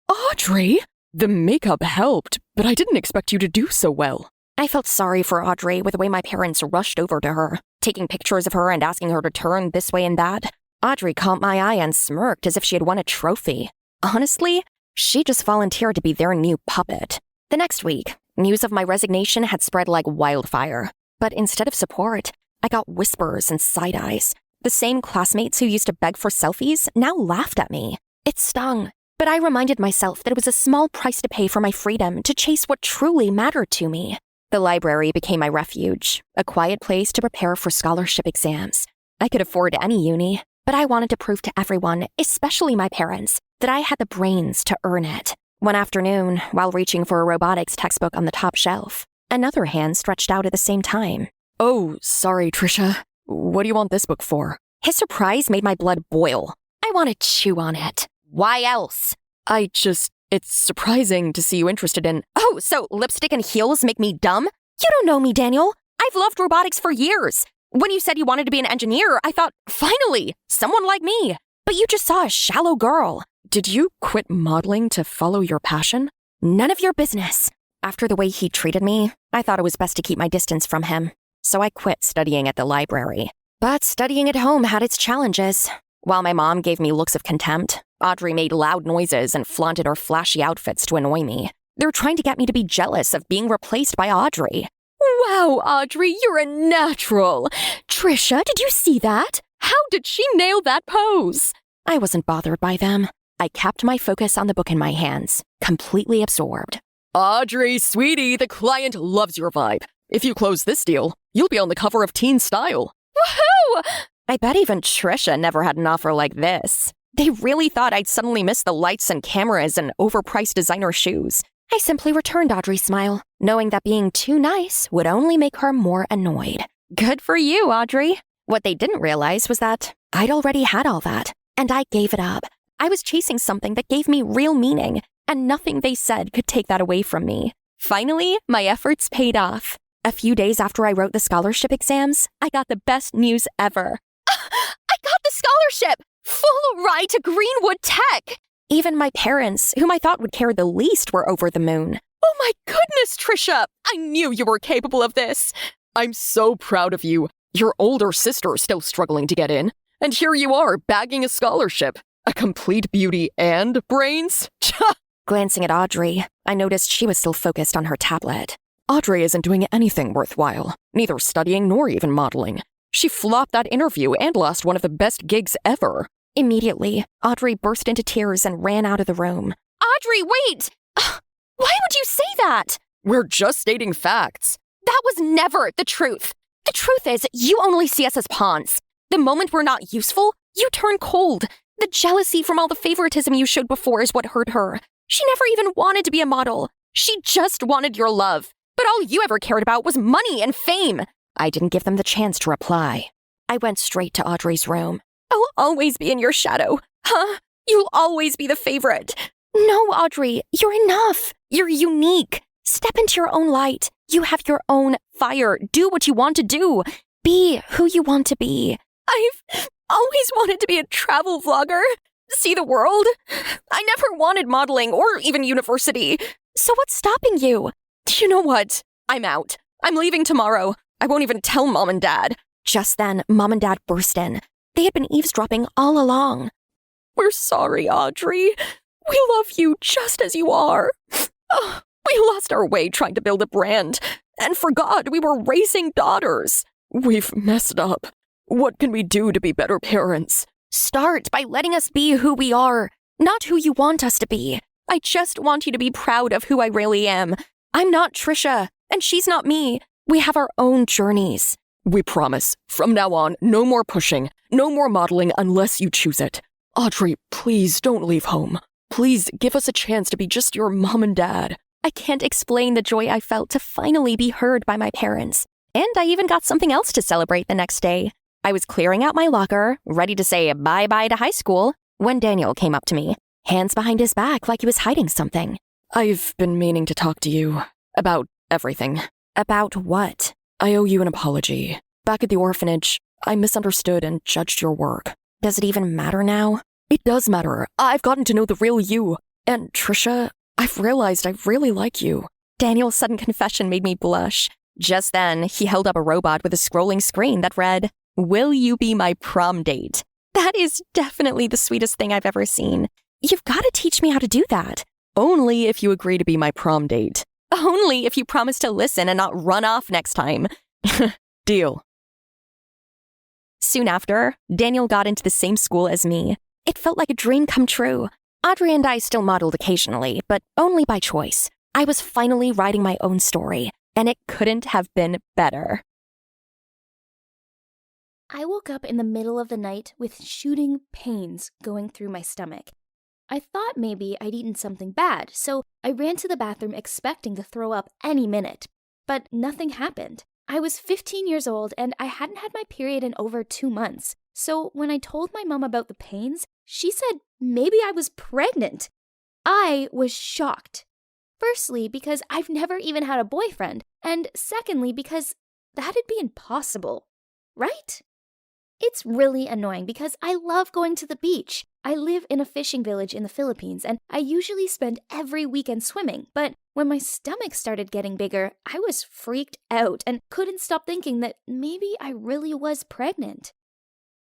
Audrey? The makeup helped, but I didn't expect you to do so well. I felt sorry for Audrey with the way my parents rushed over to her, taking pictures of her and asking her to turn this way and that. Audrey caught my eye and smirked as if she had won a trophy. Honestly, she just volunteered to be their new puppet. The next week, news of my resignation had spread like wildfire. But instead of support, I got whispers and side eyes. The same classmates who used to beg for selfies now laughed at me. It stung, but I reminded myself that it was a small price to pay for my freedom to chase what truly mattered to me. The library became my refuge, a quiet place to prepare for scholarship exams. I could afford any uni, but I wanted to prove to everyone, especially my parents, that I had the brains to earn it. One afternoon, while reaching for a robotics textbook on the top shelf, another hand stretched out at the same time. Oh, sorry, Trisha. What do you want this book for? His surprise made my blood boil. I want to chew on it. Why else? It's surprising to see you interested in... Oh, so lipstick and heels make me dumb? You don't know me, Daniel. I've loved robotics for years. When you said you wanted to be an engineer, I thought, finally, someone like me. But you just saw a shallow girl. Did you quit modeling to follow your passion? None of your business. After the way he treated me, I thought it was best to keep my distance from him. So I quit studying at the library. But studying at home had its challenges. While my mom gave me looks of contempt, Audrey made loud noises and flaunted her flashy outfits to annoy me. They're trying to get me to be jealous of being replaced by Audrey. Wow, Audrey, you're a natural. Trisha, did you see that? How did she nail that pose? I wasn't bothered by them. I kept my focus on the book in my hands, completely absorbed. Audrey, sweetie, the client loves your vibe. If you close this deal, you'll be on the cover of Teen Style. Woohoo! I bet even Trisha never had an offer like this. They really thought I'd suddenly miss the lights and cameras and overpriced designer shoes. I simply returned Audrey's smile, knowing that being too nice would only make her more annoyed. Good for you, Audrey. What they didn't realize was that I'd already had all that, and I gave it up. I was chasing something that gave me real meaning, and nothing they said could take that away from me. Finally, my efforts paid off. A few days after I wrote the scholarship exams, I got the best news ever. I got the scholarship! Full ride to Greenwood Tech! Even my parents, whom I thought would care the least, were over the moon. Oh my goodness, Trisha! I knew you were capable of this! I'm so proud of you. Your older sister's still struggling to get in, and here you are bagging a scholarship. A complete beauty and brains? Glancing at Audrey, I noticed she was still focused on her tablet. Audrey isn't doing anything worthwhile, neither studying nor even modeling. She flopped that interview and lost one of the best gigs ever. Immediately, Audrey burst into tears and ran out of the room. Audrey, wait! Why would you say that? We're just stating facts. That was never the truth. The truth is, you only see us as pawns. The moment we're not useful, you turn cold. The jealousy from all the favoritism you showed before is what hurt her. She never even wanted to be a model. She just wanted your love. But all you ever cared about was money and fame. I didn't give them the chance to reply. I went straight to Audrey's room. I'll always be in your shadow. Huh? You'll always be the favorite. No, Audrey, you're enough. You're unique. Step into your own light. You have your own fire. Do what you want to do. Be who you want to be. I've always wanted to be a travel vlogger. See the world. I never wanted modeling or even university. So what's stopping you? Do you know what? I'm out. I'm leaving tomorrow. I won't even tell Mom and Dad. Just then, Mom and Dad burst in. They had been eavesdropping all along. We're sorry, Audrey. We love you just as you are. Oh, we lost our way trying to build a brand and forgot we were raising daughters. We've messed up. What can we do to be better parents? Start by letting us be who we are, not who you want us to be. I just want you to be proud of who I really am. I'm not Trisha, and she's not me. We have our own journeys. We promise. From now on, no more pushing, no more modeling unless you choose it. Audrey, please don't leave home. Please give us a chance to be just your mom and dad. I can't explain the joy I felt to finally be heard by my parents. And I even got something else to celebrate the next day. I was clearing out my locker, ready to say bye-bye to high school, when Daniel came up to me, hands behind his back like he was hiding something. I've been meaning to talk to you about everything. About what? I owe you an apology. Back at the orphanage, I misunderstood and judged your work. Does it even matter now? It does matter. I've gotten to know the real you. And Trisha, I've realized I really like you. Daniel's sudden confession made me blush. Just then, he held up a robot with a scrolling screen that read, "Will you be my prom date?" That is definitely the sweetest thing I've ever seen. You've got to teach me how to do that. Only if you agree to be my prom date. Only if you promise to listen and not run off next time. Deal. Soon after, Daniel got into the same school as me. It felt like a dream come true. Audrey and I still modeled occasionally, but only by choice. I was finally writing my own story, and it couldn't have been better. I woke up in the middle of the night with shooting pains going through my stomach. I thought maybe I'd eaten something bad, so I ran to the bathroom expecting to throw up any minute. But nothing happened. I was 15 years old and I hadn't had my period in over 2 months. So when I told my mom about the pains, she said maybe I was pregnant. I was shocked. Firstly, because I've never even had a boyfriend, and secondly, because that'd be impossible, right? It's really annoying because I love going to the beach. I live in a fishing village in the Philippines, and I usually spend every weekend swimming. But when my stomach started getting bigger, I was freaked out and couldn't stop thinking that maybe I really was pregnant.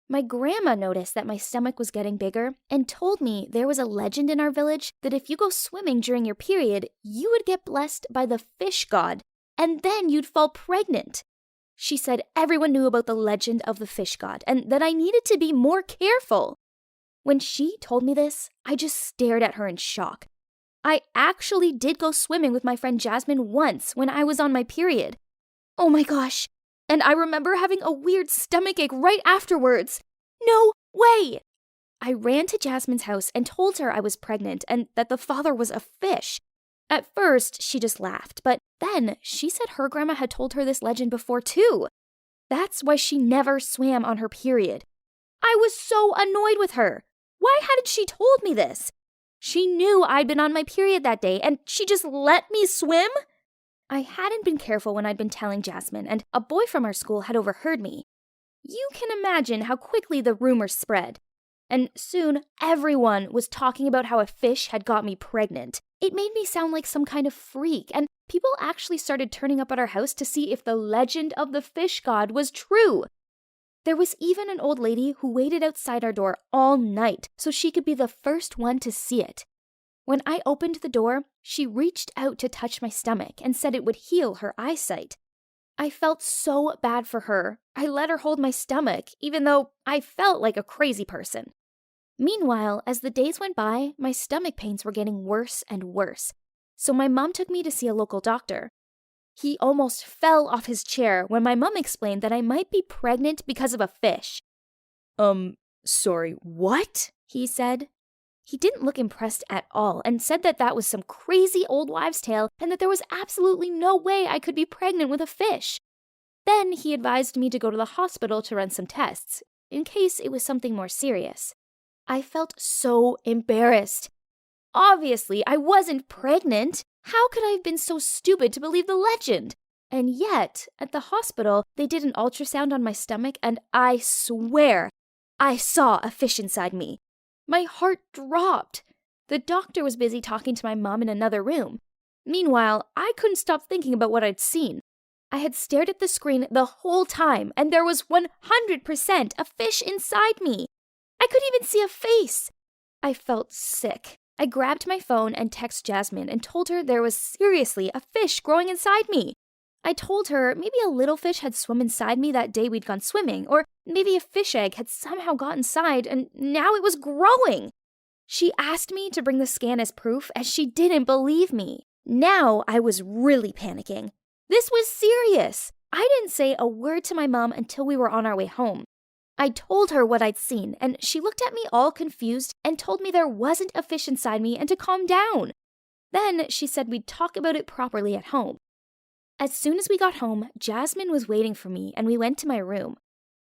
My grandma noticed that my stomach was getting bigger and told me there was a legend in our village that if you go swimming during your period, you would get blessed by the fish god, and then you'd fall pregnant. She said everyone knew about the legend of the fish god and that I needed to be more careful. When she told me this, I just stared at her in shock. I actually did go swimming with my friend Jasmine once when I was on my period. Oh my gosh. And I remember having a weird stomachache right afterwards. No way! I ran to Jasmine's house and told her I was pregnant and that the father was a fish. At first, she just laughed, but then she said her grandma had told her this legend before too. That's why she never swam on her period. I was so annoyed with her. Why hadn't she told me this? She knew I'd been on my period that day and she just let me swim? I hadn't been careful when I'd been telling Jasmine, and a boy from our school had overheard me. You can imagine how quickly the rumors spread. And soon, everyone was talking about how a fish had got me pregnant. It made me sound like some kind of freak, and people actually started turning up at our house to see if the legend of the fish god was true. There was even an old lady who waited outside our door all night so she could be the first one to see it. When I opened the door, she reached out to touch my stomach and said it would heal her eyesight. I felt so bad for her. I let her hold my stomach, even though I felt like a crazy person. Meanwhile, as the days went by, my stomach pains were getting worse and worse. So my mom took me to see a local doctor. He almost fell off his chair when my mom explained that I might be pregnant because of a fish. Sorry, what? He said. He didn't look impressed at all and said that that was some crazy old wives' tale and that there was absolutely no way I could be pregnant with a fish. Then he advised me to go to the hospital to run some tests, in case it was something more serious. I felt so embarrassed. Obviously, I wasn't pregnant. How could I have been so stupid to believe the legend? And yet, at the hospital, they did an ultrasound on my stomach, and I swear, I saw a fish inside me. My heart dropped. The doctor was busy talking to my mom in another room. Meanwhile, I couldn't stop thinking about what I'd seen. I had stared at the screen the whole time, and there was 100% a fish inside me. I could even see a face. I felt sick. I grabbed my phone and texted Jasmine and told her there was seriously a fish growing inside me. I told her maybe a little fish had swum inside me that day we'd gone swimming, or maybe a fish egg had somehow got inside and now it was growing. She asked me to bring the scan as proof as she didn't believe me. Now I was really panicking. This was serious. I didn't say a word to my mom until we were on our way home. I told her what I'd seen, and she looked at me all confused and told me there wasn't a fish inside me and to calm down. Then she said we'd talk about it properly at home. As soon as we got home, Jasmine was waiting for me and we went to my room.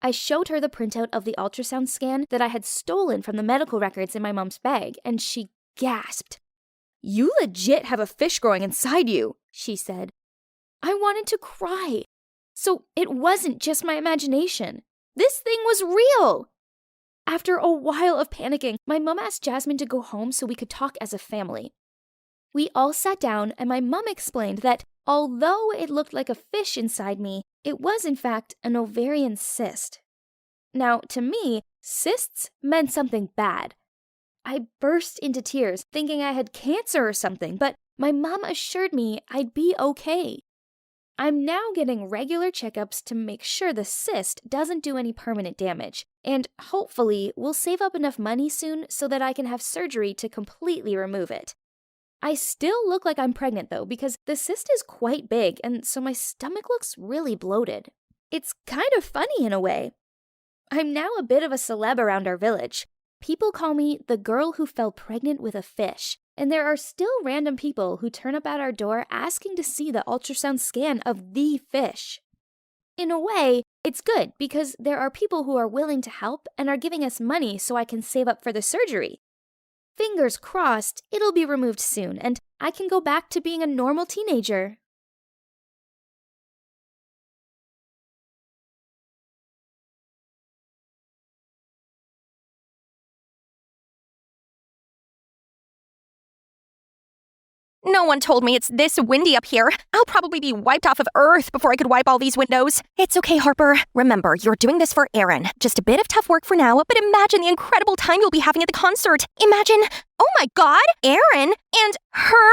I showed her the printout of the ultrasound scan that I had stolen from the medical records in my mom's bag, and she gasped. You legit have a fish growing inside you, she said. I wanted to cry. So it wasn't just my imagination. This thing was real. After a while of panicking, my mom asked Jasmine to go home so we could talk as a family. We all sat down and my mom explained that although it looked like a fish inside me, it was in fact an ovarian cyst. Now, to me, cysts meant something bad. I burst into tears, thinking I had cancer or something, but my mom assured me I'd be okay. I'm now getting regular checkups to make sure the cyst doesn't do any permanent damage, and hopefully we'll save up enough money soon so that I can have surgery to completely remove it. I still look like I'm pregnant though, because the cyst is quite big, and so my stomach looks really bloated. It's kind of funny in a way. I'm now a bit of a celeb around our village. People call me the girl who fell pregnant with a fish, and there are still random people who turn up at our door asking to see the ultrasound scan of the fish. In a way, it's good because there are people who are willing to help and are giving us money so I can save up for the surgery. Fingers crossed, it'll be removed soon, and I can go back to being a normal teenager. No one told me it's this windy up here. I'll probably be wiped off of Earth before I could wipe all these windows. It's okay, Harper. Remember, you're doing this for Aaron. Just a bit of tough work for now, but imagine the incredible time you'll be having at the concert. Imagine, oh my God, Aaron and her?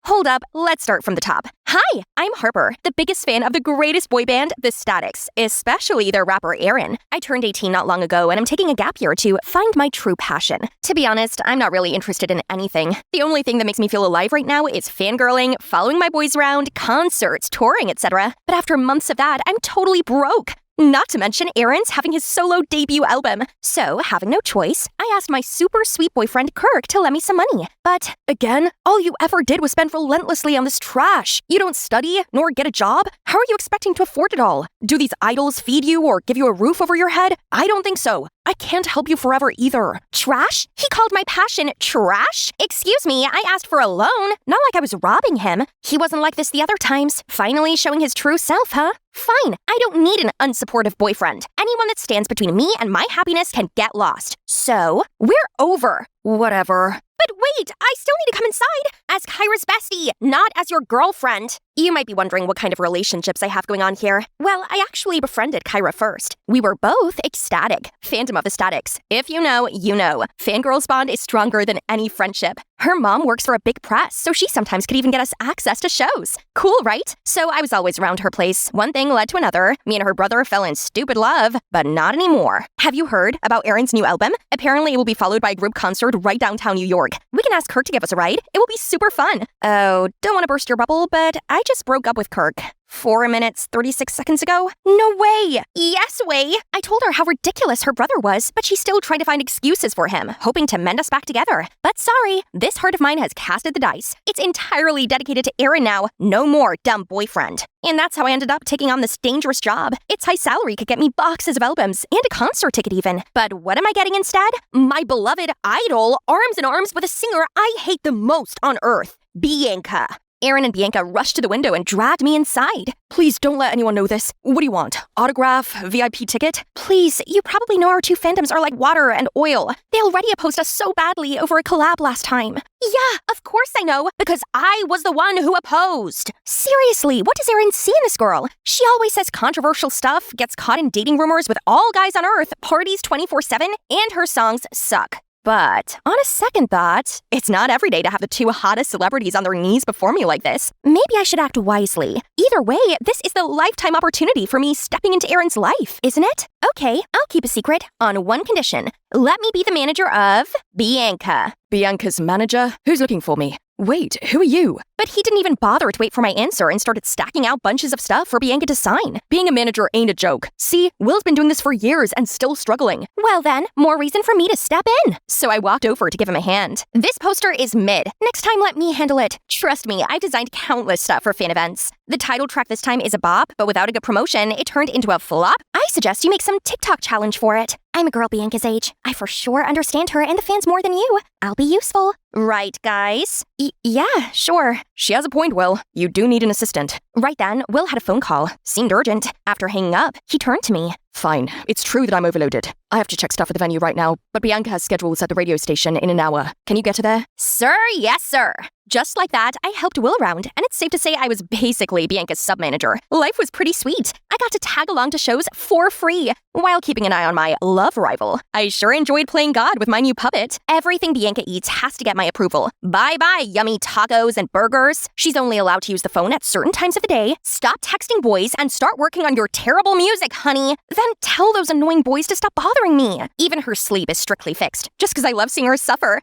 Hold up, let's start from the top. Hi, I'm Harper, the biggest fan of the greatest boy band, The Statics, especially their rapper Aaron. I turned 18 not long ago and I'm taking a gap year to find my true passion. To be honest, I'm not really interested in anything. The only thing that makes me feel alive right now is fangirling, following my boys around, concerts, touring, etc. But after months of that, I'm totally broke. Not to mention Aaron's having his solo debut album. So, having no choice, I asked my super sweet boyfriend Kirk to lend me some money. But, again, all you ever did was spend relentlessly on this trash. You don't study, nor get a job. How are you expecting to afford it all? Do these idols feed you or give you a roof over your head? I don't think so. I can't help you forever either. Trash? He called my passion trash? Excuse me, I asked for a loan. Not like I was robbing him. He wasn't like this the other times. Finally showing his true self, huh? Fine, I don't need an unsupportive boyfriend. Anyone that stands between me and my happiness can get lost. So, we're over. Whatever. But wait, I still need to come inside as Kyra's bestie, not as your girlfriend. You might be wondering what kind of relationships I have going on here. Well, I actually befriended Kyra first. We were both ecstatic. Fandom of the Statics. If you know, you know. Fangirls bond is stronger than any friendship. Her mom works for a big press, so she sometimes could even get us access to shows. Cool, right? So I was always around her place. One thing led to another. Me and her brother fell in stupid love, but not anymore. Have you heard about Erin's new album? Apparently it will be followed by a group concert right downtown New York. We can ask Kirk to give us a ride. It will be super fun. Oh, don't want to burst your bubble, but I just broke up with Kirk. 4 minutes, 36 seconds ago? No way! Yes way! I told her how ridiculous her brother was, but she's still trying to find excuses for him, hoping to mend us back together. But sorry, this heart of mine has casted the dice. It's entirely dedicated to Erin now. No more dumb boyfriend. And that's how I ended up taking on this dangerous job. Its high salary could get me boxes of albums and a concert ticket even. But what am I getting instead? My beloved idol, arms in arms with a singer I hate the most on earth, Bianca. Erin and Bianca rushed to the window and dragged me inside. Please don't let anyone know this. What do you want? Autograph? VIP ticket? Please, you probably know our two fandoms are like water and oil. They already opposed us so badly over a collab last time. Yeah, of course I know, because I was the one who opposed. Seriously, what does Erin see in this girl? She always says controversial stuff, gets caught in dating rumors with all guys on earth, parties 24/7, and her songs suck. But on a second thought, it's not every day to have the two hottest celebrities on their knees before me like this. Maybe I should act wisely. Either way, this is the lifetime opportunity for me stepping into Erin's life, isn't it? Okay, I'll keep a secret on one condition. Let me be the manager of Bianca. Bianca's manager? Who's looking for me? Wait, who are you? But he didn't even bother to wait for my answer and started stacking out bunches of stuff for Bianca to sign. Being a manager ain't a joke. See, Will's been doing this for years and still struggling. Well then, more reason for me to step in. So I walked over to give him a hand. This poster is mid. Next time, let me handle it. Trust me, I've designed countless stuff for fan events. The title track this time is a bop, but without a good promotion, it turned into a flop. I suggest you make some TikTok challenge for it. I'm a girl Bianca's age. I for sure understand her and the fans more than you. I'll be useful. Right, guys? Yeah, sure. She has a point, Will. You do need an assistant. Right then, Will had a phone call. Seemed urgent. After hanging up, he turned to me. Fine. It's true that I'm overloaded. I have to check stuff at the venue right now, but Bianca has schedules at the radio station in an hour. Can you get her there? Sir, yes, sir. Just like that, I helped Will around, and it's safe to say I was basically Bianca's sub-manager. Life was pretty sweet. I got to tag along to shows for free, while keeping an eye on my love rival. I sure enjoyed playing God with my new puppet. Everything Bianca eats has to get my approval. Bye-bye, yummy tacos and burgers. She's only allowed to use the phone at certain times of the day. Stop texting boys and start working on your terrible music, honey. Then tell those annoying boys to stop bothering me. Even her sleep is strictly fixed, just because I love seeing her suffer.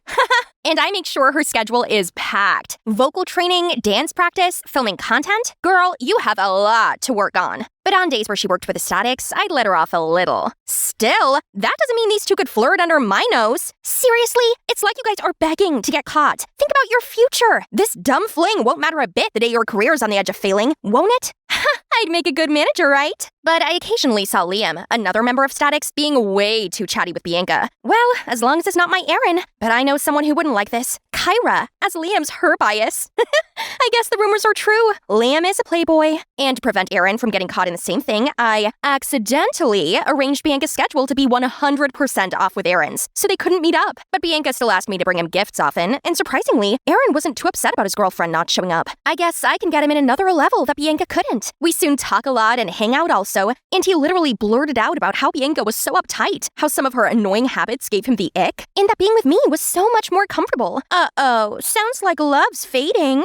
And I make sure her schedule is packed. Vocal training, dance practice, filming content. Girl, you have a lot to work on. But on days where she worked with the statics, I'd let her off a little. Still, that doesn't mean these two could flirt under my nose. Seriously, it's like you guys are begging to get caught. Think about your future. This dumb fling won't matter a bit the day your career's on the edge of failing, won't it? I'd make a good manager, right? But I occasionally saw Liam, another member of Statics, being way too chatty with Bianca. Well, as long as it's not my Erin. But I know someone who wouldn't like this. Kyra, as Liam's her bias. I guess the rumors are true. Liam is a playboy. And to prevent Erin from getting caught in the same thing, I accidentally arranged Bianca's schedule to be 100% off with Erin's, so they couldn't meet up. But Bianca still asked me to bring him gifts often, and surprisingly, Erin wasn't too upset about his girlfriend not showing up. I guess I can get him in another level that Bianca couldn't. We soon talk a lot and hang out also, and he literally blurted out about how Bianca was so uptight, how some of her annoying habits gave him the ick, and that being with me was so much more comfortable. Uh-oh, sounds like love's fading.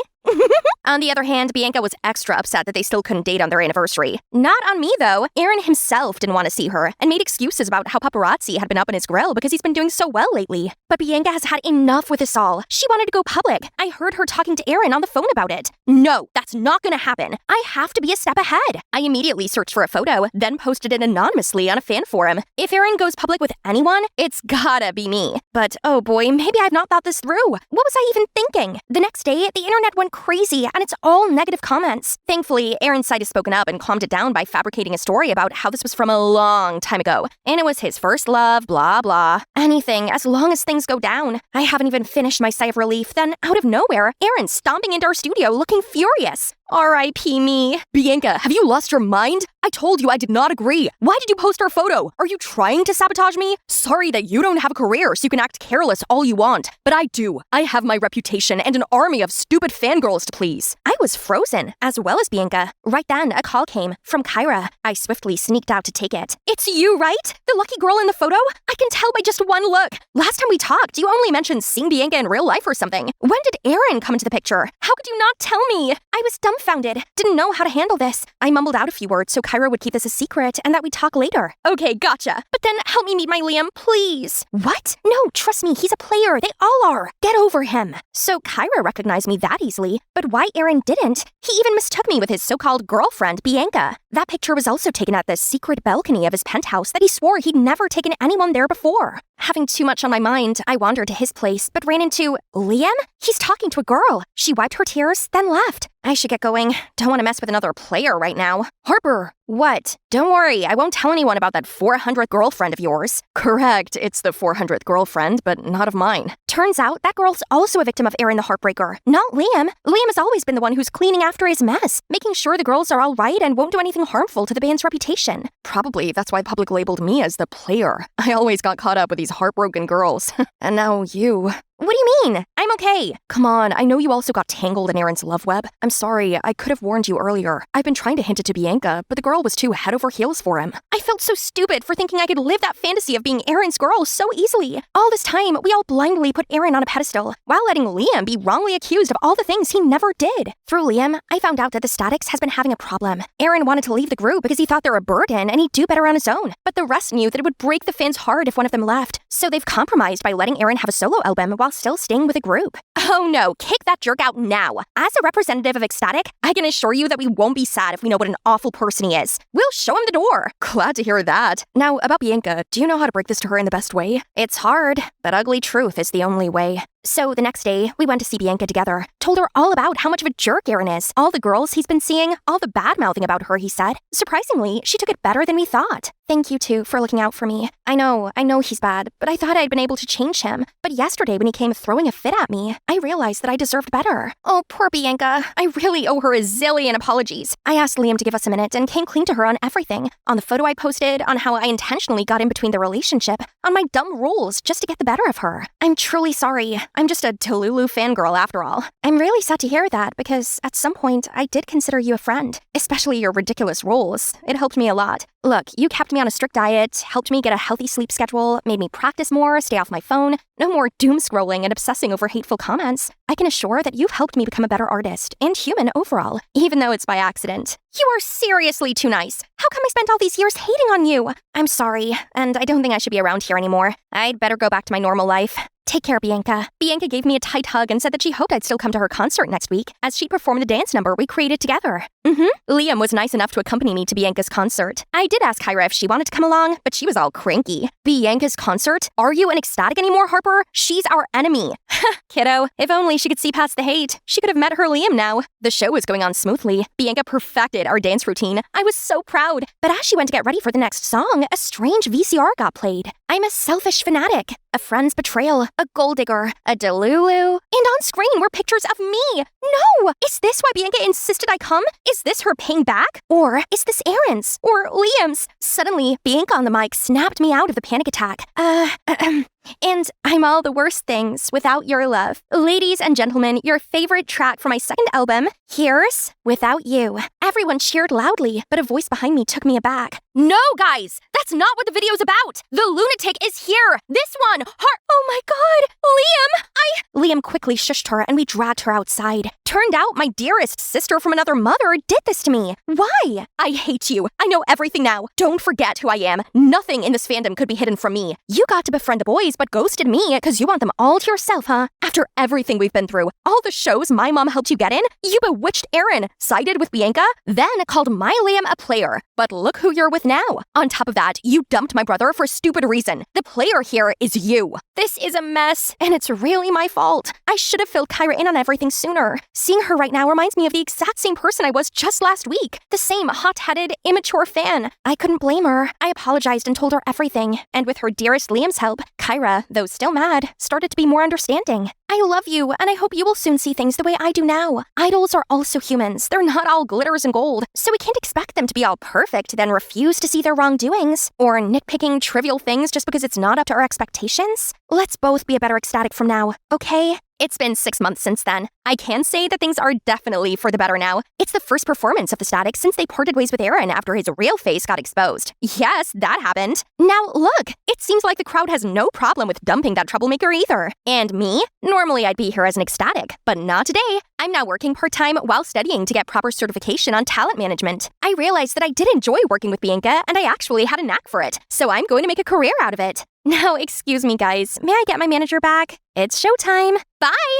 On the other hand, Bianca was extra upset that they still couldn't date on their anniversary. Not on me, though. Erin himself didn't want to see her and made excuses about how paparazzi had been up in his grill because he's been doing so well lately. But Bianca has had enough with this all. She wanted to go public. I heard her talking to Erin on the phone about it. No, that's not gonna happen. I have to be a step ahead. I immediately searched for a photo, then posted it anonymously on a fan forum. If Erin goes public with anyone, it's gotta be me. But oh boy, maybe I've not thought this through. What was I even thinking? The next day, the internet went crazy, and it's all negative comments. Thankfully, Erin's side has spoken up and calmed it down by fabricating a story about how this was from a long time ago, and it was his first love, blah blah. Anything, as long as things go down. I haven't even finished my sigh of relief, then out of nowhere, Erin stomping into our studio looking furious. R.I.P. me. Bianca, have you lost your mind? I told you I did not agree. Why did you post our photo? Are you trying to sabotage me? Sorry that you don't have a career so you can act careless all you want. But I do. I have my reputation and an army of stupid fangirls to please. I was frozen, as well as Bianca. Right then, a call came from Kyra. I swiftly sneaked out to take it. It's you, right? The lucky girl in the photo? I can tell by just one look. Last time we talked, you only mentioned seeing Bianca in real life or something. When did Erin come into the picture? How could you not tell me? I was dumbfounded. Didn't know how to handle this. I mumbled out a few words so Kyra would keep this a secret and that we'd talk later. Okay, gotcha. But then help me meet my Liam, please. What? No, trust me, he's a player. They all are. Get over him. So Kyra recognized me that easily, but why Aaron didn't? He even mistook me with his so-called girlfriend, Bianca. That picture was also taken at the secret balcony of his penthouse that he swore he'd never taken anyone there before. Having too much on my mind, I wandered to his place, but ran into Liam? He's talking to a girl. She wiped her tears, then left. I should get going. Don't want to mess with another player right now. Harper. What? Don't worry, I won't tell anyone about that 400th girlfriend of yours. Correct, it's the 400th girlfriend, but not of mine. Turns out that girl's also a victim of Aaron the Heartbreaker, not Liam. Liam has always been the one who's cleaning after his mess, making sure the girls are all right and won't do anything harmful to the band's reputation. Probably that's why public labeled me as the player. I always got caught up with these heartbroken girls. And now you. What do you mean? I'm okay. Come on, I know you also got tangled in Aaron's love web. I'm sorry, I could have warned you earlier. I've been trying to hint it to Bianca, but the girl was too head over heels for him. I felt so stupid for thinking I could live that fantasy of being Aaron's girl so easily. All this time, we all blindly put Aaron on a pedestal, while letting Liam be wrongly accused of all the things he never did. Through Liam, I found out that the Statics has been having a problem. Aaron wanted to leave the group because he thought they're a burden and he'd do better on his own. But the rest knew that it would break the fans' heart if one of them left. So they've compromised by letting Aaron have a solo album while still staying with the group. Oh no, kick that jerk out now. As a representative of Ecstatic, I can assure you that we won't be sad if we know what an awful person he is. We'll show him the door. Glad to hear that. Now, about Bianca, do you know how to break this to her in the best way? It's hard, but ugly truth is the only way. So the next day, we went to see Bianca together. Told her all about how much of a jerk Aaron is, all the girls he's been seeing, all the bad-mouthing about her, he said. Surprisingly, she took it better than we thought. Thank you, too, for looking out for me. I know he's bad, but I thought I'd been able to change him. But yesterday when he came throwing a fit at me, I realized that I deserved better. Oh, poor Bianca. I really owe her a zillion apologies. I asked Liam to give us a minute and came clean to her on everything. On the photo I posted, on how I intentionally got in between the relationship, on my dumb rules just to get the better of her. I'm truly sorry. I'm just a Tululu fangirl after all. I'm really sad to hear that because at some point I did consider you a friend, especially your ridiculous rules. It helped me a lot. Look, you kept me on a strict diet, helped me get a healthy sleep schedule, made me practice more, stay off my phone, no more doom scrolling and obsessing over hateful comments. I can assure that you've helped me become a better artist and human overall, even though it's by accident. You are seriously too nice. How come I spent all these years hating on you? I'm sorry, and I don't think I should be around here anymore. I'd better go back to my normal life. Take care, Bianca. Bianca gave me a tight hug and said that she hoped I'd still come to her concert next week, as she'd perform the dance number we created together. Liam was nice enough to accompany me to Bianca's concert. I did ask Kyra if she wanted to come along, but she was all cranky. Bianca's concert? Are you an Ecstatic anymore, Harper? She's our enemy. Kiddo, if only she could see past the hate. She could have met her Liam now. The show was going on smoothly. Bianca perfected our dance routine. I was so proud. But as she went to get ready for the next song, a strange VCR got played. I'm a selfish fanatic, a friend's betrayal, a gold digger, a delulu, and on screen were pictures of me. No! Is this why Bianca insisted I come? Is this her paying back? Or is this Aaron's? Or Liam's? Suddenly, Bianca on the mic snapped me out of the panic attack. And I'm all the worst things without your love. Ladies and gentlemen, your favorite track from my second album, here's Without You. Everyone cheered loudly, but a voice behind me took me aback. No, guys! That's not what the video's about! The lunatic is here! This one! Oh my god! Liam! Liam quickly shushed her and we dragged her outside. Turned out my dearest sister from another mother did this to me. Why? I hate you. I know everything now. Don't forget who I am. Nothing in this fandom could be hidden from me. You got to befriend the boys but ghosted me because you want them all to yourself, huh? After everything we've been through, all the shows my mom helped you get in, you bewitched Aaron, sided with Bianca, then called my Liam a player. But look who you're with now. On top of that, you dumped my brother for a stupid reason. The player here is you. This is a mess, and it's really my fault. I should have filled Kyra in on everything sooner. Seeing her right now reminds me of the exact same person I was just last week. The same hot-headed, immature fan. I couldn't blame her. I apologized and told her everything. And with her dearest Liam's help, Kyra, though still mad, started to be more understanding. I love you, and I hope you will soon see things the way I do now. Idols are also humans. They're not all glitters and gold, so we can't expect them to be all perfect, then refuse to see their wrongdoings, or nitpicking trivial things just because it's not up to our expectations. Let's both be a better Ecstatic from now, okay? It's been 6 months since then. I can say that things are definitely for the better now. It's the first performance of the Static since they parted ways with Aaron after his real face got exposed. Yes, that happened. Now look, it seems like the crowd has no problem with dumping that troublemaker either. And me? Normally I'd be here as an ecstatic, but not today. I'm now working part-time while studying to get proper certification on talent management. I realized that I did enjoy working with Bianca and I actually had a knack for it, so I'm going to make a career out of it. Now, excuse me guys, may I get my manager back? It's showtime. Bye!